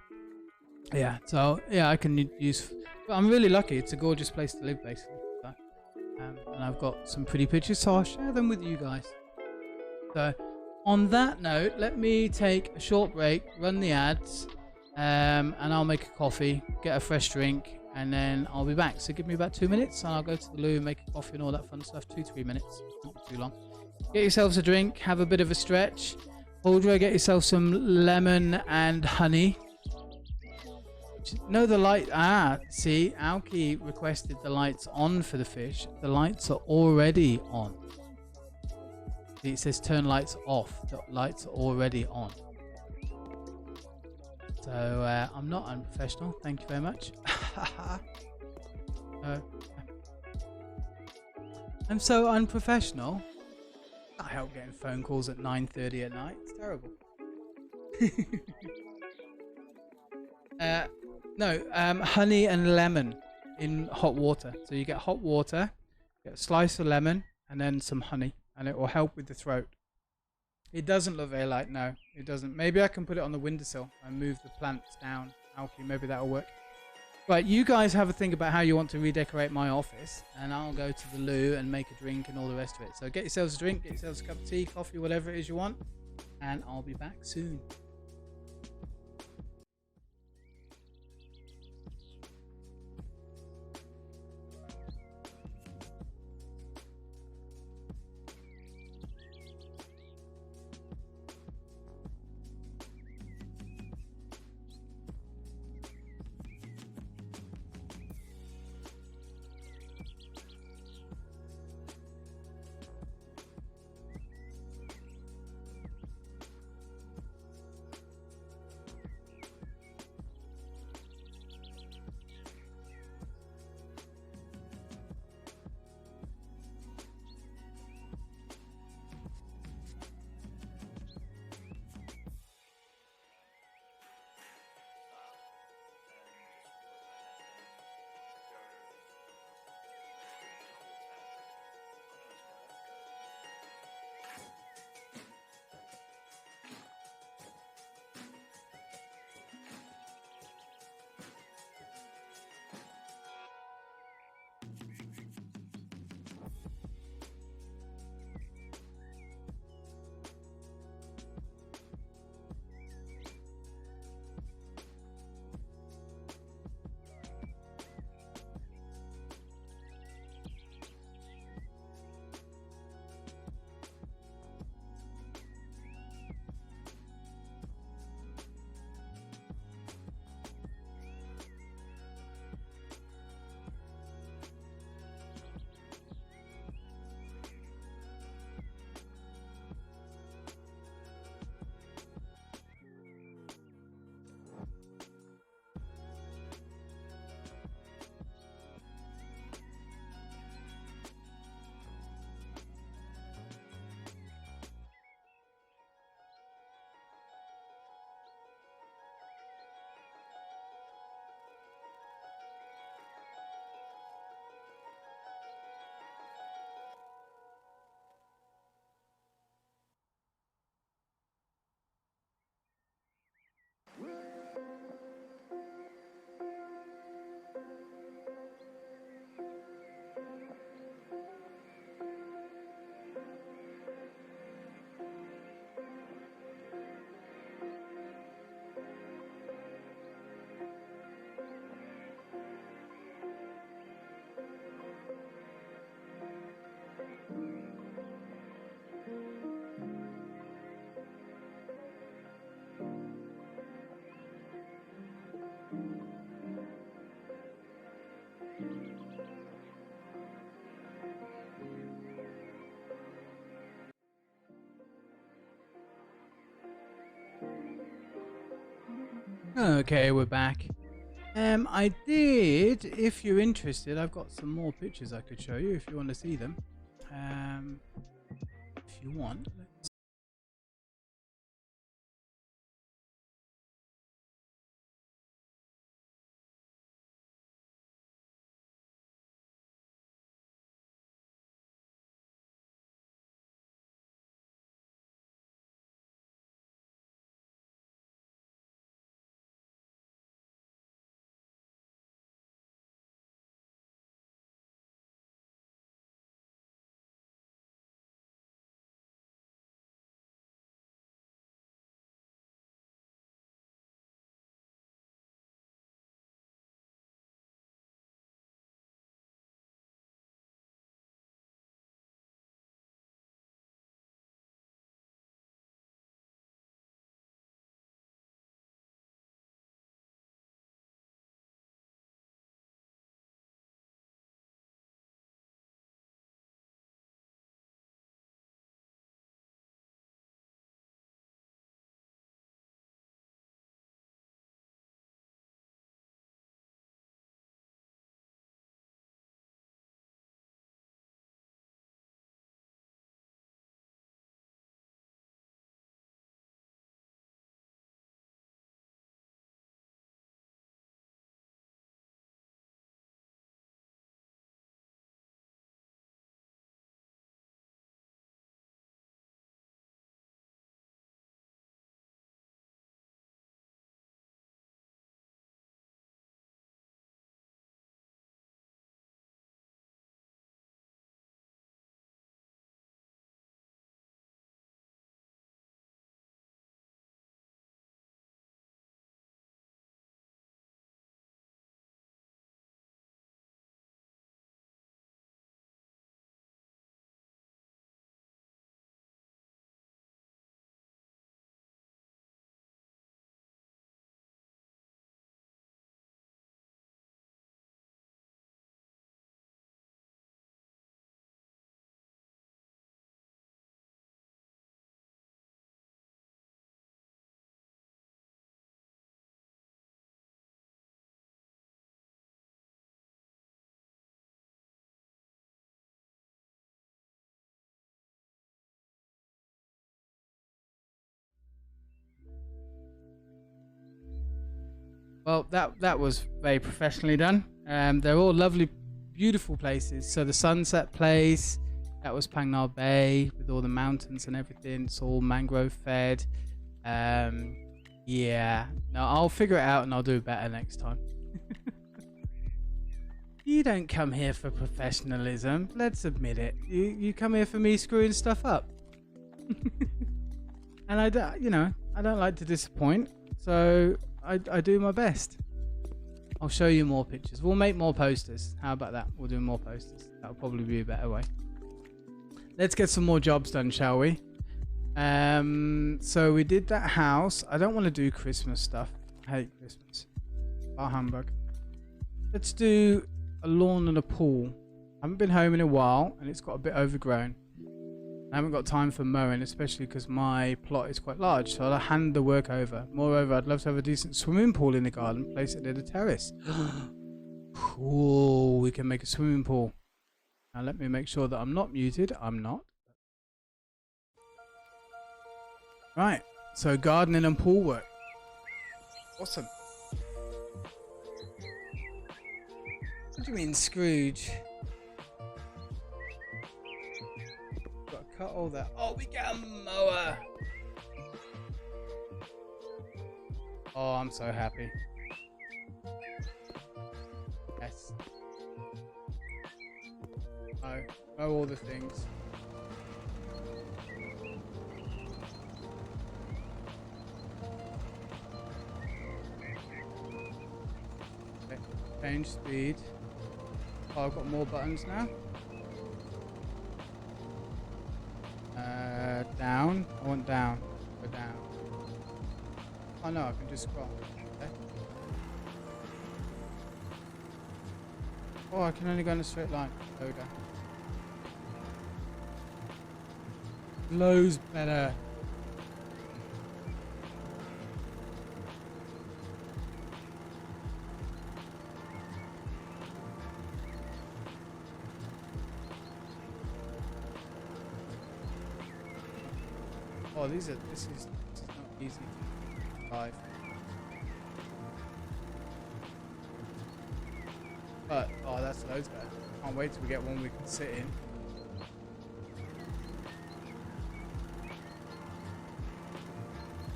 A: yeah, I can use. But I'm really lucky. It's a gorgeous place to live, basically. So, and I've got some pretty pictures, so I'll share them with you guys. So, on that note, let me take a short break, run the ads, and I'll make a coffee, get a fresh drink, and then I'll be back. So give me about 2 minutes, and I'll go to the loo, make a coffee, and all that fun stuff. 2-3 minutes, not too long. Get yourselves a drink, have a bit of a stretch. Audrey, get yourself some lemon and honey. No, the light. See, Alki requested the lights on for the fish. The lights are already on. See, it says turn lights off. The lights are already on. So I'm not unprofessional. Thank you very much. I'm so unprofessional. I help getting phone calls at 9:30 at night. It's terrible. No, honey and lemon in hot water. So you get hot water, get a slice of lemon, and then some honey, and it will help with the throat. It doesn't look very light, no, it doesn't. Maybe I can put it on the windowsill and move the plants down. Alfie, maybe that'll work. Right, you guys have a think about how you want to redecorate my office, and I'll go to the loo and make a drink and all the rest of it. So get yourselves a drink, get yourselves a cup of tea, coffee, whatever it is you want, and I'll be back soon. Okay, we're back. I did, if you're interested, I've got some more pictures I could show you if you want to see them. If you want, let's Well, that was very professionally done. They're all lovely, beautiful places. So the Sunset Place, that was Pangnal Bay with all the mountains and everything. It's all mangrove fed. Yeah. No, I'll figure it out and I'll do better next time. You don't come here for professionalism. Let's admit it. You come here for me screwing stuff up. And I don't like to disappoint. So I do my best. I'll show you more pictures. We'll make more posters. How about that? We'll do more posters. That'll probably be a better way. Let's get some more jobs done, shall we? So we did that house. I don't want to do Christmas stuff. I hate Christmas. Bar humbug. Let's do a lawn and a pool. I haven't been home in a while and it's got a bit overgrown. I haven't got time for mowing, especially because my plot is quite large, so I'll hand the work over. Moreover, I'd love to have a decent swimming pool in the garden, place it near the terrace. Cool, we can make a swimming pool. Now let me make sure that I'm not muted. I'm not. Right, so gardening and pool work. Awesome. What do you mean, Scrooge? Got to cut all that. Oh, we get a mower. Oh, I'm so happy. Yes. Mow all the things. Okay. Change speed. Oh, I've got more buttons now. Down. I want down. Go down. Oh no, I can just scroll. Okay. Oh, I can only go in a straight line. There we go. Loads better. Oh, this is not easy to drive. But oh, that's loads better. Can't wait till we get one we can sit in.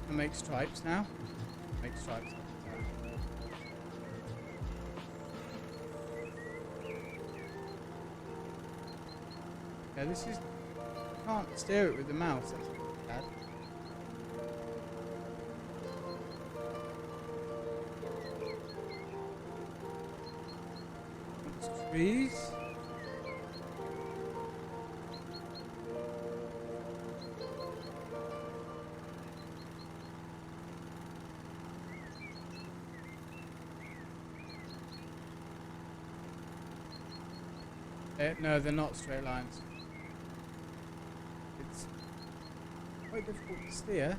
A: And make stripes now. Make stripes. Yeah, this is. I can't steer it with the mouse. That's bad. Trees. No, they're not straight lines. It's quite difficult to steer.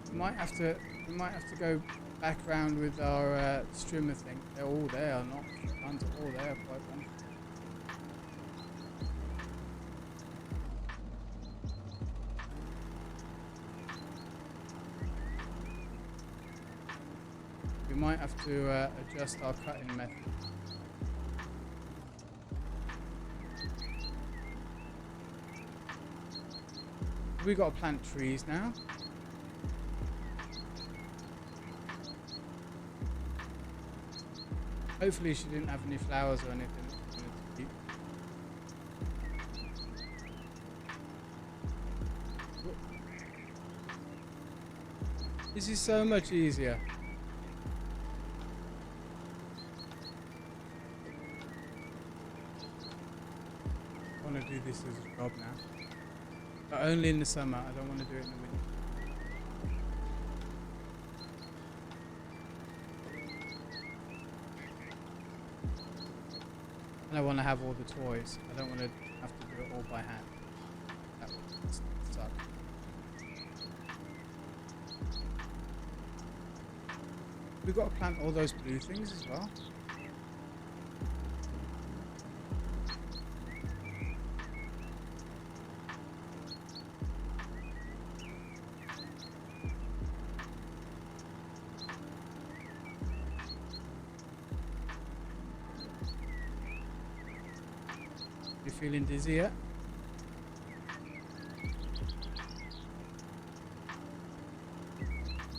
A: We might have to go back round with our strimmer thing. They're all there, not lines are all there. Quite one. We might have to adjust our cutting method. We got to plant trees now. Hopefully she didn't have any flowers or anything. This is so much easier. I want to do this as a job now. But only in the summer. I don't want to do it in the winter. And I want to have all the toys. I don't want to have to do it all by hand. That would suck. We've got to plant all those blue things as well. You feeling dizzy yet?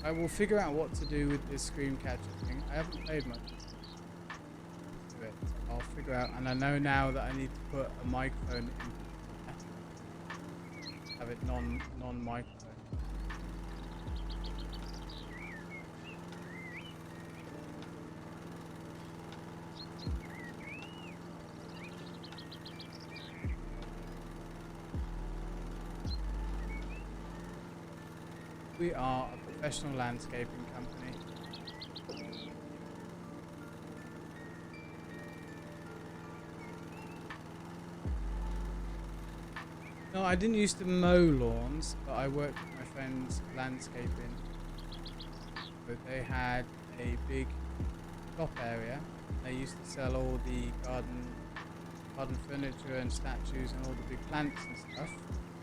A: I will figure out what to do with this screen catcher thing. I haven't played much of it. I'll figure out, and I know now that I need to put a microphone in. Have it non-microphone. We are a professional landscaping company. No, I didn't used to mow lawns, but I worked with my friends landscaping. But they had a big shop area. They used to sell all the garden furniture and statues and all the big plants and stuff.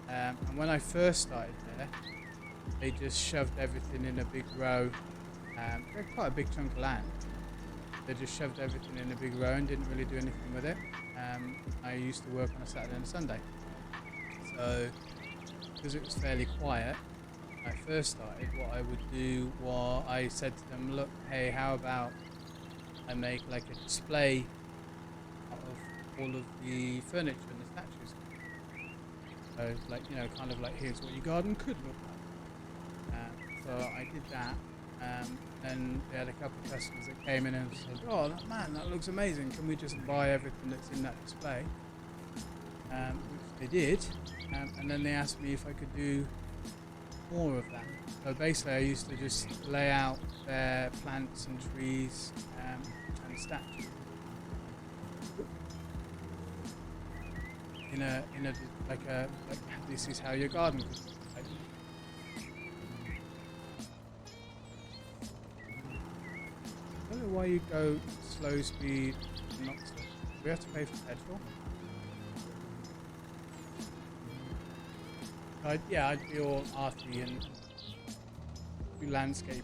A: And when I first started there, they just shoved everything in a big row. They had quite a big chunk of land. They just shoved everything in a big row and didn't really do anything with it. I used to work on a Saturday and a Sunday. So, because it was fairly quiet, when I first started, what I would do was I said to them, look, hey, how about I make like a display out of all of the furniture and the statues. So it's like, you know, kind of like, here's what your garden could look like. So I did that. Then they had a couple of customers that came in and said, oh man, that looks amazing. Can we just buy everything that's in that display? Which they did. And then they asked me if I could do more of that. So basically I used to just lay out their plants and trees and statues in a like this is how your garden could look like. I don't know why you go slow speed and not slow. Do we have to pay for petrol? I'd be all arty and do landscaping.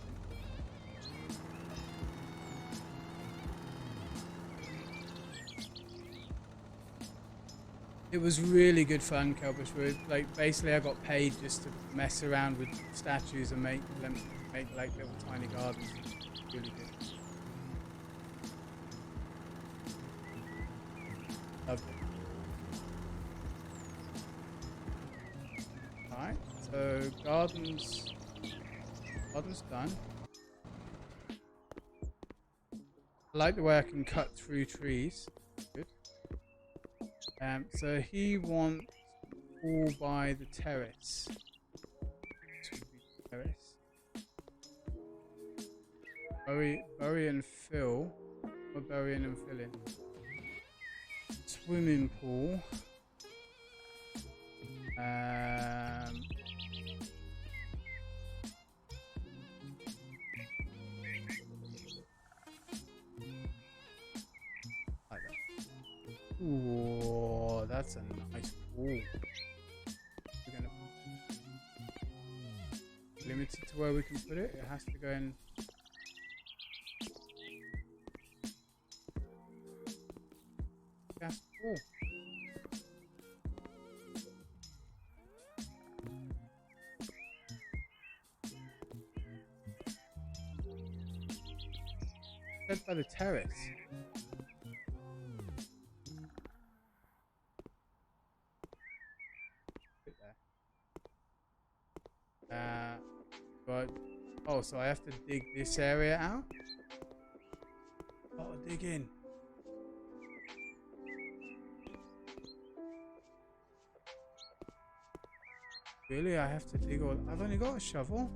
A: It was really good fun, Kelbush. Like basically, I got paid just to mess around with statues and make like little tiny gardens. Really good. Loved it. Alright, so gardens done. I like the way I can cut through trees. Good. So he wants all by the terrace. Bury and fill. Or burying and filling. Swimming pool. Like that. Ooh, that's a nice pool. We're gonna limited to where we can put it. It has to go in. Gas pool. That's by the terrace. But oh, so I have to dig this area out? Oh, dig in. Really? I have to dig all. I've only got a shovel.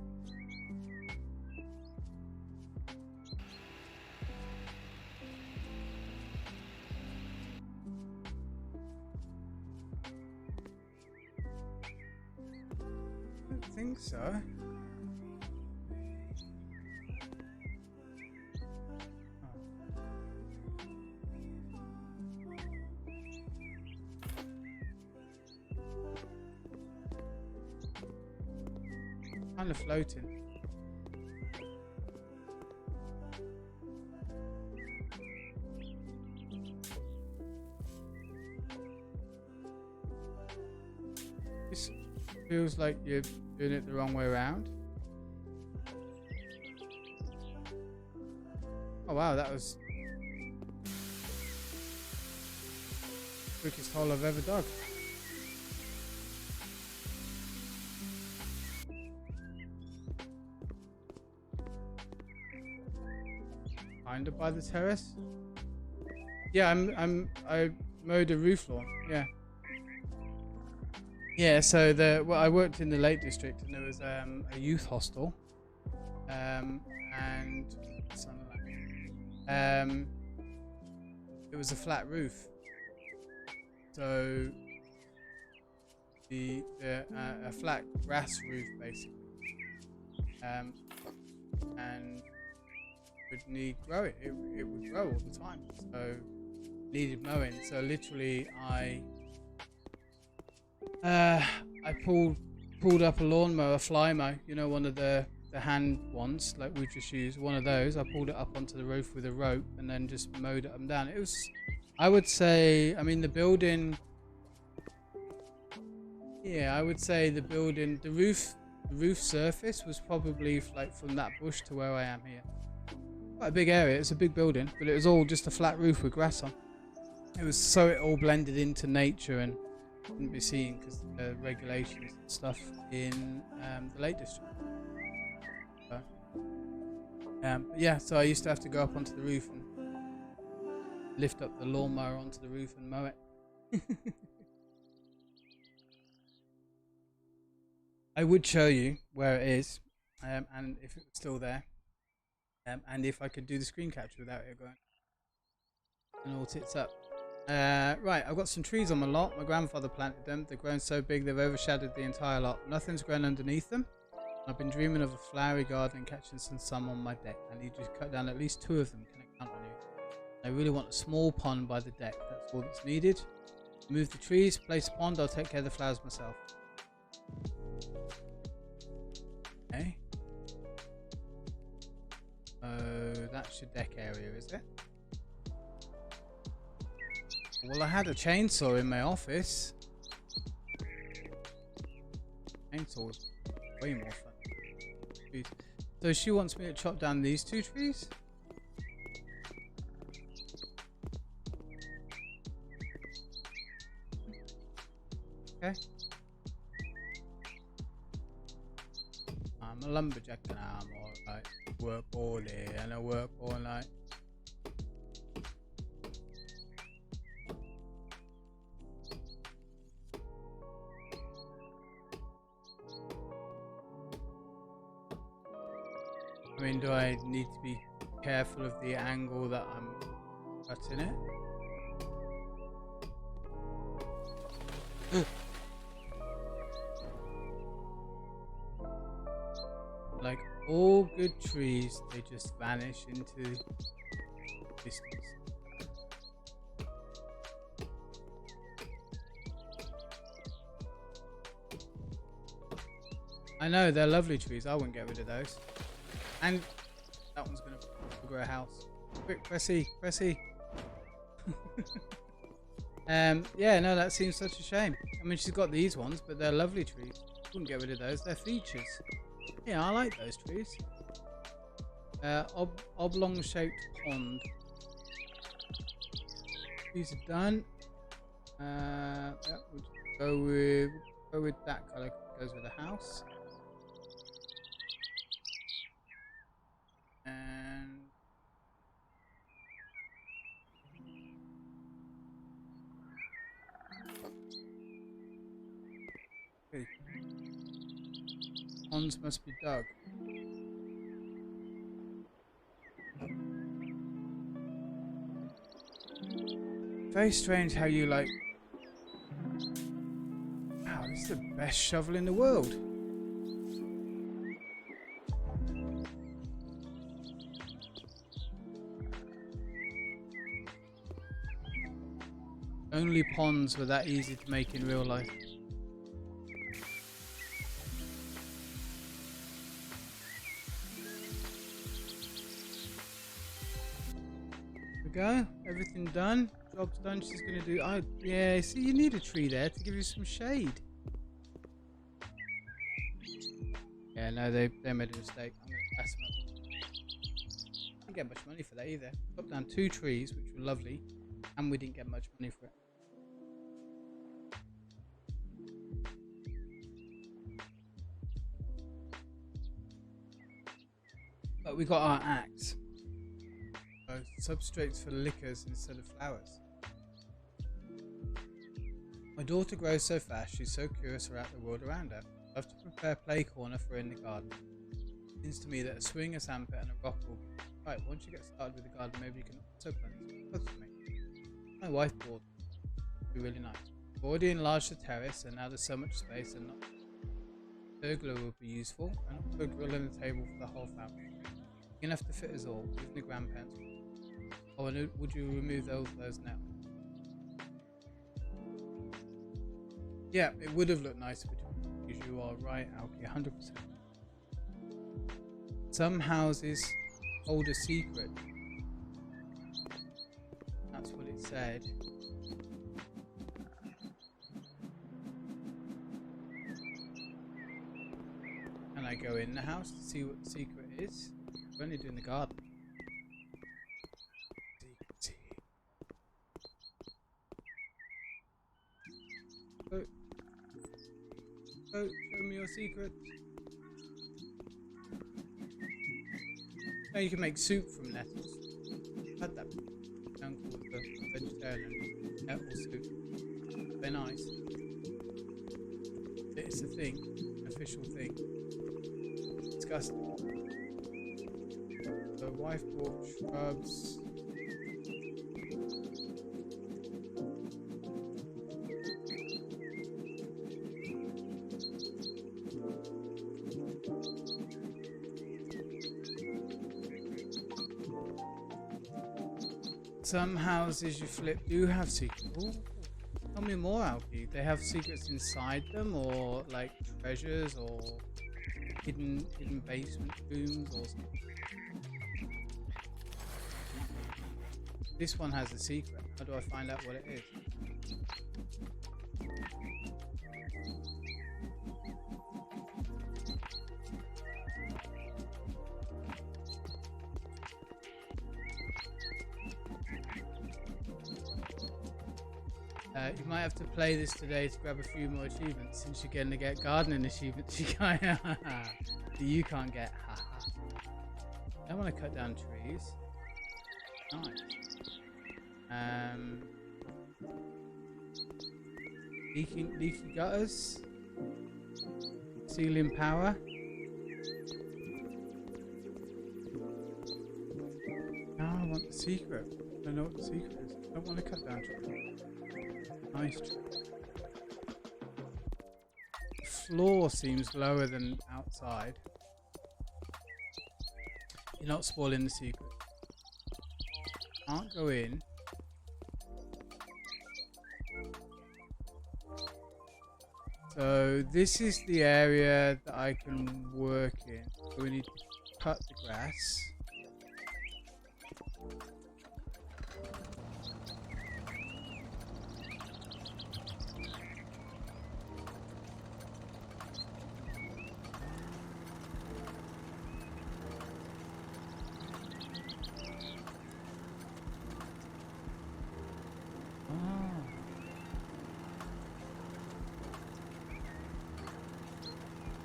A: I don't think so. Kind of floating. This feels like you're doing it the wrong way around. Oh wow, that was the quickest hole I've ever dug. Kinda by the terrace. Yeah, I mowed a roof lawn. Yeah. Yeah, so I worked in the Lake District, and there was a youth hostel, and something like it was a flat roof, so a flat grass roof basically, and would need growing. It would grow all the time, so needed mowing. So literally, I pulled up a lawnmower, a fly mow, you know, one of the hand ones like we just used, one of those. I pulled it up onto the roof with a rope and then just mowed them down. It was, I would say, I mean the building, yeah, I would say the building, the roof surface was probably like from that bush to where I am here. Quite a big area. It's a big building, but it was all just a flat roof with grass on. It was so it all blended into nature and couldn't be seen because the regulations and stuff in the Lake District. So, but yeah, so I used to have to go up onto the roof and lift up the lawnmower onto the roof and mow it. I would show you where it is, and if it was still there, and if I could do the screen capture without it going and all tits up. Right, I've got some trees on my lot. My grandfather planted them. They've grown so big they've overshadowed the entire lot. Nothing's grown underneath them. I've been dreaming of a flowery garden and catching some sun on my deck. I need to cut down at least 2 of them. Can I count on you? I really want a small pond by the deck. That's all that's needed. Remove the trees, place a pond. I'll take care of the flowers myself. Okay. That's your deck area, is it? Well, I had a chainsaw in my office. Chainsaw was way more fun. Trees. So she wants me to chop down these 2 trees? Okay. I'm a lumberjack and I'm alright. Work all day and I work all night. I mean, do I need to be careful of the angle that I'm cutting it? Like all good trees, they just vanish into distance. I know, they're lovely trees. I wouldn't get rid of those. And that one's gonna grow a house. Quick, press E, press E. Yeah, no, that seems such a shame. I mean, she's got these ones, but they're lovely trees. Wouldn't get rid of those. They're features. Yeah, I like those trees. Oblong-shaped pond. These are done. Yeah, we'll go with that colour. Goes with the house. And okay. Ponds must be dug. Very strange how you like. Wow, this is the best shovel in the world. Only ponds were that easy to make in real life. There we go. Everything done. Job's done. She's gonna do. Oh, yeah. See, you need a tree there to give you some shade. Yeah, no, they made a mistake. I'm gonna gas them up. Didn't get much money for that either. Chopped down 2 trees, which were lovely, and we didn't get much money for it. But we got our axe. So, substrates for liquors instead of flowers. My daughter grows so fast, she's so curious about the world around her. I have to prepare a play corner for her in the garden. It seems to me that a swing, a sandpit and a rock will be right. Once you get started with the garden, maybe you can also plant some plants for me. My wife bought them. It'd be really nice. I've already enlarged the terrace and now there's so much space and not pergola would be useful, and also a grill and a table for the whole family. Big enough to fit us all, even the grandparents. Oh, and would you remove those now? Yeah, it would have looked nicer because you are right, Alki, 100%. Some houses hold a secret. That's what it said. Can I go in the house to see what the secret is? We're only doing the garden. Oh, show me your secret. Now you can make soup from nettles. I've had that. My uncle was a vegetarian and nettle soup. Very nice. It's a thing, an official thing. Disgusting. The wife bought shrubs. Some houses you flip do have secrets. Ooh, tell me more, Alfie. They have secrets inside them, or like treasures, or hidden basement rooms, or something. This one has a secret. How do I find out what it is? You might have to play this today to grab a few more achievements, since you're going to get gardening achievements you can't get. I don't want to cut down trees. Nice. Leaky gutters. Ceiling power. Now I want the secret. I don't know what the secret is. I don't want to cut down trees. Nice. The floor seems lower than outside. You're not spoiling the secret. Can't go in. So this is the area that I can work in. So we need to cut the grass.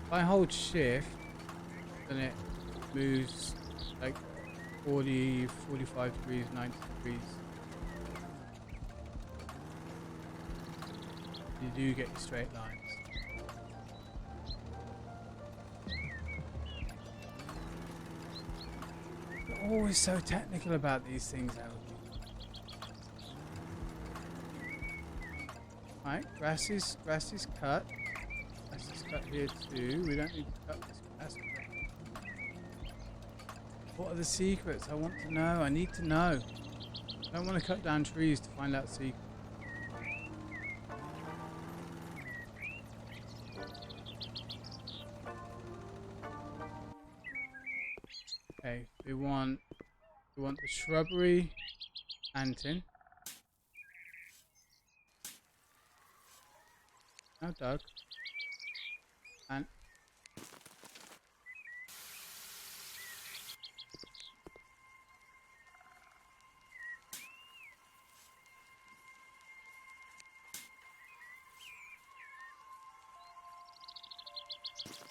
A: If I hold shift, then it moves like 40, 45 degrees, 90 degrees. You do get your straight lines. You're always so technical about these things, Elodie. Right, grass is cut. Grass is cut here too. We don't need to cut this grass. What are the secrets? I want to know. I need to know. I don't want to cut down trees to find out secrets. Okay, we want the shrubbery planting. Now, Doug. And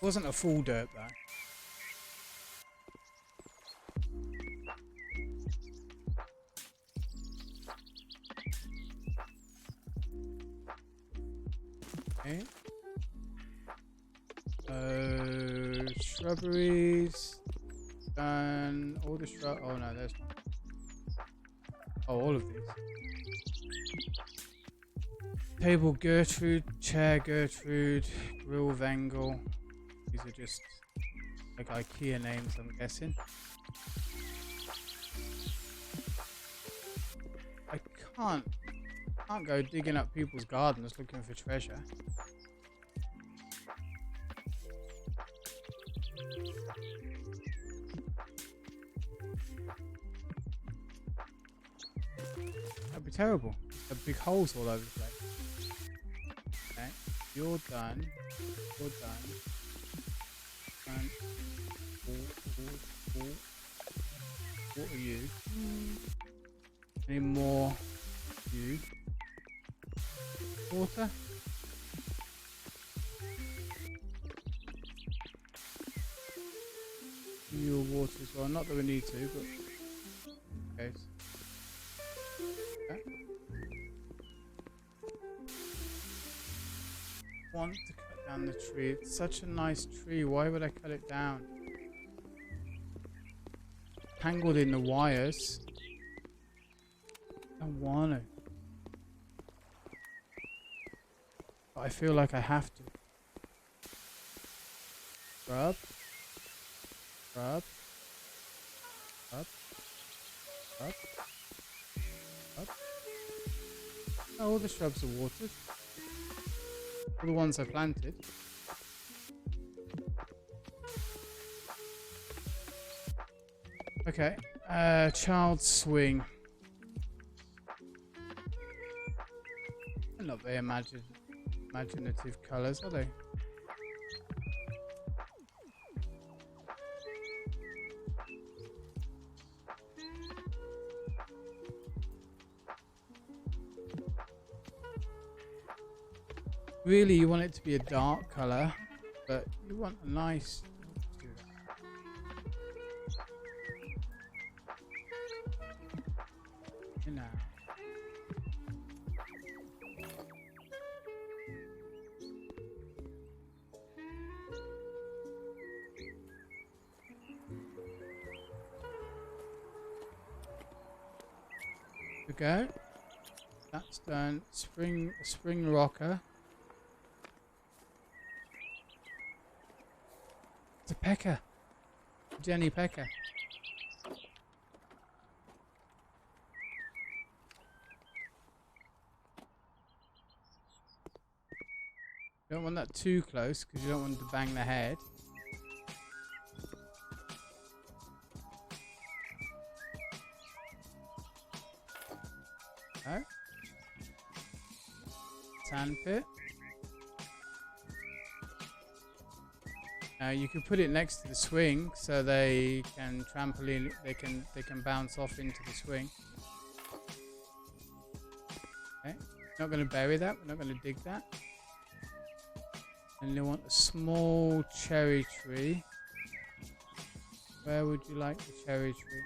A: Wasn't a full dirt though. Okay. Shrubberies. Done. All the shrub. Oh no, there's one. Oh, all of these. Table Gertrude, chair Gertrude, grill Vengel. These are just like IKEA names, I'm guessing. I can't go digging up people's gardens looking for treasure. That'd be terrible. There's big holes all over the place. Okay, you're done. You're done. And what are you? Any more? You. Water. Your water as well. Not that we need to, but okay. Okay. Want to cut down the tree. It's such a nice tree. Why would I cut it down? Tangled in the wires. I don't want to. But I feel like I have to. Rub. Rub. Rub. Rub. Rub. Oh, all the shrubs are watered. All the ones I planted. Okay. Child swing. They're not very imaginative colours, are they? Really, you want it to be a dark colour, but you want a nice... Do that. You know. Okay. That's done. Spring rocker. It's a pecker. Jenny Pecker. You don't want that too close because you don't want to bang the head. Okay. Sandpit. You can put it next to the swing so they can trampoline. They can bounce off into the swing. Okay, not going to bury that. We're not going to dig that. And you want a small cherry tree. Where would you like the cherry tree?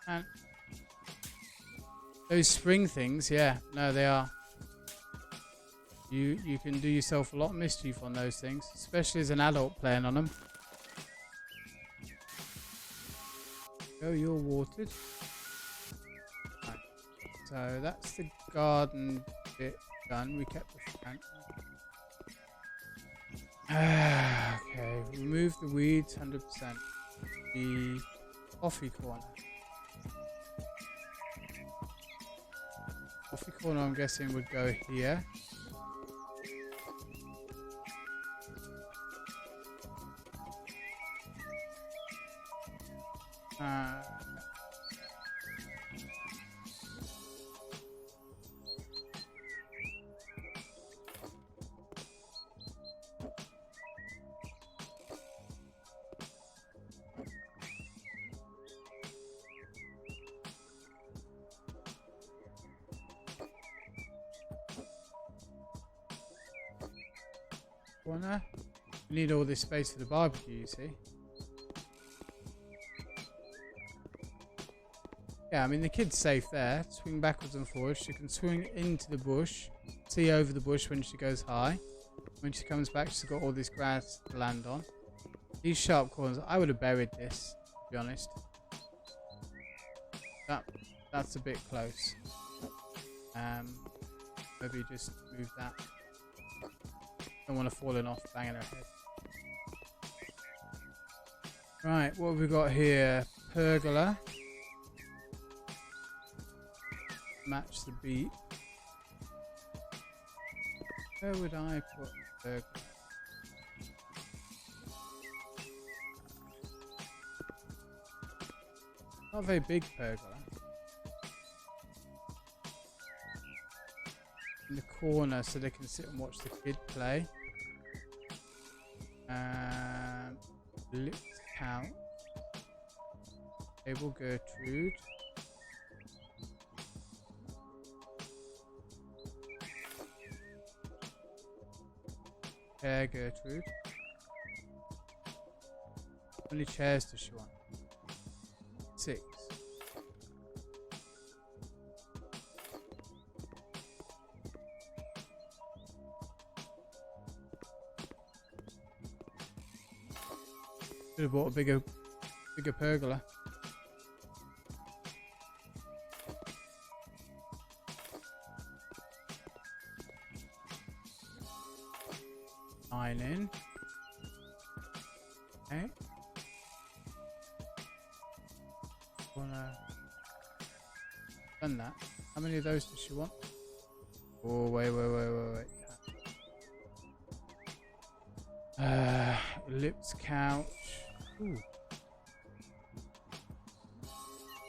A: And those spring things, yeah, no, they are. You can do yourself a lot of mischief on those things, especially as an adult playing on them. Oh, you're watered. Right. So that's the garden bit done. We kept the plant. Okay, remove the weeds 100%. The coffee corner. Coffee corner, I'm guessing, would go here. corner. We need all this space for the barbecue, you see. Yeah, I mean the kid's safe there. Swing backwards and forwards. She can swing into the bush, see over the bush when she goes high. When she comes back, she's got all this grass to land on. These sharp corners, I would have buried this, to be honest. That's a bit close. Maybe just move that. Don't want to fall off, banging her head. Right, what have we got here? Pergola. Match the beat. Where would I put pergola? Not a very big pergola. In the corner so they can sit and watch the kid play. Lit couch. Table Gertrude. Chair Gertrude. How many chairs does she want? 6. Should have bought a bigger pergola. In. Okay. Done that. How many of those does she want? Oh, wait. Lips couch. Ooh.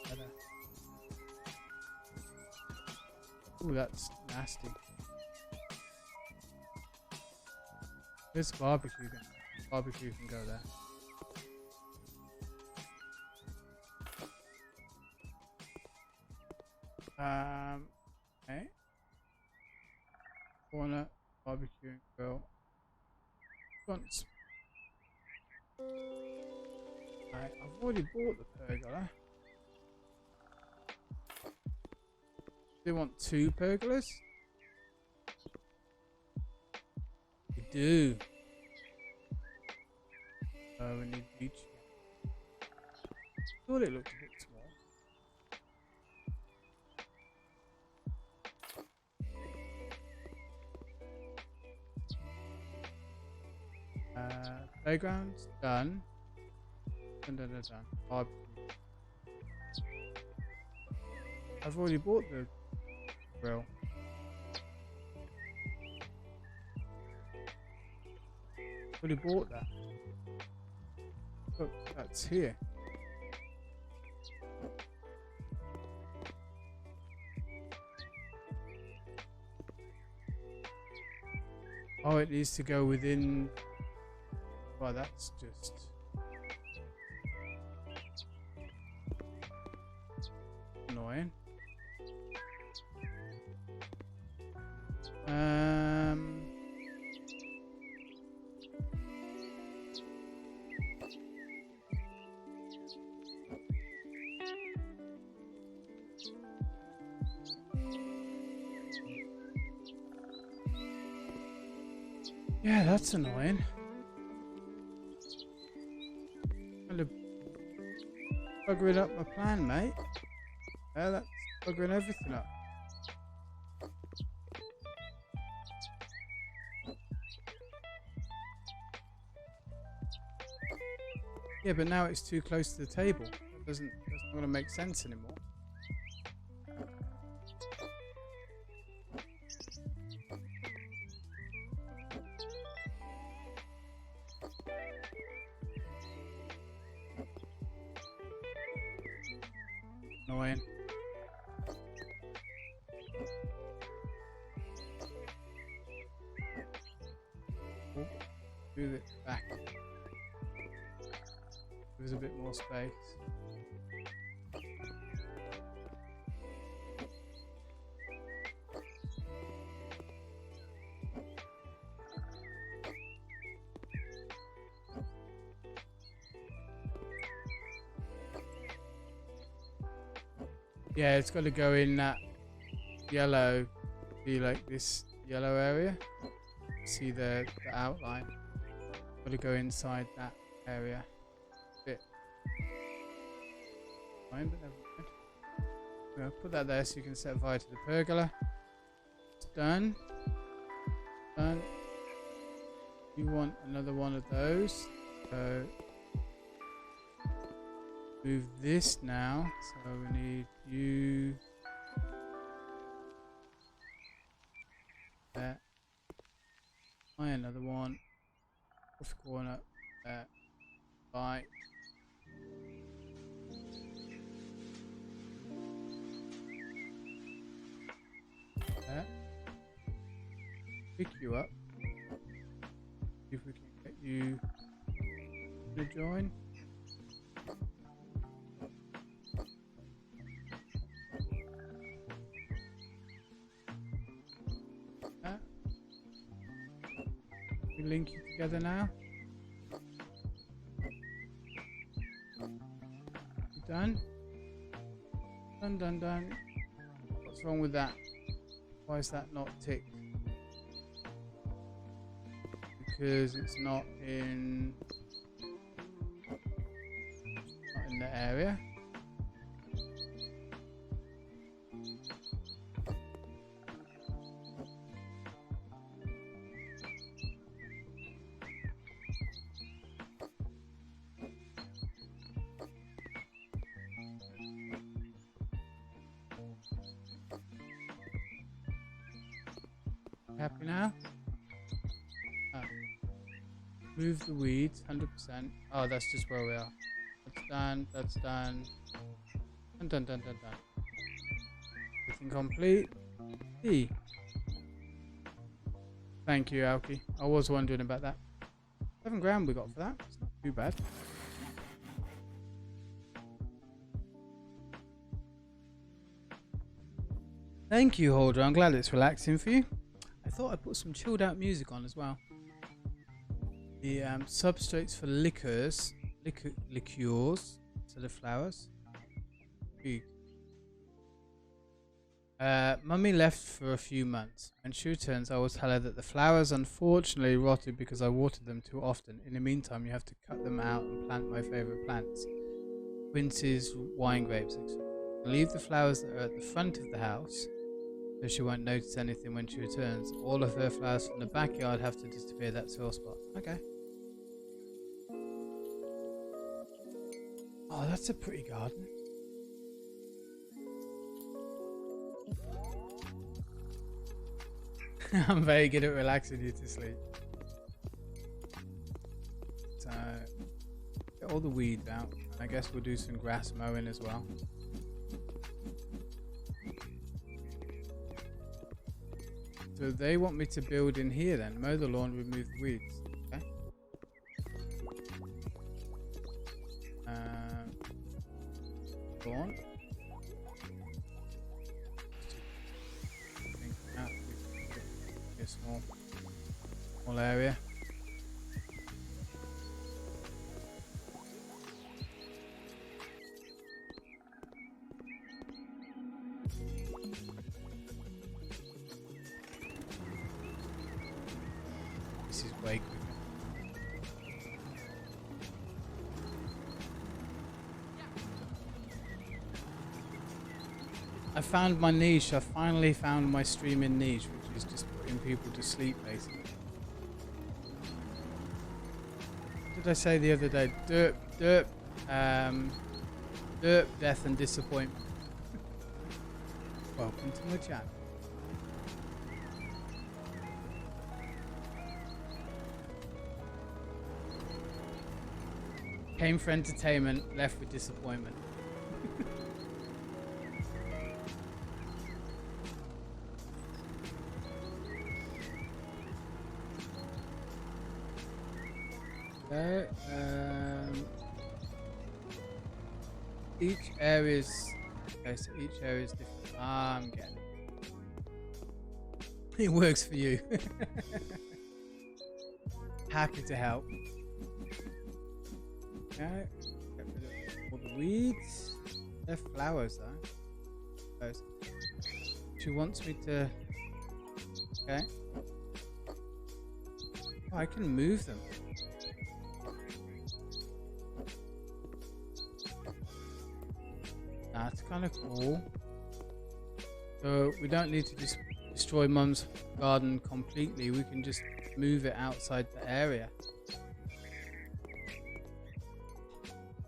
A: Better. Ooh, that's nasty. This barbecue can go there. Okay. Corner, barbecue and grill. Once. Right, I've already bought the pergola. They want 2 pergolas? Do. We need each. Thought it looked a bit small. Playground's done. Done. I've already bought the grill. Already bought that. Look, that's here. Oh, it needs to go within. Well, that's just annoying. Yeah, that's annoying. Kind of buggering up my plan, mate. Yeah, that's buggering everything up. Yeah, but now it's too close to the table. That's not going to make sense anymore. Annoying. Oh, move it back. There's a bit more space. Yeah, it's got to go in that yellow. See, like this yellow area. See the outline. Got to go inside that area. Bit. Fine, but never mind. I'm gonna put that there so you can set fire to the pergola. It's done. Done. You want another one of those. So move this now. So we need you there. Buy another one. Off corner there. Buy. There. Pick you up. See if we can get you to join. There. We link you together now. You done? Done, done, done. What's wrong with that? Why is that not ticked? Because it's not in the area. Happy now? Oh. Move the weeds, 100%. Oh, that's just where we are. That's done, that's done. Done, done, done, done, done. Everything complete. E. Thank you, Alki. I was wondering about that. 7 grand we got for that. It's not too bad. Thank you, Holder. I'm glad it's relaxing for you. I thought I'd put some chilled out music on as well. The substrates for liqueurs instead of flowers. Big. Mummy left for a few months. When she returns, I will tell her that the flowers unfortunately rotted because I watered them too often. In the meantime, you have to cut them out and plant my favourite plants. Quinces, wine grapes, etc. Leave the flowers that are at the front of the house so she won't notice anything when she returns. All of her flowers from the backyard have to disappear. That's her spot. Okay. Oh, that's a pretty garden. I'm very good at relaxing you to sleep. So, get all the weeds out. I guess we'll do some grass mowing as well. So they want me to build in here then. Mow the lawn, remove the weeds. Okay. Lawn. A small area. This is way quicker. I found my niche. I finally found my streaming niche, which is just putting people to sleep, basically. What did I say the other day? Derp, death and disappointment. Welcome to my chat. Came for entertainment, left with disappointment. Okay, each area is okay, so each area is different. I'm getting it. It works for you. Happy to help. Okay, get rid of all the weeds. They're flowers though. suppose. She wants me to... Okay. Oh, I can move them. That's kind of cool. So we don't need to just destroy Mum's garden completely. We can just move it outside the area.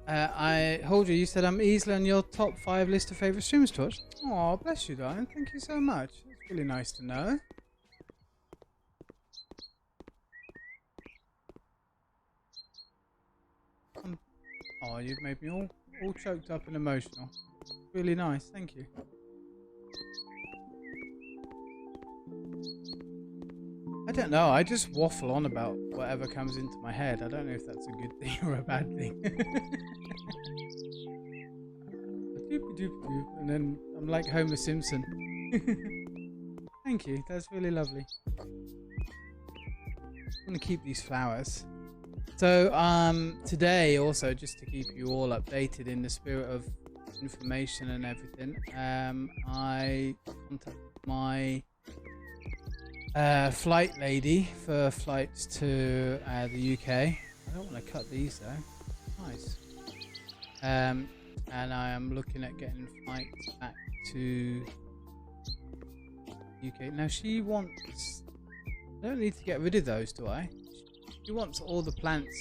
A: I hold you. You said I'm easily on your top 5 list of favourite streamers to watch. Oh, bless you, darling. Thank you so much. That's really nice to know. Oh, you've made me all choked up and emotional. Really nice. Thank you. I don't know. I just waffle on about whatever comes into my head. I don't know if that's a good thing or a bad thing. And then I'm like Homer Simpson. Thank you. That's really lovely. I'm gonna keep these flowers. So today also, just to keep you all updated in the spirit of information and everything, I contacted my flight lady for flights to the UK. I don't want to cut these though. Nice. And I am looking at getting flights back to UK. Now she wants... I don't need to get rid of those, do I? She wants all the plants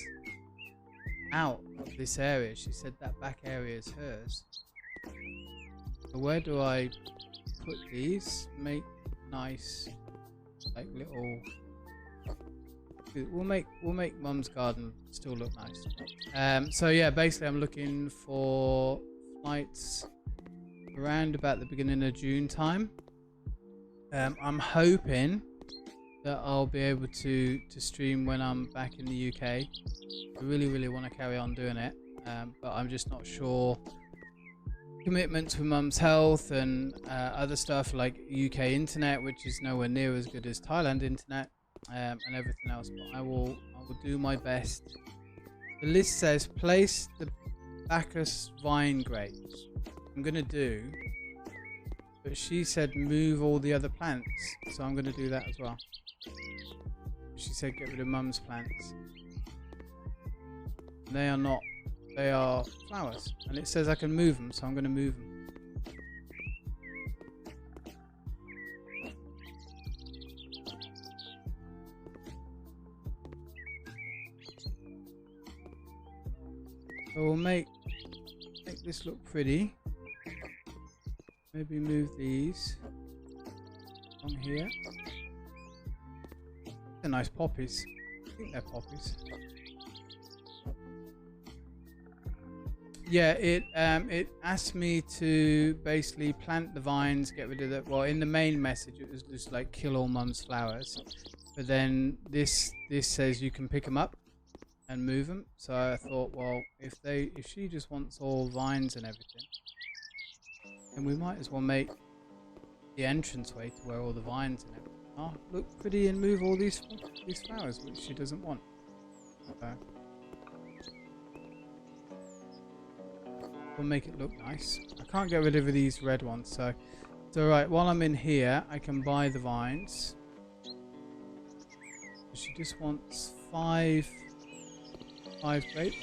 A: out of this area. She said that back area is hers. So where do I put these? Make nice, like little... We'll make Mum's garden still look nice. So yeah, basically I'm looking for flights around about the beginning of June time. I'm hoping that I'll be able to stream when I'm back in the UK. I really want to carry on doing it, but I'm just not sure. Commitments with Mum's health and other stuff like UK internet, which is nowhere near as good as Thailand internet, and everything else. But I will do my best. The list says place the Bacchus vine grapes. I'm gonna do, but she said move all the other plants, so I'm gonna do that as well. She said get rid of Mum's plants. They are not. They are flowers, and it says I can move them, so I'm going to move them. So we'll make this look pretty. Maybe move these on here. They're nice poppies. I think they're poppies. Yeah, it asked me to basically plant the vines, get rid of the... Well, in the main message, it was just like kill all Mum's flowers. But then this says you can pick them up and move them. So I thought, well, if she just wants all vines and everything, then we might as well make the entranceway to where all the vines and everything are look pretty and move all these flowers, which she doesn't want. So we'll make it look nice. I can't get rid of these red ones, so it's alright. While I'm in here, I can buy the vines. She just wants five grapevines.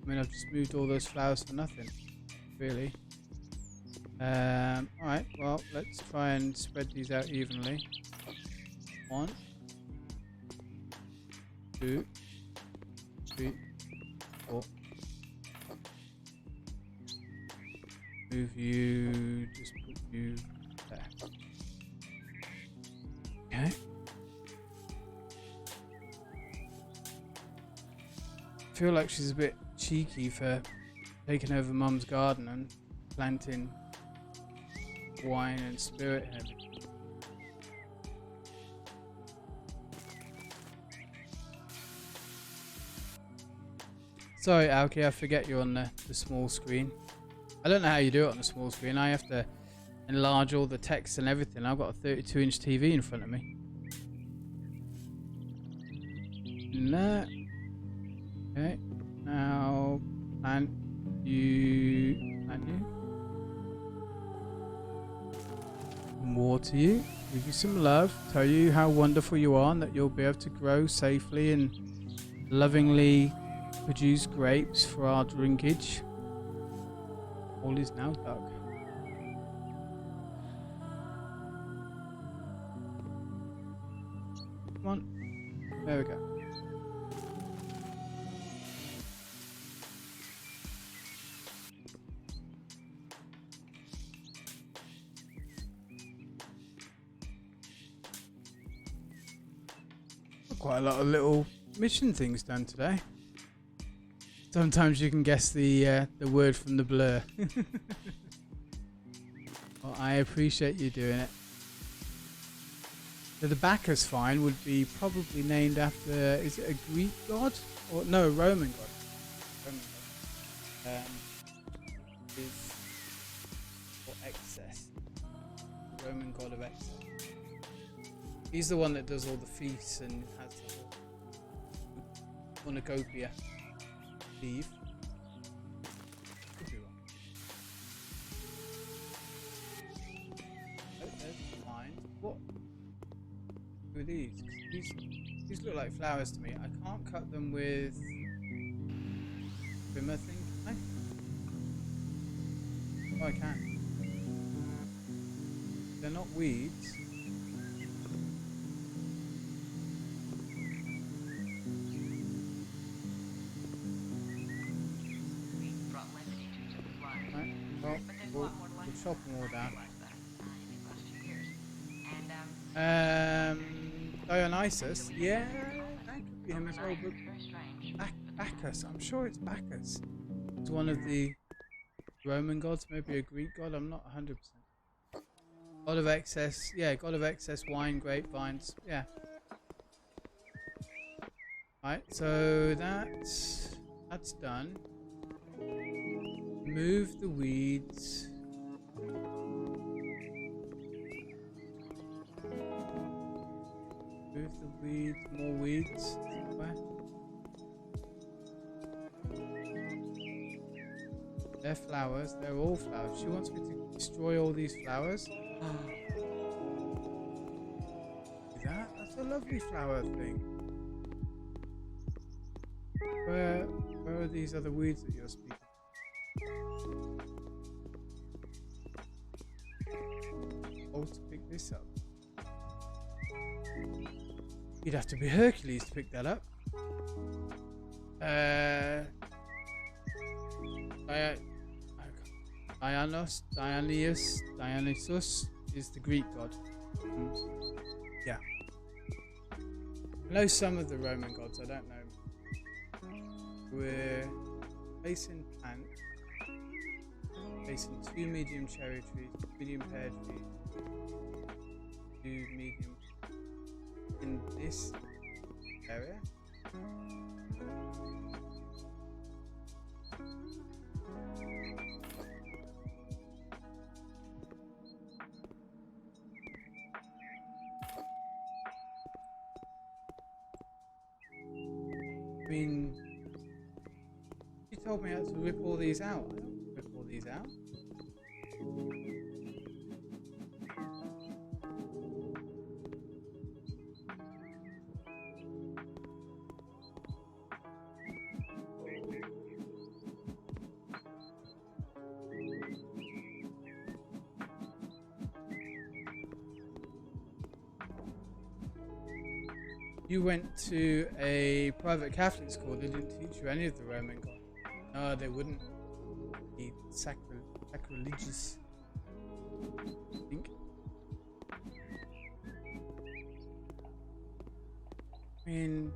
A: I mean, I've just moved all those flowers for nothing, really. Alright, well, let's try and spread these out evenly. 1, 2, 3, 4. Move you, just put you there. Okay. I feel like she's a bit cheeky for taking over Mum's garden and planting wine and spirit and everything. Sorry, Alki, I forget you're on the small screen. I don't know how you do it on the small screen. I have to enlarge all the text and everything. I've got a 32-inch TV in front of me. No. Okay. Now plant you and you. Water you, give you some love, tell you how wonderful you are and that you'll be able to grow safely and lovingly produce grapes for our drinkage. All is now dug. Come on. There we go. Quite a lot of little mission things done today. Sometimes you can guess the word from the blur. Well, I appreciate you doing it. So the Bacchus find would be probably named after, is it a Greek god? Or no, Roman god. Roman god. Is for excess. Roman god of excess. He's the one that does all the feasts and has the whole cornucopia. Leave. Could be wrong. Oh, there's the line. What? Who are these? These look like flowers to me. I can't cut them with trimmer thing, can I? Oh, I can. They're not weeds. Right, well, we'll chop them all down. Dionysus, yeah, that could be him as well, but Bacchus, I'm sure it's Bacchus. It's one of the Roman gods, maybe a Greek god, I'm not 100%. God of excess, yeah, god of excess, wine, grapevines, yeah. Right, so that's done. Move the weeds. Move the weeds, more weeds. Where? They're flowers, they're all flowers. She wants me to destroy all these flowers. That's a lovely flower thing. Where are these other weeds that you're speaking? Oh, to pick this up. You'd have to be Hercules to pick that up. Dionysus is the Greek god. Yeah. I know some of the Roman gods, I don't know. We're facing plant. Facing 2 medium cherry trees, medium pear trees, 2 medium in this area. I mean, you told me how to rip all these out. I don't rip all these out. You went to a private Catholic school. They didn't teach you any of the Roman gods. No, they wouldn't. Be sacrilegious. I think. I mean,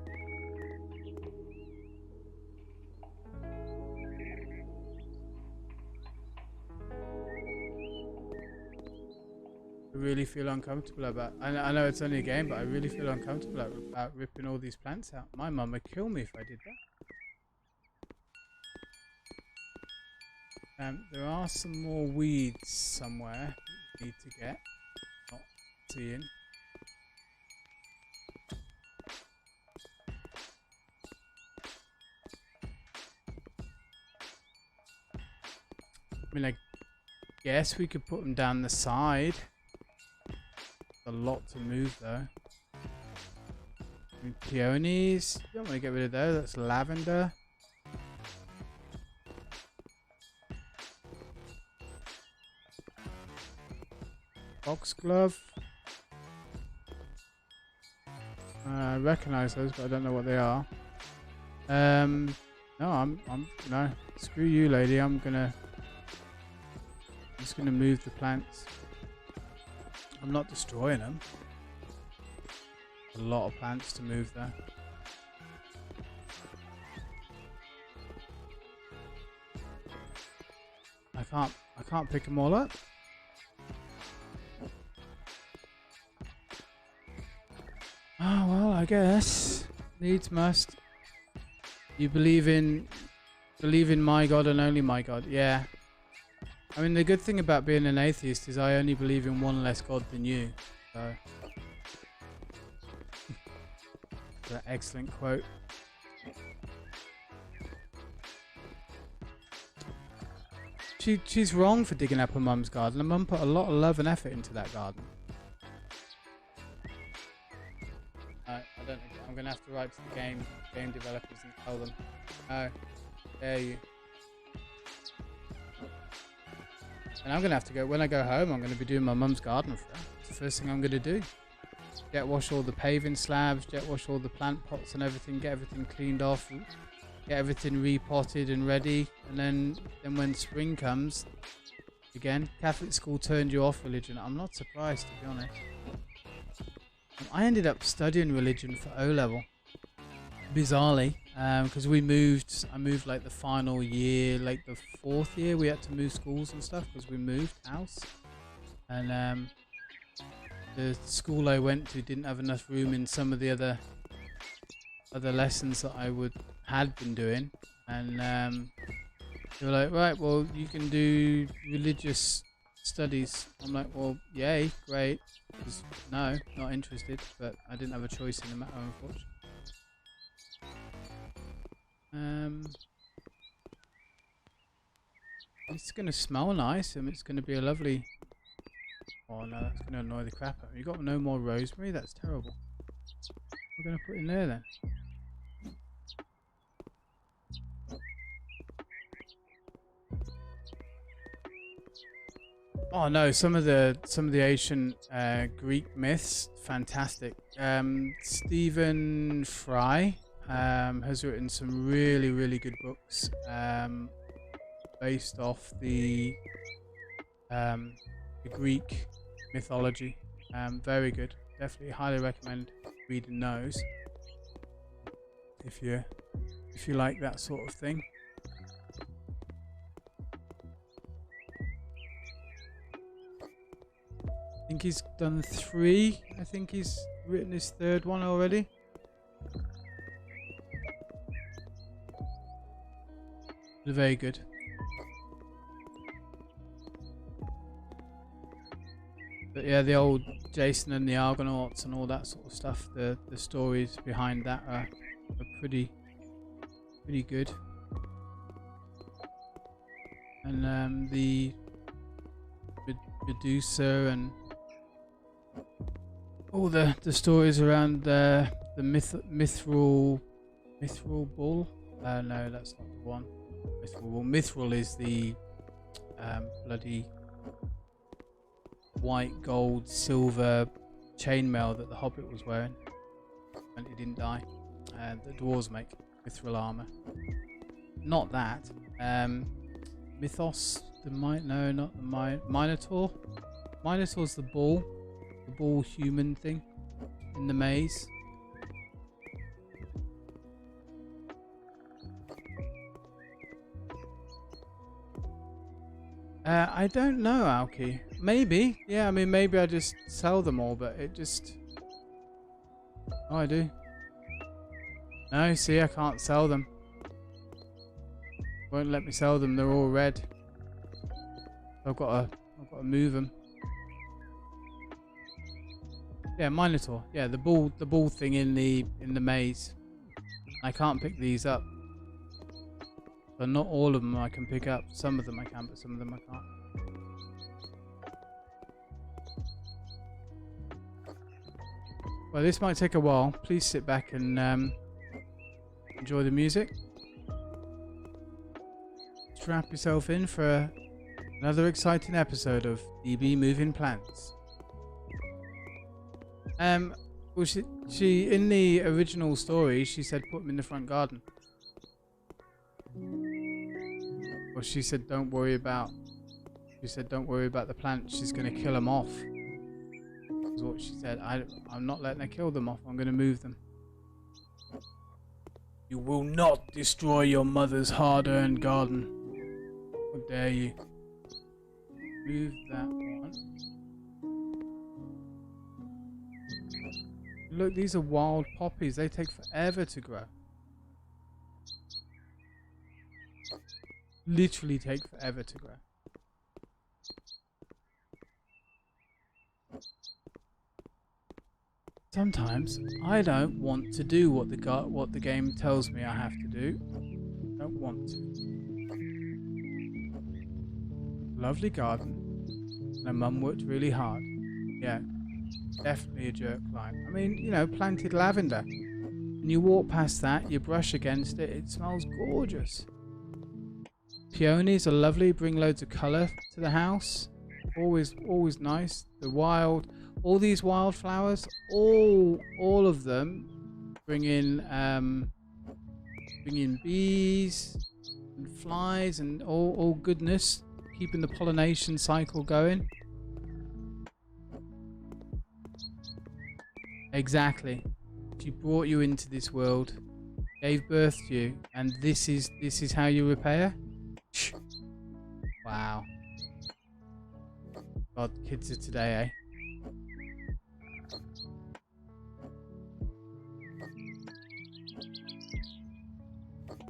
A: I really feel uncomfortable about. I know it's only a game, but I really feel uncomfortable about ripping all these plants out. My mum would kill me if I did that. There are some more weeds somewhere that we need to get. Not seeing. I mean, I guess we could put them down the side. A lot to move though. Peonies. You don't want to get rid of those. That's lavender. Foxglove. I recognize those, but I don't know what they are. No, no. Screw you, lady. I'm just gonna move the plants. I'm not destroying them. A lot of plants to move there. I can't pick them all up. Oh well, I guess needs must. You believe in my God and only my God. Yeah. I mean, the good thing about being an atheist is I only believe in one less God than you. So, an excellent quote. She's wrong for digging up her mum's garden. Her mum put a lot of love and effort into that garden. I don't think I'm gonna have to write to the game developers and tell them. Oh, dare you. And I'm gonna have to go when I go home. I'm gonna be doing my mum's garden for her. It's the first thing I'm gonna do. Jet wash all the paving slabs, jet wash all the plant pots and everything, get everything cleaned off, get everything repotted and ready. And then when spring comes, again, Catholic school turned you off religion. I'm not surprised, to be honest. I ended up studying religion for O-level, bizarrely, because I moved like the final year, like the 4th year, we had to move schools and stuff because we moved house. And the school I went to didn't have enough room in some of the other lessons that I had been doing, and they were like, right, well, you can do religious studies. I'm like, well, yay, great. No, not interested, but I didn't have a choice in the matter, unfortunately. It's gonna smell nice, and it's gonna be a lovely. Oh no, that's gonna annoy the crap out of me. You got no more rosemary? That's terrible. We're gonna put in there then. Oh no, some of the ancient Greek myths, fantastic. Stephen Fry has written some really good books based off the Greek mythology. Very good. Definitely highly recommend reading those if you like that sort of thing. I think he's done 3. I think he's written his 3rd one already. Very good. But yeah, the old Jason and the Argonauts and all that sort of stuff, the stories behind that are pretty good. And the Medusa and all the stories around the mithril bull. No, that's not the one. Mithril bull. Mithril is the bloody white, gold, silver chainmail that the Hobbit was wearing and he didn't die. The dwarves make mithril armor. Not that. Mythos. No, not the Minotaur. Minotaur's the bull human thing in the maze. I don't know, Alki. Maybe. Yeah, I mean, maybe I just sell them all, but it just... Oh, I do. No, see, I can't sell them. Won't let me sell them. They're all red. I've got to move them. Yeah, Minotaur. Yeah, the bull thing in the maze. I can't pick these up. But not all of them I can pick up. Some of them I can, but some of them I can't. Well, this might take a while. Please sit back and enjoy the music. Strap yourself in for another exciting episode of DB Moving Plants. Well, she in the original story, she said put them in the front garden. Well, she said don't worry about the plants. She's going to kill them off. That's what she said. I'm not letting her kill them off. I'm going to move them. You will not destroy your mother's hard-earned garden. How dare you? Move that one. Look, these are wild poppies. They take forever to grow. Literally take forever to grow. Sometimes I don't want to do what the game tells me I have to do. I don't want to. Lovely garden. And her mum worked really hard. Yeah, definitely a jerk client. I mean, you know, planted lavender. And you walk past that, you brush against it, it smells gorgeous. Peonies are lovely, bring loads of colour to the house. Always nice. All these wildflowers, all of them bring in bees and flies and all goodness, keeping the pollination cycle going. Exactly. She brought you into this world, gave birth to you, and this is how you repay her? Wow. God, kids of today, eh?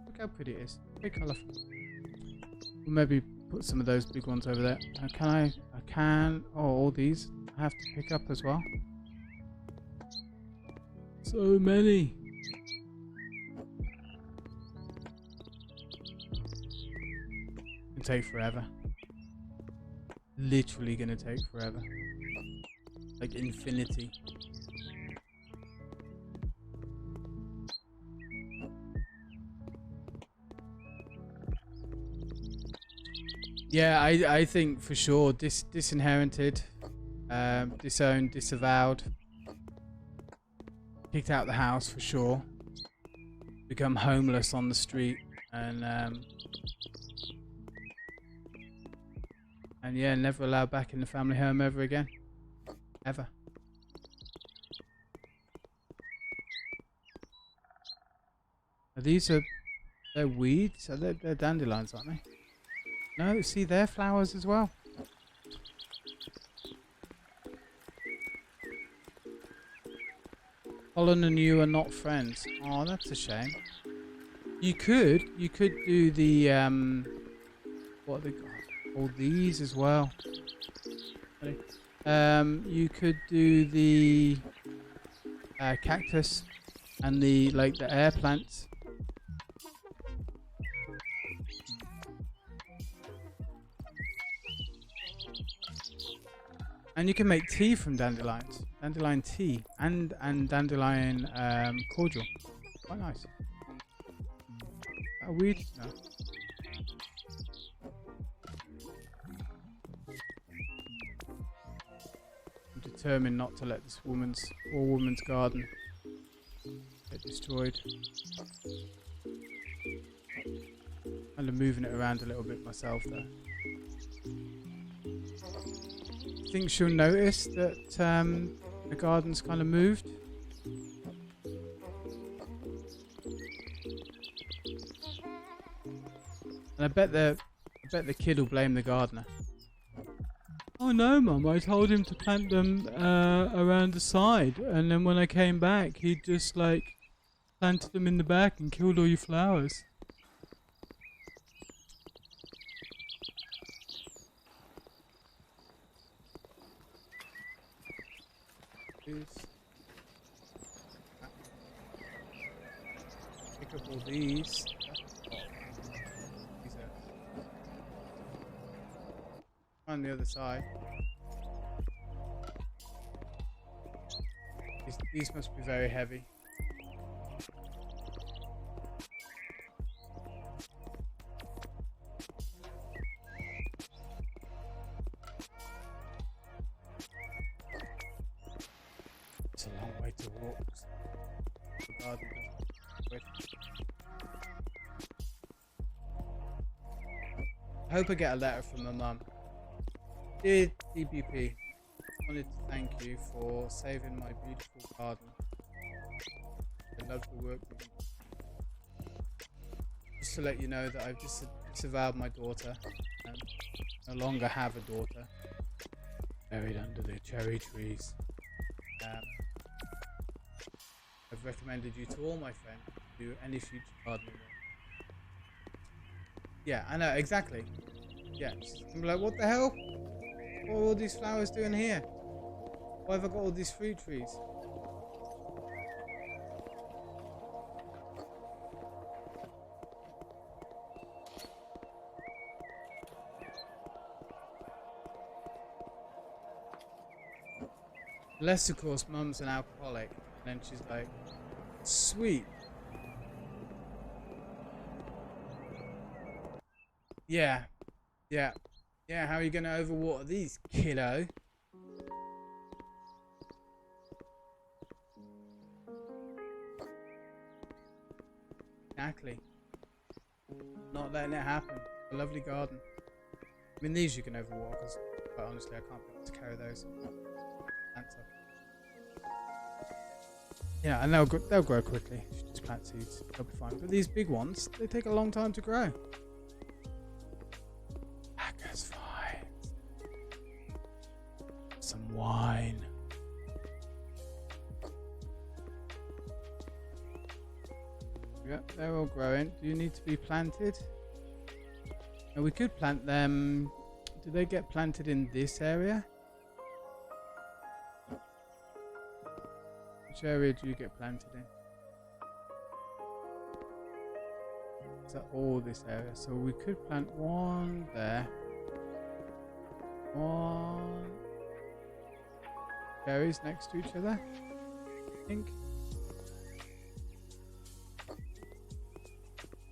A: Look how pretty it is. Very colourful. We'll maybe put some of those big ones over there. I can. Oh, all these I have to pick up as well. So many. It'll take forever. Literally gonna take forever. Like infinity. Yeah, I think for sure disinherited, disowned, disavowed, kicked out the house for sure, become homeless on the street, and yeah, never allowed back in the family home ever again, ever. They're weeds? They're dandelions, aren't they? No, see, they're flowers as well. Pollen and you are not friends. Oh, that's a shame. You could do the what are they called? All these as well. You could do the cactus and the air plants. And you can make tea from dandelions. Dandelion tea and dandelion cordial. Quite nice. A weed? No. I'm determined not to let this poor woman's garden get destroyed. Kind of moving it around a little bit myself though. Think she'll notice that the garden's kind of moved. And I bet the kid will blame the gardener. Oh no, Mum, I told him to plant them around the side, and then when I came back, he just planted them in the back and killed all your flowers. Pick up all these. on the other side. These must be very heavy. It's a long way to walk. The garden doesn't quit. I hope I get a letter from my mum. Dear DBP, I wanted to thank you for saving my beautiful garden. I love the work you do. Just to let you know that I've disavowed my daughter and no longer have a daughter. Buried under the cherry trees. I've recommended you to all my friends to do any future gardening work. Yeah, I know, exactly. Yeah, I'm like, what the hell? What are all these flowers doing here? Why have I got all these fruit trees? Unless, of course, mum's an alcoholic. And then she's like, sweet. Yeah. Yeah. Yeah, how are you going to overwater these, kiddo? Exactly. Not letting it happen. A lovely garden. I mean, these you can overwater because, quite honestly, I can't be able to carry those. Plants up. Yeah, and they'll grow quickly. If you just plant seeds, they'll be fine. But these big ones, they take a long time to grow. That's fine. Some wine. Yep, they're all growing. Do you need to be planted? Now we could plant them. Do they get planted in this area? Which area do you get planted in? Is that all this area? So we could plant one there. One. Berries next to each other, I think.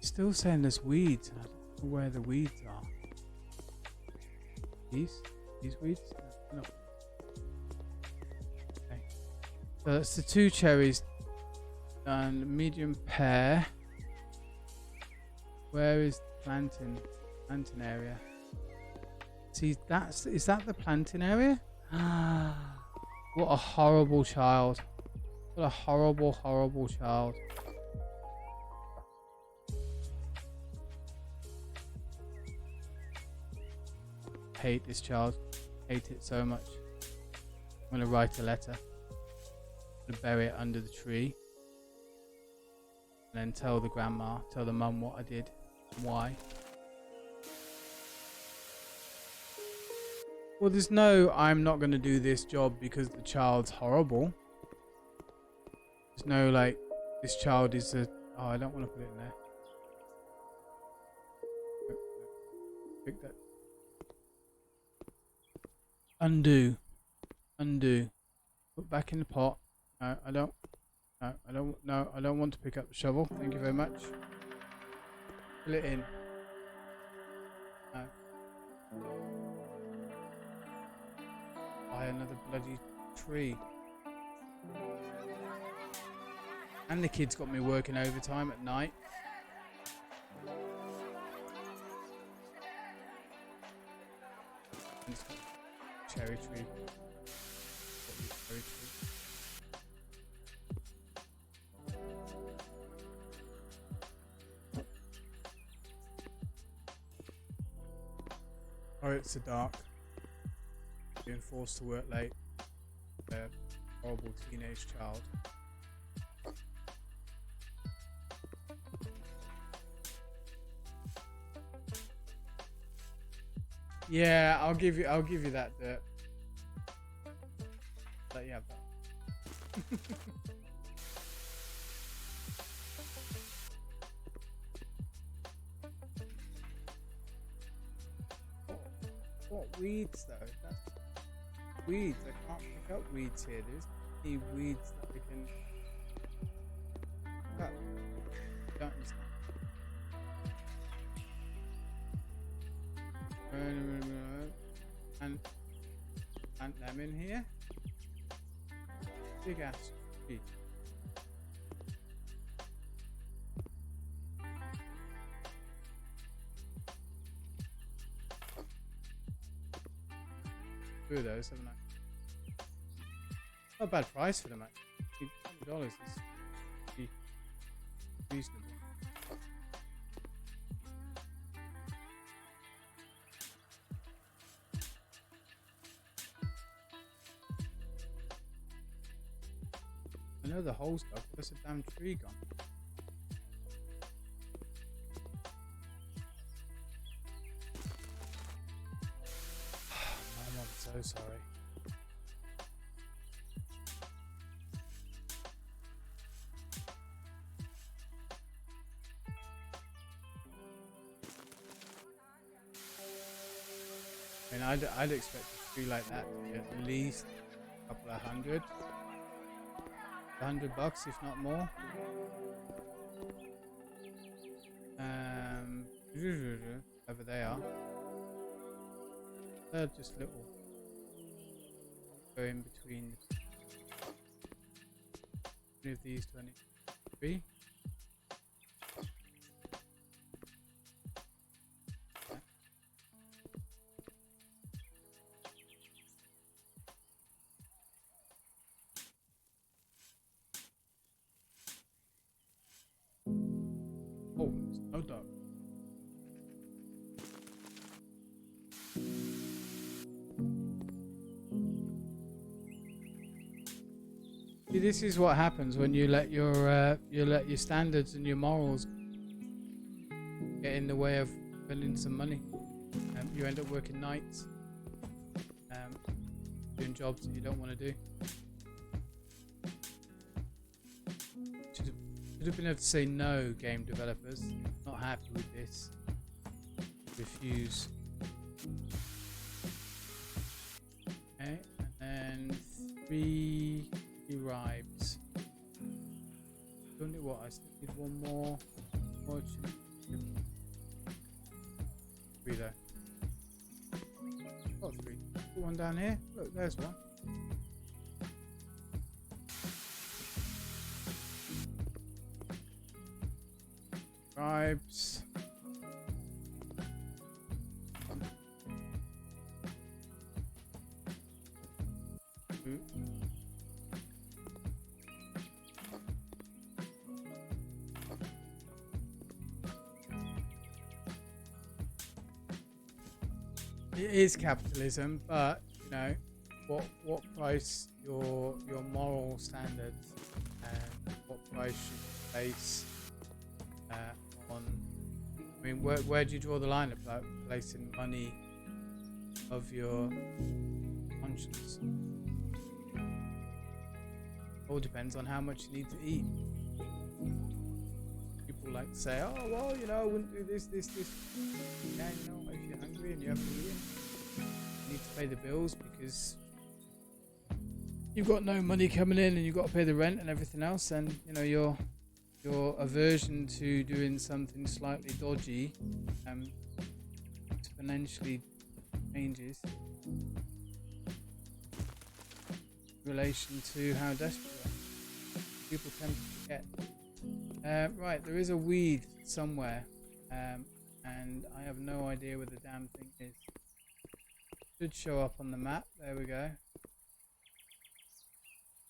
A: Still saying there's weeds. I don't know where the weeds are. These weeds? No. Okay. So that's the 2 cherries and medium pear. Where is the planting area? See, is that the planting area? What a horrible child. What a horrible, horrible child. Hate this child. Hate it so much. I'm gonna write a letter. I'm gonna bury it under the tree. And then tell the mum what I did and why. Well, there's no, I'm not gonna do this job because the child's horrible. There's no, like, this child is a, oh, I don't want to put it in there. Pick that. Undo. Put back in the pot. No, I don't. No, I don't want to pick up the shovel. Thank you very much. Fill it in. No. Buy another bloody tree. And the kids got me working overtime at night. Cherry tree. Cherry tree. Oh, it's so dark. Being forced to work late. A horrible teenage child. Yeah, I'll give you that dirt. Let you have that. What weeds though? That's weeds. I can't pick up weeds here. There's any weeds that I can pick up. I don't understand. And plant them in here. Big ass tree. Two of those, haven't I? Not a bad price for them actually. $20 is pretty reasonable. I know the whole stuff. Where's the damn tree gone? Mom, I'm so sorry. I mean, I'd expect a tree like that to be at least a couple of hundred. $100 if not more. Over they are. They're just little. Go in between. Any of these 23. Oh, there's no dog. See, this is what happens when you let your standards and your morals get in the way of spending some money. You end up working nights, doing jobs that you don't want to do. Should have been able to say no, game developers. Not happy with this. Refuse. Okay, and then 3 ribes. Don't know what I still need one more. Three there. Oh, 3. Put one down here. Look, there's one. Tribes. It is capitalism, but you know what price your moral standards and what price should you place on. I mean, where do you draw the line about placing money of your conscience? All depends on how much you need to eat. People like to say, oh well, you know, I wouldn't do this. Yeah, you know, if you're hungry and you haven't eaten, you need to pay the bills because you've got no money coming in and you've got to pay the rent and everything else, and you know your aversion to doing something slightly dodgy exponentially changes in relation to how desperate you are. People tend to forget. Right, there is a weed somewhere, and I have no idea where the damn thing is. Should show up on the map. There we go.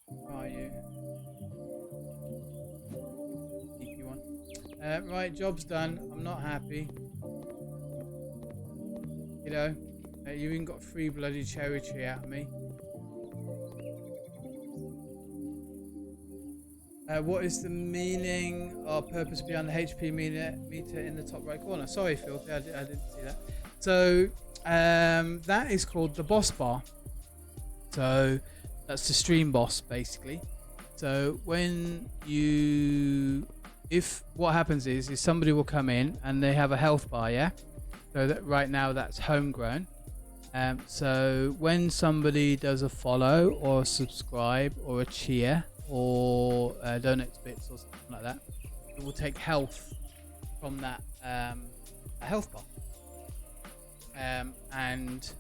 A: Where are you? Sneaky one. Right, job's done. I'm not happy. You know, you even got 3 bloody cherry tree out of me. What is the meaning or purpose behind the HP meter in the top right corner? Sorry, Filthy, I didn't see that. So that is called the boss bar. So that's the stream boss, basically. So when what happens is somebody will come in and they have a health bar, yeah. So that right now that's homegrown, So when somebody does a follow or a subscribe or a cheer or donate bits or something like that, it will take health from that a health bar. And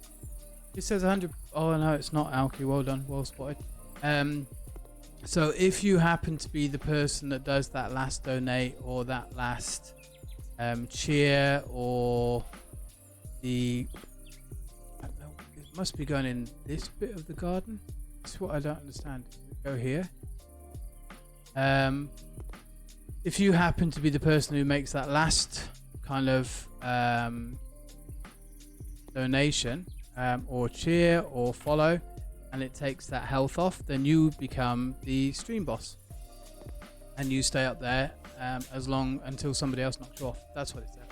A: it says 100. Oh no, it's not Alki. Well done, well spotted. So if you happen to be the person that does that last donate or that last cheer or the, I don't know, it must be going in this bit of the garden. That's what I don't understand. Go here. If you happen to be the person who makes that last kind of donation or cheer or follow, and it takes that health off, then you become the stream boss, and you stay up there as long until somebody else knocks you off. That's what it says.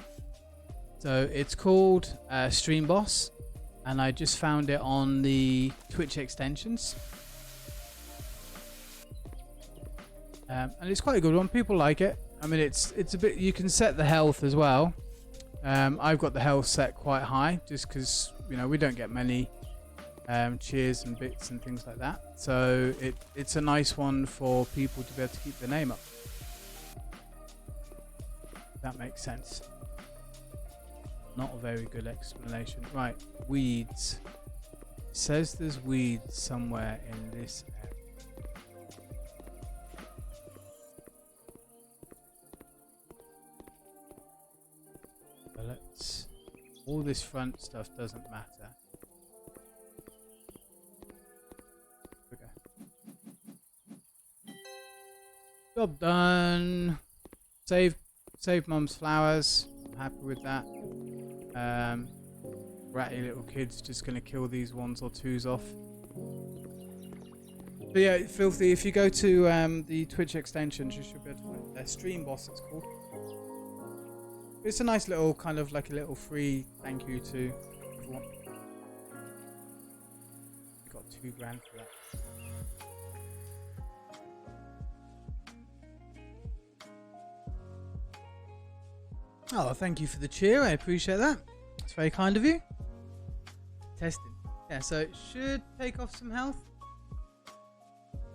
A: So it's called Stream Boss, and I just found it on the Twitch extensions. And it's quite a good one. People like it. I mean, it's a bit. You can set the health as well. I've got the health set quite high, just because we don't get many cheers and bits and things like that. So it's a nice one for people to be able to keep their name up. That makes sense. Not a very good explanation. Right, weeds. It says there's weeds somewhere in this area. But all this front stuff doesn't matter. Okay. Job done. Save mum's flowers. I'm happy with that. Ratty little kids just gonna kill these ones or twos off. But yeah, Filthy, if you go to the Twitch extensions, you should be able to find their Stream Boss, it's called. It's a nice little kind of like a little free thank you to everyone. You got $2,000 for that. Oh, thank you for the cheer. I appreciate that. It's very kind of you. Testing. Yeah, so it should take off some health.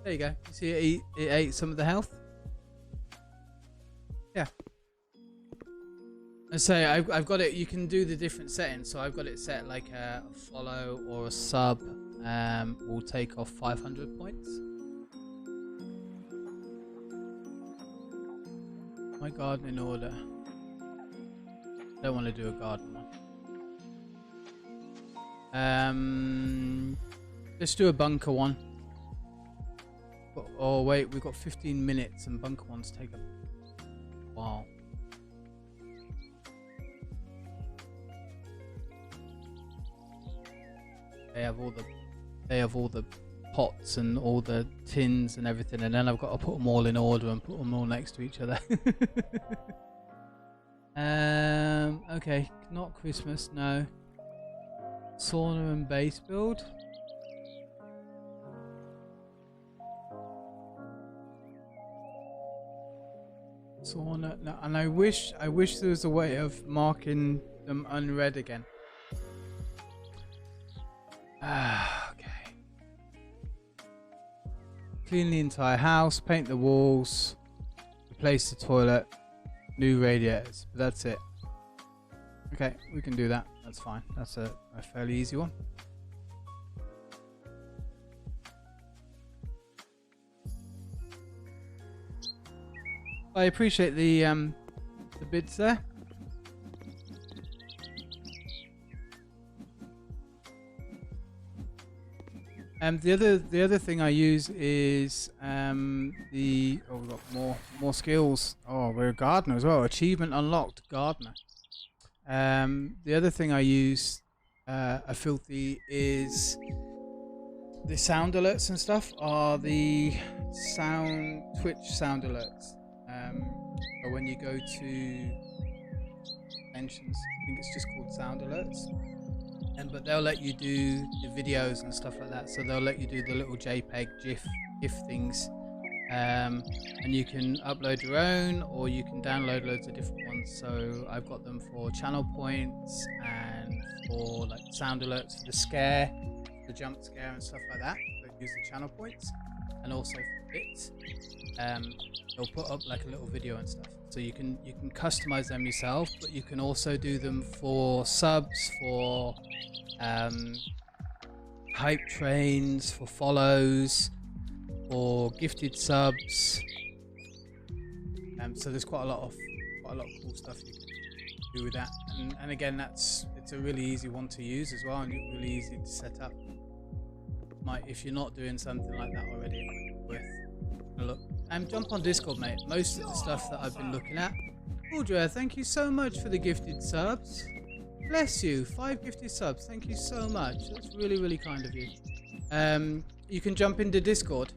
A: There you go. You see it ate some of the health. Yeah. I say I've got it. You can do the different settings. So I've got it set like a follow or a sub. Will take off 500 points. My garden in order. Don't want to do a garden one. Let's do a bunker one. Oh wait, we've got 15 minutes and bunker ones take a while. They have all the pots and all the tins and everything, and then I've got to put them all in order and put them all next to each other. Okay, not Christmas, no. Sauna and base build. Sauna, no, and I wish there was a way of marking them unread again. Okay. Clean the entire house, paint the walls, replace the toilet, new radiators. But that's it. Okay, we can do that. That's fine. That's a fairly easy one. I appreciate the bits there. The other thing I use is we've got more skills. Oh, we're a gardener as well. Achievement unlocked, gardener. The other thing I use, a Filthy, is the sound alerts and stuff are the Twitch sound alerts. But when you go to mentions, I think it's just called sound alerts. But they'll let you do the videos and stuff like that. So they'll let you do the little JPEG, GIF things. And you can upload your own, or you can download loads of different ones. So I've got them for channel points and and for like sound alerts for the scare, the jump scare and stuff like that. So use the channel points, and also for bits. They'll put up like a little video and stuff. So you can customize them yourself, but you can also do them for subs, for hype trains, for follows, for gifted subs. So there's quite a lot of cool stuff you can do with that. And again, it's a really easy one to use as well, and really easy to set up. If you're not doing something like that already, it might be worth a look. Jump on Discord, mate. Most of the stuff that I've been looking at. Audra, thank you so much for the gifted subs. Bless you. 5 gifted subs. Thank you so much. That's really, really kind of you. You can jump into Discord,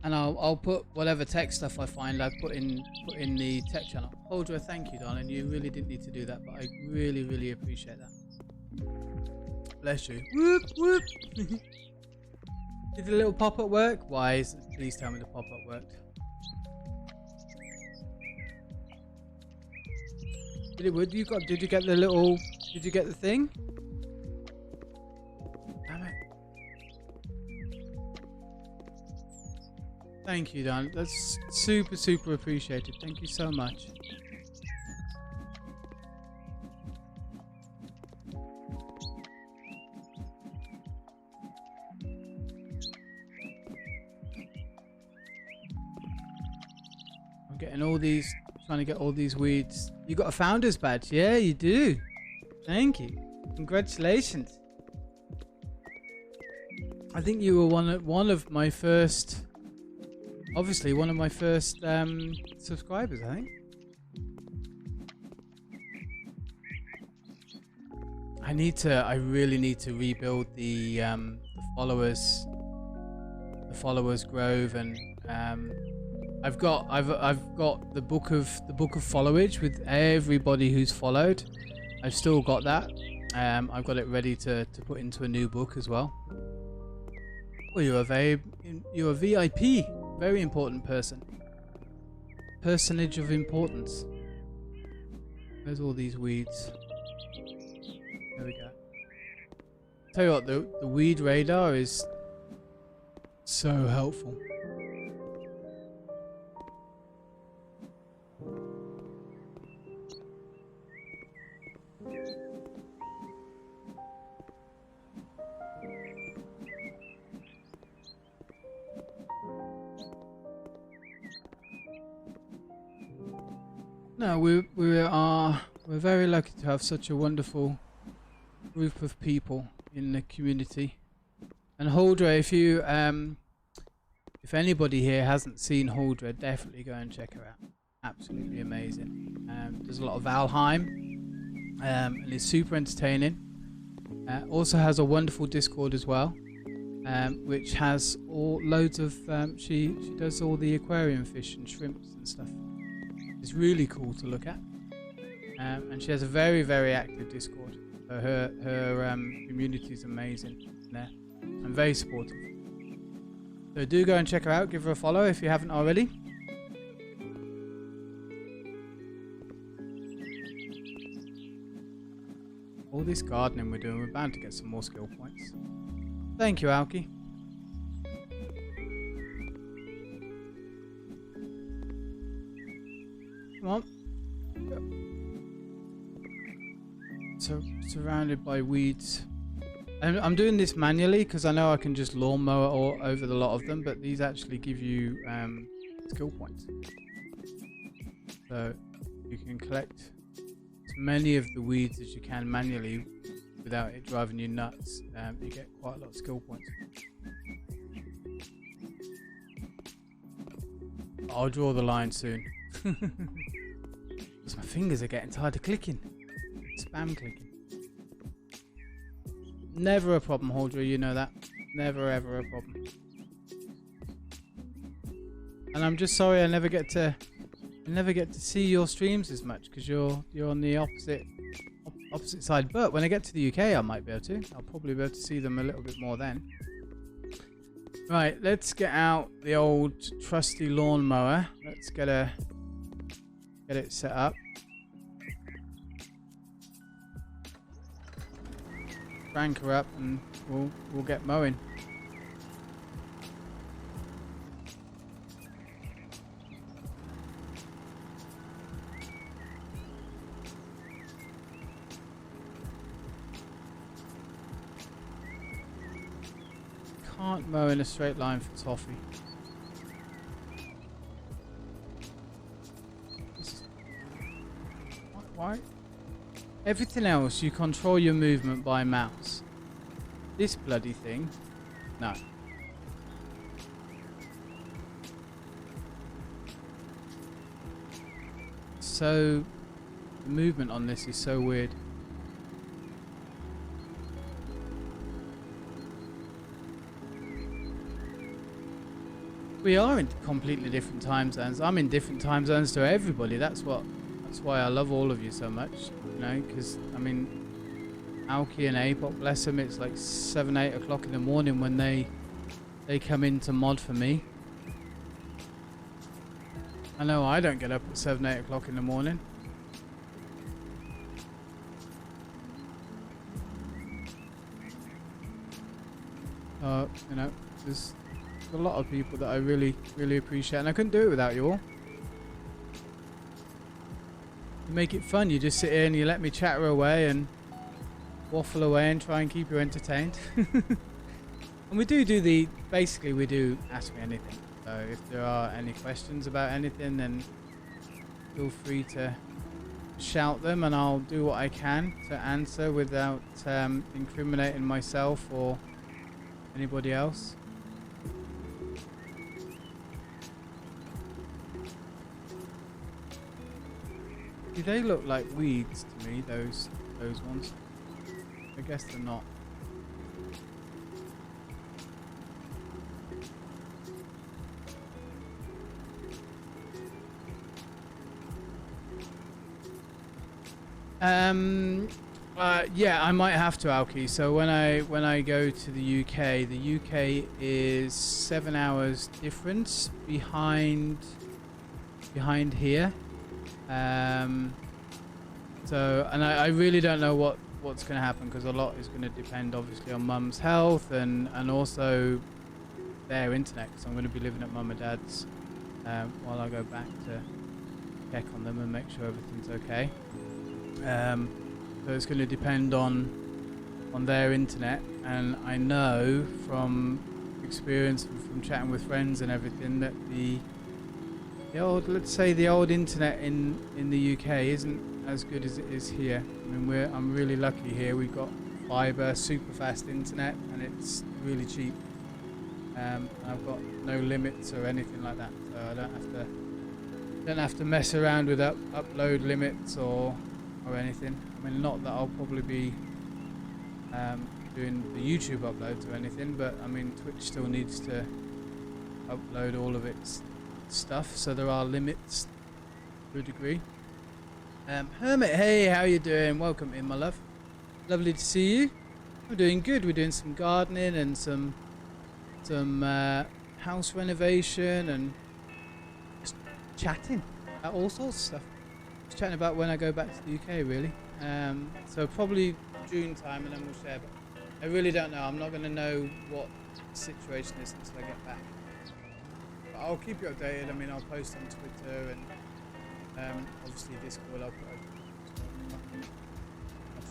A: and I'll put whatever tech stuff I find. I put in the tech channel. Audra, thank you, darling. You really didn't need to do that, but I really, really appreciate that. Bless you. Whoop whoop. Did the little pop-up work? Why? Please tell me the pop-up worked. Did it? Did you get the little? Did you get the thing? Damn it! Thank you, Dan. That's super, super appreciated. Thank you so much. Trying to get all these weeds. You got a founder's badge? Yeah, you do. Thank you. Congratulations. I think you were one of my first, obviously one of my first subscribers, I think. I really need to rebuild the followers grove, and I've got the book of followage with everybody who's followed. I've still got that. I've got it ready to put into a new book as well. Well, you're a VIP, very important personage of importance. Where's all these weeds? There we go. Tell you what, the weed radar is so helpful. No, we're very lucky to have such a wonderful group of people in the community. And Huldra, if anybody here hasn't seen Huldra, definitely go and check her out. Absolutely amazing. There's a lot of Valheim, and it's super entertaining. Also has a wonderful Discord as well, which has loads of. She does all the aquarium fish and shrimps and stuff. It's really cool to look at, and she has a very, very active Discord. So her community is amazing there, and very supportive. So do go and check her out. Give her a follow if you haven't already. All this gardening we're doing, we're bound to get some more skill points. Thank you, Alki. Come on. So surrounded by weeds. I'm doing this manually because I know I can just lawnmower all over the lot of them, but these actually give you skill points. So you can collect as many of the weeds as you can manually without it driving you nuts. You get quite a lot of skill points. I'll draw the line soon. Because my fingers are getting tired of clicking. Spam clicking. Never a problem, Huldra, you know that. Never ever a problem. And I'm just sorry I never get to see your streams as much because you're on the opposite side. But when I get to the UK, I might be able to. I'll probably be able to see them a little bit more then. Right, let's get out the old trusty lawnmower. Let's get it set up. crank her up and we'll get mowing. Can't mow in a straight line for toffee. Why? Everything else, you control your movement by mouse. This bloody thing, no. So, the movement on this is so weird. We are in completely different time zones. I'm in different time zones to everybody. That's why I love all of you so much. You know, because I mean, Alki and Apop, bless them, it's like 7, 8 o'clock in the morning when they come in to mod for me. I know I don't get up at 7, 8 o'clock in the morning. You know, there's a lot of people that I really, really appreciate, and I couldn't do it without you all. You make it fun. You just sit here and you let me chatter away and waffle away and try and keep you entertained. And we do basically we do ask me anything. So if there are any questions about anything, then feel free to shout them and I'll do what I can to answer without incriminating myself or anybody else. Do they look like weeds to me, those ones? I guess they're not. Yeah, I might have to, Alki. So when I go to the UK is 7 hours difference behind here. So, and I really don't know what's going to happen, because a lot is going to depend obviously on Mum's health and also their internet, because I'm going to be living at Mum and Dad's while I go back to check on them and make sure everything's okay. So it's going to depend on their internet, and I know from experience and from chatting with friends and everything that the old, let's say the old internet in the UK isn't as good as it is here. I mean, I'm really lucky here. We've got fibre, super fast internet, and it's really cheap. I've got no limits or anything like that, so I don't have to mess around with upload limits or anything. I mean, not that I'll probably be doing the YouTube uploads or anything, but I mean, Twitch still needs to upload all of its stuff, so there are limits to a degree. Hermit, hey, how you doing? Welcome in, my love. Lovely to see you. I'm doing good. We're doing some gardening and some house renovation and just chatting about all sorts of stuff. Just chatting about when I go back to the UK, really. So probably June time, and then we'll share. But I really don't know. I'm not going to know what the situation is until I get back. But I'll keep you updated. I mean, I'll post on Twitter and obviously Discord. I'll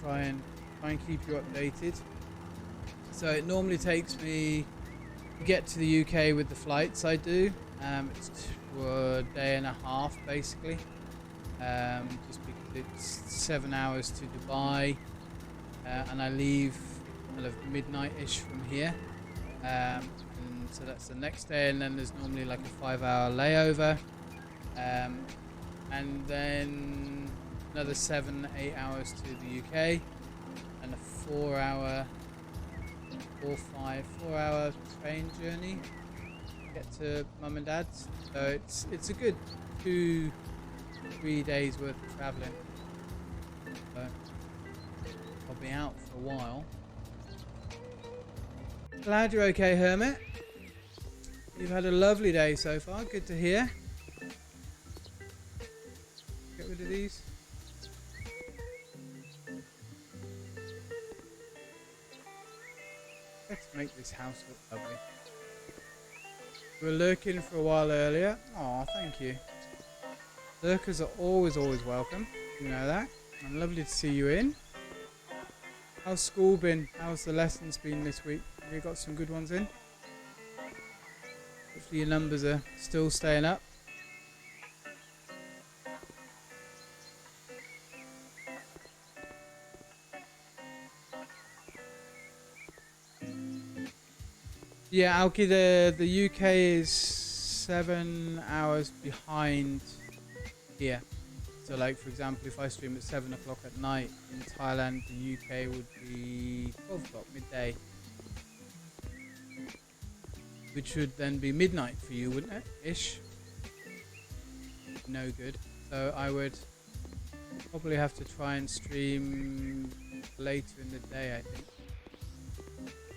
A: try and keep you updated. So it normally takes me to get to the UK with the flights I do. It's a day and a half basically. Just because it's 7 hours to Dubai, and I leave kind of midnight-ish from here, and so that's the next day, and then there's normally like a 5-hour layover, and then another 7-8 hours to the UK, and a 4-hour train journey to get to Mum and Dad's. So it's a good 2-3 days worth of travelling. So I'll be out for a while. Glad you're okay, Hermit. You've had a lovely day so far. Good to hear. Get rid of these. Let's make this house look lovely. We were lurking for a while earlier. Oh, thank you. Lurkers are always welcome. You know that. And lovely to see you in. How's school been? How's the lessons been this week? Have you got some good ones in? Hopefully your numbers are still staying up. Yeah, Alki, the UK is 7 hours behind here. So like, for example, if I stream at 7 o'clock at night in Thailand, the UK would be 12 o'clock, midday. Which would then be midnight for you, wouldn't it? Ish. No good. So I would probably have to try and stream later in the day, I think.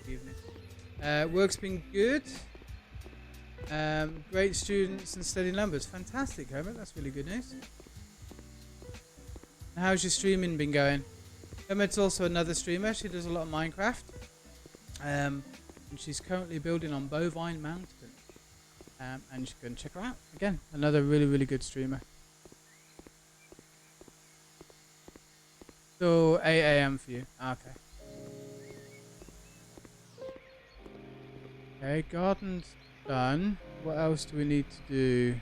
A: Evening. Work's been good. Great students and steady numbers. Fantastic, Hermit. That's really good news. How's your streaming been going? Hermit's also another streamer. She does a lot of Minecraft. And she's currently building on Bovine Mountain. And you should go and check her out. Again, another really good streamer. So 8 AM for you. Okay. Okay, garden's done. What else do we need to do?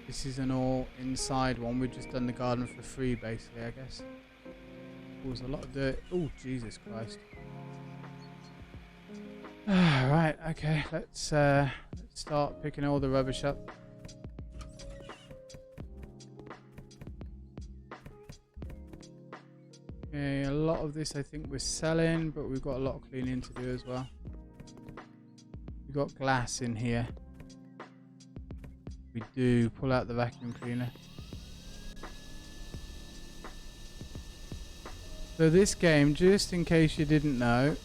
A: This is an all inside one. We've just done the garden for free, basically, I guess. Oh, there's a lot of dirt. Oh, Jesus Christ. Right, okay. Let's start picking all the rubbish up. Okay, a lot of this I think we're selling, but we've got a lot of cleaning to do as well. We've got glass in here. We do. Pull out the vacuum cleaner. So this game, just in case you didn't know,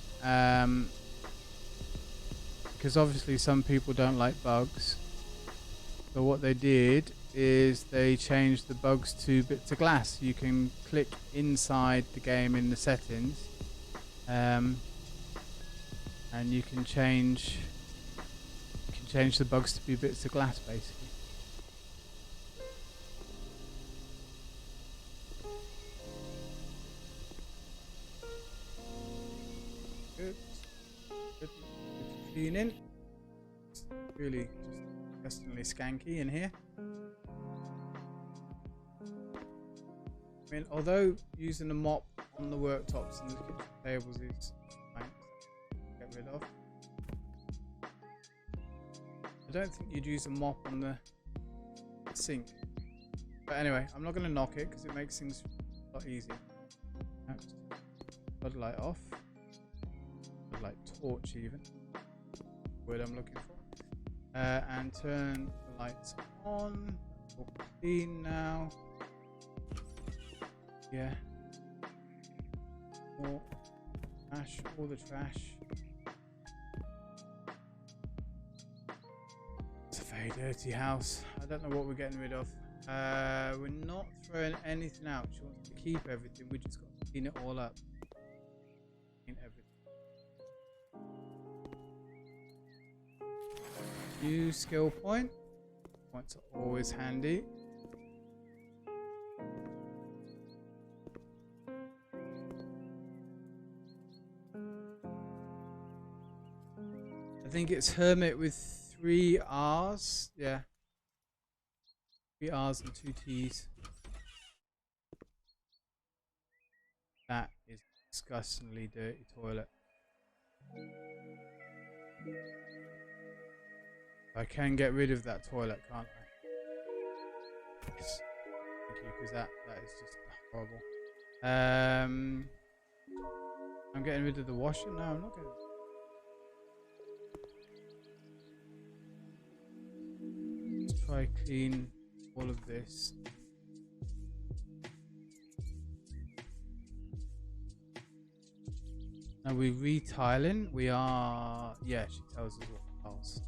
A: because obviously some people don't like bugs, so what they did is they changed the bugs to bits of glass. You can click inside the game in the settings, and you can change the bugs to be bits of glass, basically. Good. Cleaning. It's really just disgustingly skanky in here. I mean, although using a mop on the worktops and the kitchen tables is fine to get rid of, I don't think you'd use a mop on the sink. But anyway, I'm not going to knock it because it makes things a lot easier. Floodlight off. Floodlight torch even. Word I'm looking for. And turn the lights on. It's all clean now. Yeah. More trash, all the trash. It's a very dirty house. I don't know what we're getting rid of. We're not throwing anything out. She wants to keep everything. We just got to clean it all up. Clean everything. Use skill point. Points are always handy. I think it's Hermit with 3 R's. Yeah. 3 R's and 2 T's. That is a disgustingly dirty toilet. I can get rid of that toilet, can't I? Yes. Thank you, because that is just horrible. I'm getting rid of the washer. No, I'm not getting rid of it. Try clean all of this. Now we're retiling. We are, yeah, she tells us what tiles.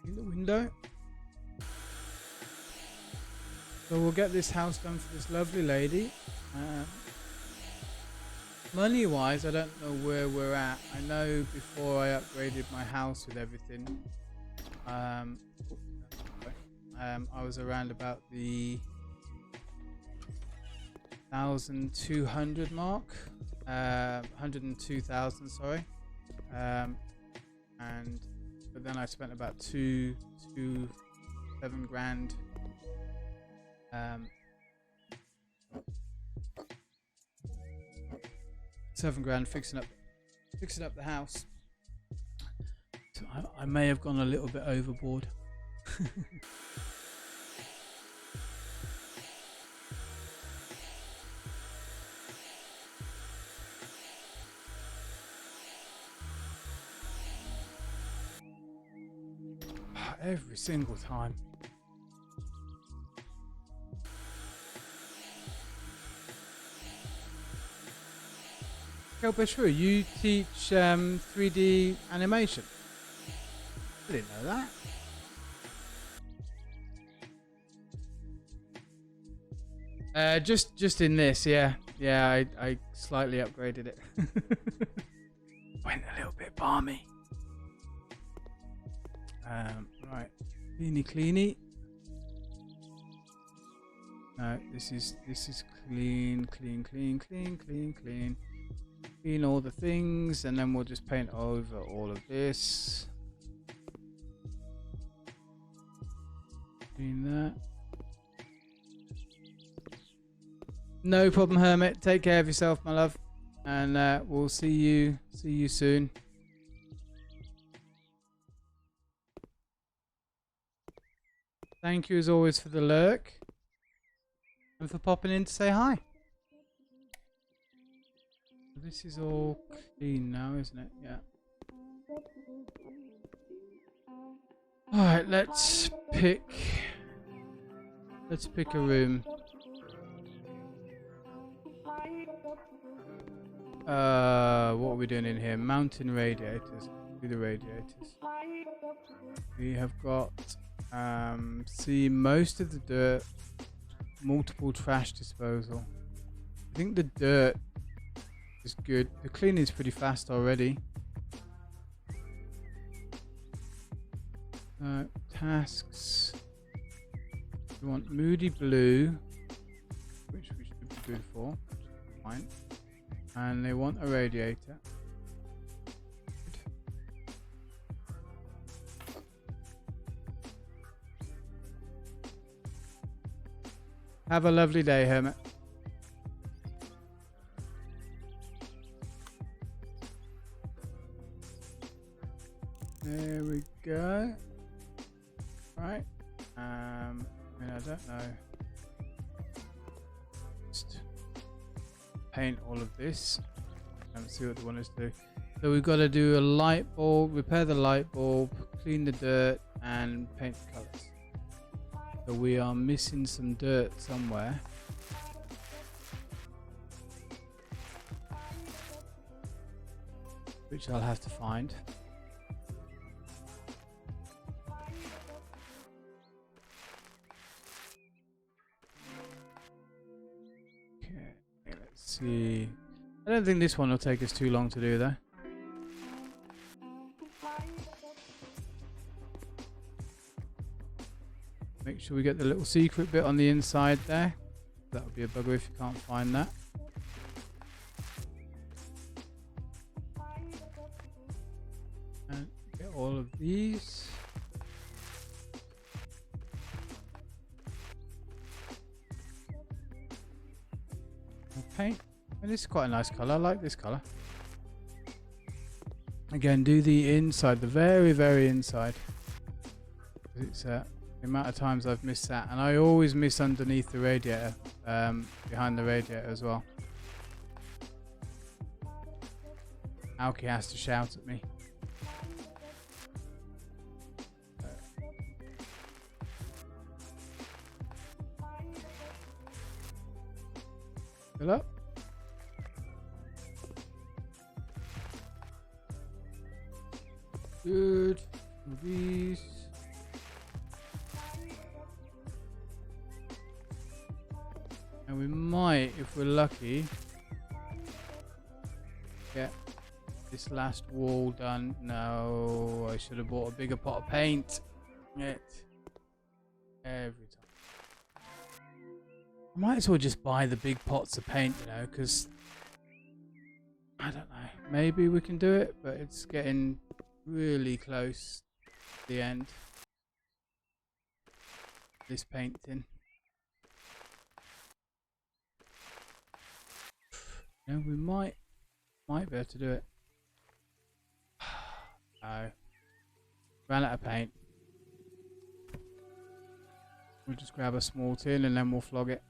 A: In the window. So we'll get this house done for this lovely lady. Money wise, I don't know where we're at. I know before I upgraded my house with everything, I was around about the 1,200 mark, 102,000, sorry. But then I spent about 7 grand. 7 grand fixing up the house. So I may have gone a little bit overboard. Every single time. Bashir, you teach 3D animation? I didn't know that. Just in this, yeah. Yeah, I slightly upgraded it. Went a little bit balmy. Right. Cleany. No, this is clean. Clean all the things, and then we'll just paint over all of this. Clean that. No problem, Hermit. Take care of yourself, my love, and we'll see you soon. Thank you as always for the lurk and for popping in to say hi. This is all clean now, isn't it? Yeah. Alright, let's pick a room. What are we doing in here? Mountain radiators. Do the radiators. We have got see most of the dirt, multiple trash disposal. I think the dirt is good. The cleaning is pretty fast already. Tasks. We want moody blue, which we should be good for. Fine. And they want a radiator. Have a lovely day, Hermit. There we go. Right. I don't know. Just paint all of this and see what they want us to do. So we've got to do a light bulb, repair the light bulb, clean the dirt, and paint the colours. So we are missing some dirt somewhere. Which I'll have to find. Okay, let's see. I don't think this one will take us too long to do though. Make sure we get the little secret bit on the inside there. That would be a bugger if you can't find that. And get all of these. Paint. And this is quite a nice colour. I like this colour. Again, do the inside, the very, very inside. It's the amount of times I've missed that, and I always miss underneath the radiator, behind the radiator as well. Alki has to shout at me. Fill up. Good. These. And we might, if we're lucky, get this last wall done. No, I should have bought a bigger pot of paint. It every time. I might as well just buy the big pots of paint, you know, because I don't know. Maybe we can do it, but it's getting really close to the end. This painting. No, we might be able to do it. No. Ran out of paint. We'll just grab a small tin and then we'll flog it.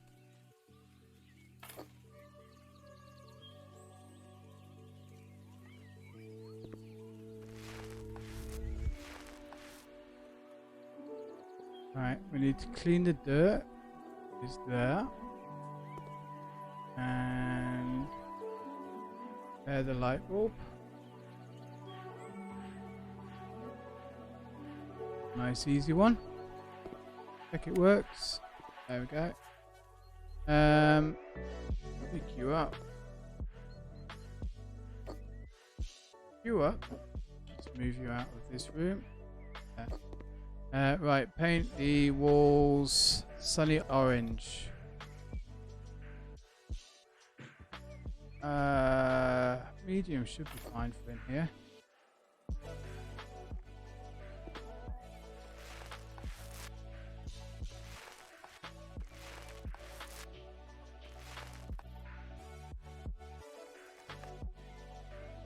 A: Alright, we need to clean the dirt. Is there. And repair the light bulb. Nice easy one. Check it works. There we go. Pick you up. You up. Let's move you out of this room. Right, paint the walls sunny orange. Medium should be fine for in here.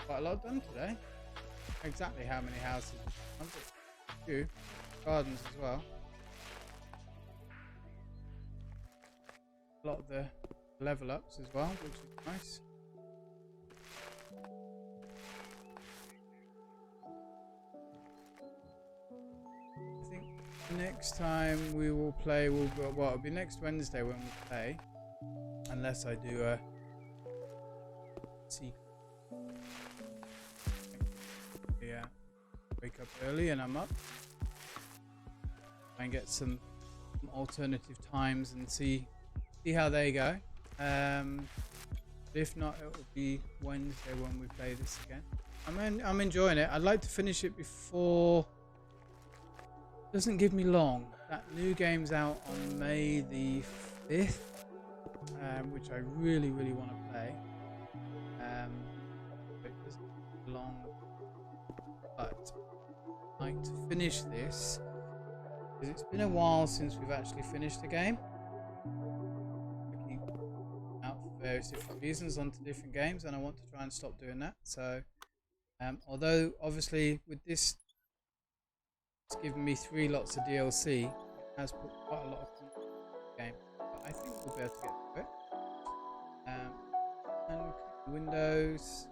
A: Quite a lot done today. Exactly how many houses? A few. Gardens as well. A lot of the level ups as well, which is nice. I think next time we will play, well, it'll be next Wednesday when we play, unless I do a secret. Yeah, wake up early and I'm up. And get some alternative times and see how they go. If not, it will be Wednesday when we play this again. I'm enjoying it. I'd like to finish it before. Doesn't give me long. That new game's out on May the 5th, which I really want to play. It doesn't give me long, but I'd like to finish this. It's been a while since we've actually finished a game. We keep out for various different reasons onto different games, and I want to try and stop doing that. So, although obviously with this, it's given me 3 lots of DLC, it has put quite a lot of content in the game. But I think we'll be able to get through it. And Windows.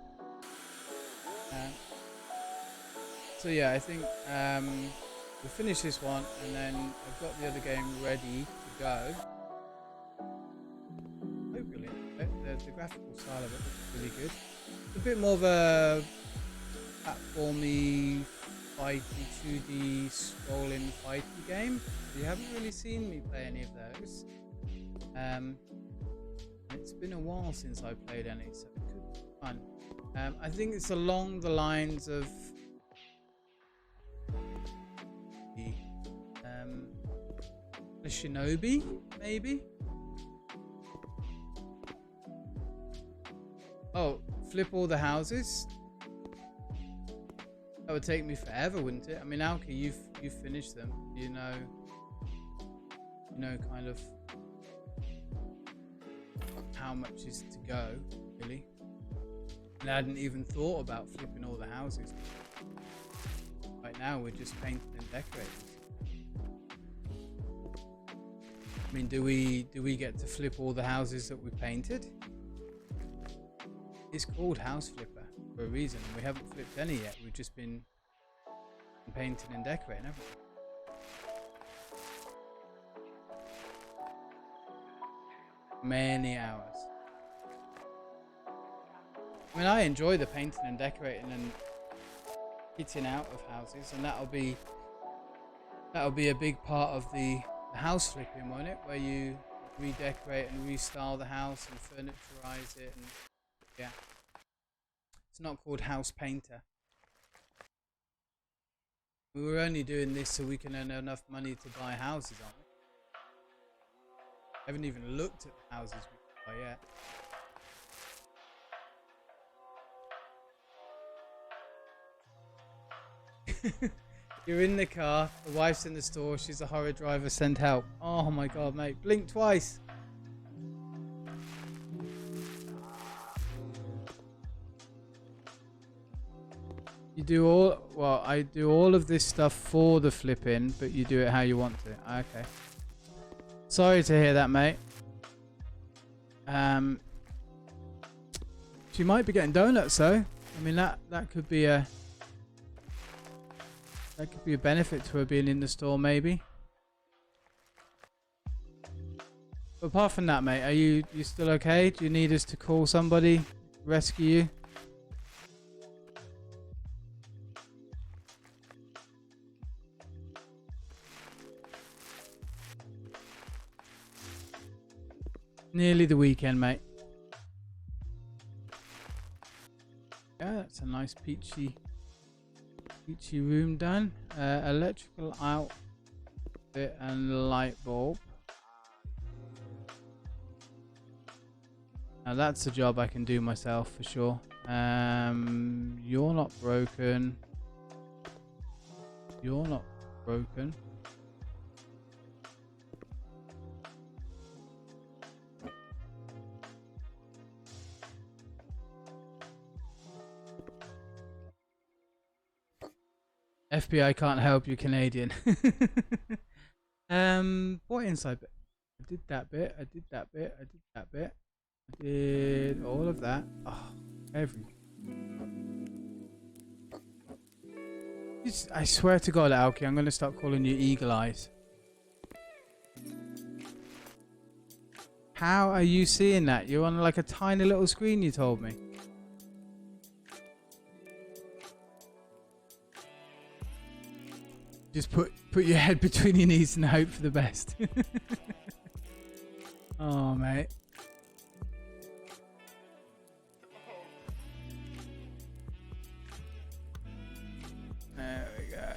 A: So yeah, I think. We'll finish this one, and then I've got the other game ready to go. Hopefully, the graphical style of it looks really good. It's a bit more of a platformy, fighty, 2D, scrolling, fighty game. You haven't really seen me play any of those. It's been a while since I played any, so it could be fun. I think it's along the lines of a Shinobi, maybe. Oh, flip all the houses. That would take me forever, wouldn't it? I mean, Alki, you've finished them. You know kind of how much is to go, really. And I hadn't even thought about flipping all the houses. Right now, we're just painting and decorating. I mean, do we get to flip all the houses that we painted? It's called House Flipper for a reason. We haven't flipped any yet. We've just been painting and decorating, haven't we? Many hours. I mean, I enjoy the painting and decorating and kitting out of houses, and that'll be a big part of the house flipping, won't it? Where you redecorate and restyle the house and furniturize it, and yeah, it's not called house painter. We were only doing this so we can earn enough money to buy houses, aren't we? Haven't even looked at the houses we can buy yet. You're in the car, the wife's in the store, she's a horror driver, send help. Oh my god, mate, blink twice. You do all, well, I do all of this stuff for the flip-in, but you do it how you want to. Okay. Sorry to hear that, mate. She might be getting donuts, though. I mean, that could be a benefit to her being in the store, maybe. But apart from that, mate, are you still okay? Do you need us to call somebody, rescue you? Nearly the weekend, mate. Yeah, that's a nice peachy room done. Electrical outfit and light bulb. Now that's a job I can do myself for sure. You're not broken. You're not broken. FBI can't help you, Canadian. What inside bit? I did that bit. I did that bit. I did that bit. I did all of that. Oh, I swear to God, Alki, I'm going to start calling you Eagle Eyes. How are you seeing that? You're on like a tiny little screen, you told me. Just put your head between your knees and hope for the best. Oh, mate. There we go.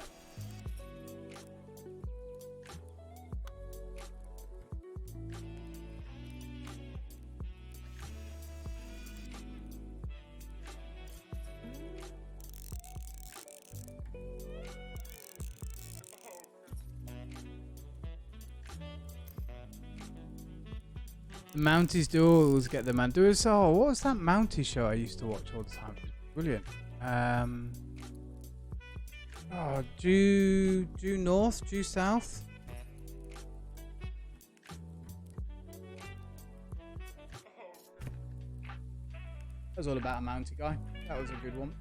A: The Mounties do always get the man. Oh, what was that Mountie show I used to watch all the time? Brilliant. Oh, due north, due south. That was all about a Mountie guy. That was a good one.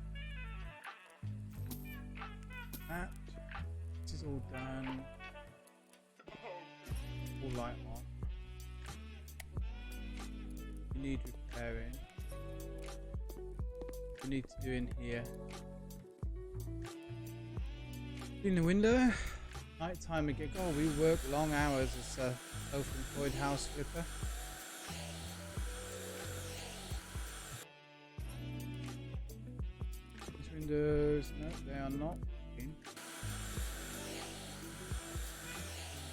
A: This is all done. All light on. Need repairing. We need to do in here. In the window. Night time again. Oh, we work long hours as a self-employed house flipper. These windows, no, they are not in.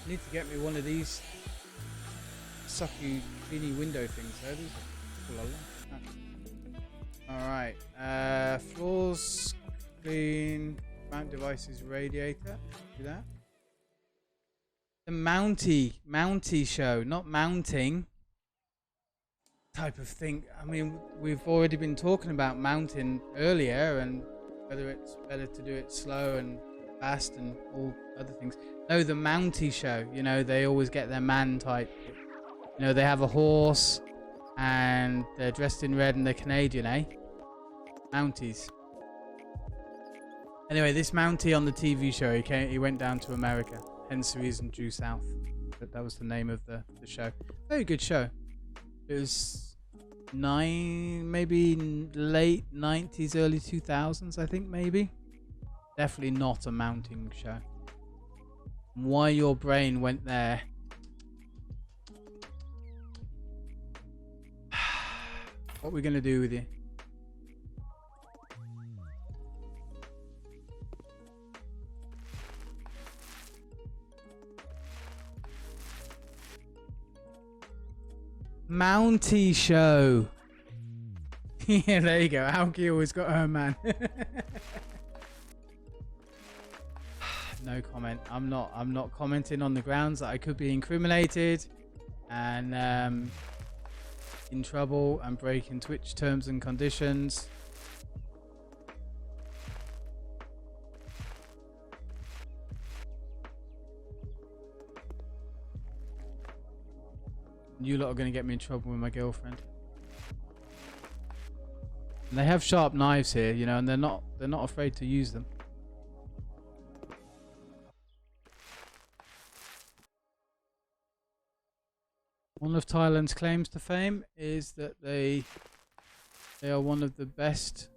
A: Need to get me one of these sucky mini window things though. Alright, floors clean, mount devices, radiator, do that. The Mountie show, not mounting type of thing. I mean, we've already been talking about mounting earlier and whether it's better to do it slow and fast and all other things. No, the Mountie show, you know, they always get their man type. You know, they have a horse and they're dressed in red and they're Canadian, eh? Mounties. Anyway, this Mountie on the TV show, he went down to America. Hence the reason due south. But that was the name of the show. Very good show. It was maybe late 90s, early 2000s, I think, maybe. Definitely not a mounting show. Why your brain went there, What are we gonna do with you? Mountie show. Yeah, there you go. Alki always got her man. No comment. I'm not commenting on the grounds that I could be incriminated and in trouble and breaking Twitch terms and conditions. You lot are going to get me in trouble with my girlfriend. And they have sharp knives here, you know, and they're not afraid to use them. One of Thailand's claims to fame is that they are one of the best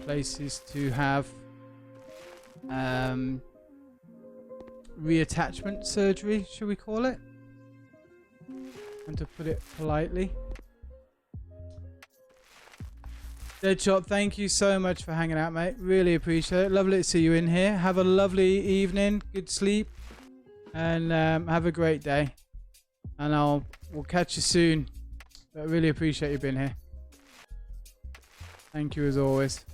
A: places to have reattachment surgery, should we call it? And to put it politely. Deadshot, thank you so much for hanging out, mate. Really appreciate it. Lovely to see you in here. Have a lovely evening. Good sleep. And have a great day. And we'll catch you soon. But I really appreciate you being here. Thank you as always.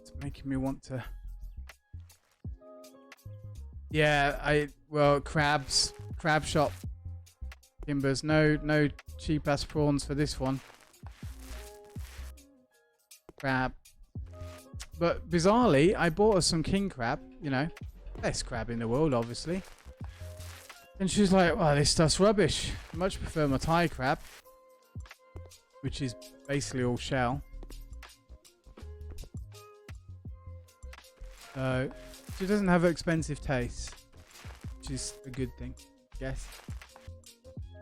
A: It's making me want to... Yeah, crab shop. Timbers, no cheap ass prawns for this one. Crab. But bizarrely, I bought her some king crab, you know, best crab in the world, obviously. And she was like, "Well, this stuff's rubbish. I much prefer my Thai crab, which is basically all shell." So she doesn't have expensive taste, which is a good thing, I guess.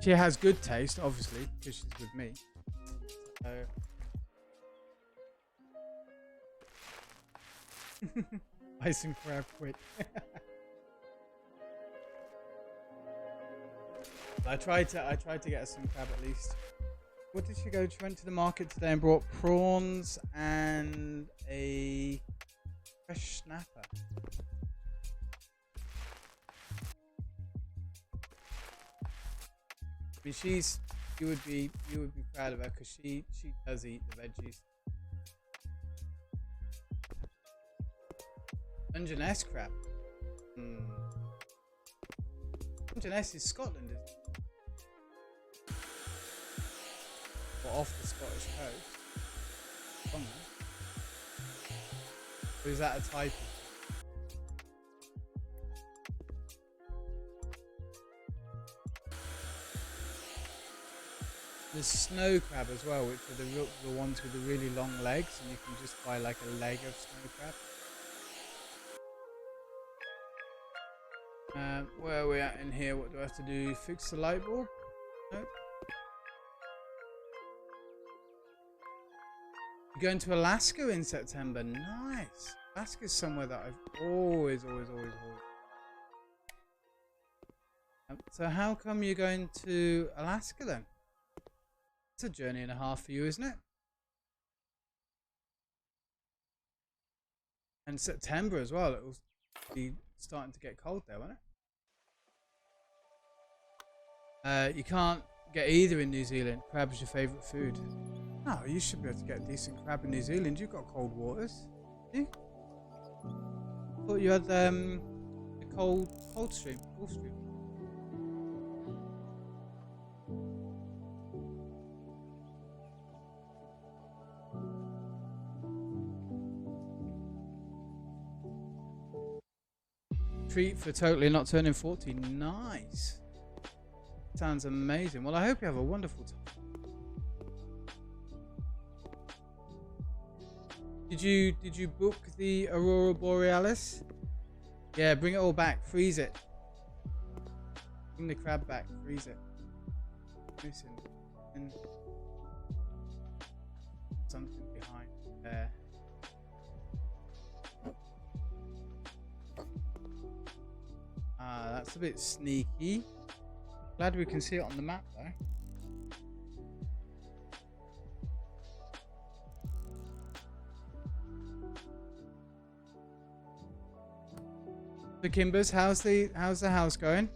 A: She has good taste, obviously, because she's with me. So buy some crab quick. I tried to get her some crab at least. What did she go? She went to the market today and brought prawns and a fresh snapper. I mean, you would be proud of her because she does eat the veggies. Dungeness crab. Dungeness is Scotland, isn't it? Or off the Scottish coast. Somewhere. Or is that a type? There's snow crab as well, which are the ones with the really long legs, and you can just buy like a leg of snow crab. Where are we at in here? What do I have to do? Fix the light bulb? No. You're going to Alaska in September. Nice. Alaska's somewhere that I've always. So how come you're going to Alaska then? It's a journey and a half for you, isn't it? And September as well. It will be starting to get cold there, won't it? You can't get either in New Zealand. Crab is your favourite food. No, you should be able to get a decent crab in New Zealand. You've got cold waters. You? I thought you had a cold stream, Gulf Stream. Treat for totally not turning 40. Nice. Sounds amazing. Well, I hope you have a wonderful time. Did you book the Aurora Borealis? Yeah, bring it all back. Freeze it. Bring the crab back. Freeze it. Missing. And something behind there. That's a bit sneaky. Glad we can see it on the map though. So Kimbers, how's the house going?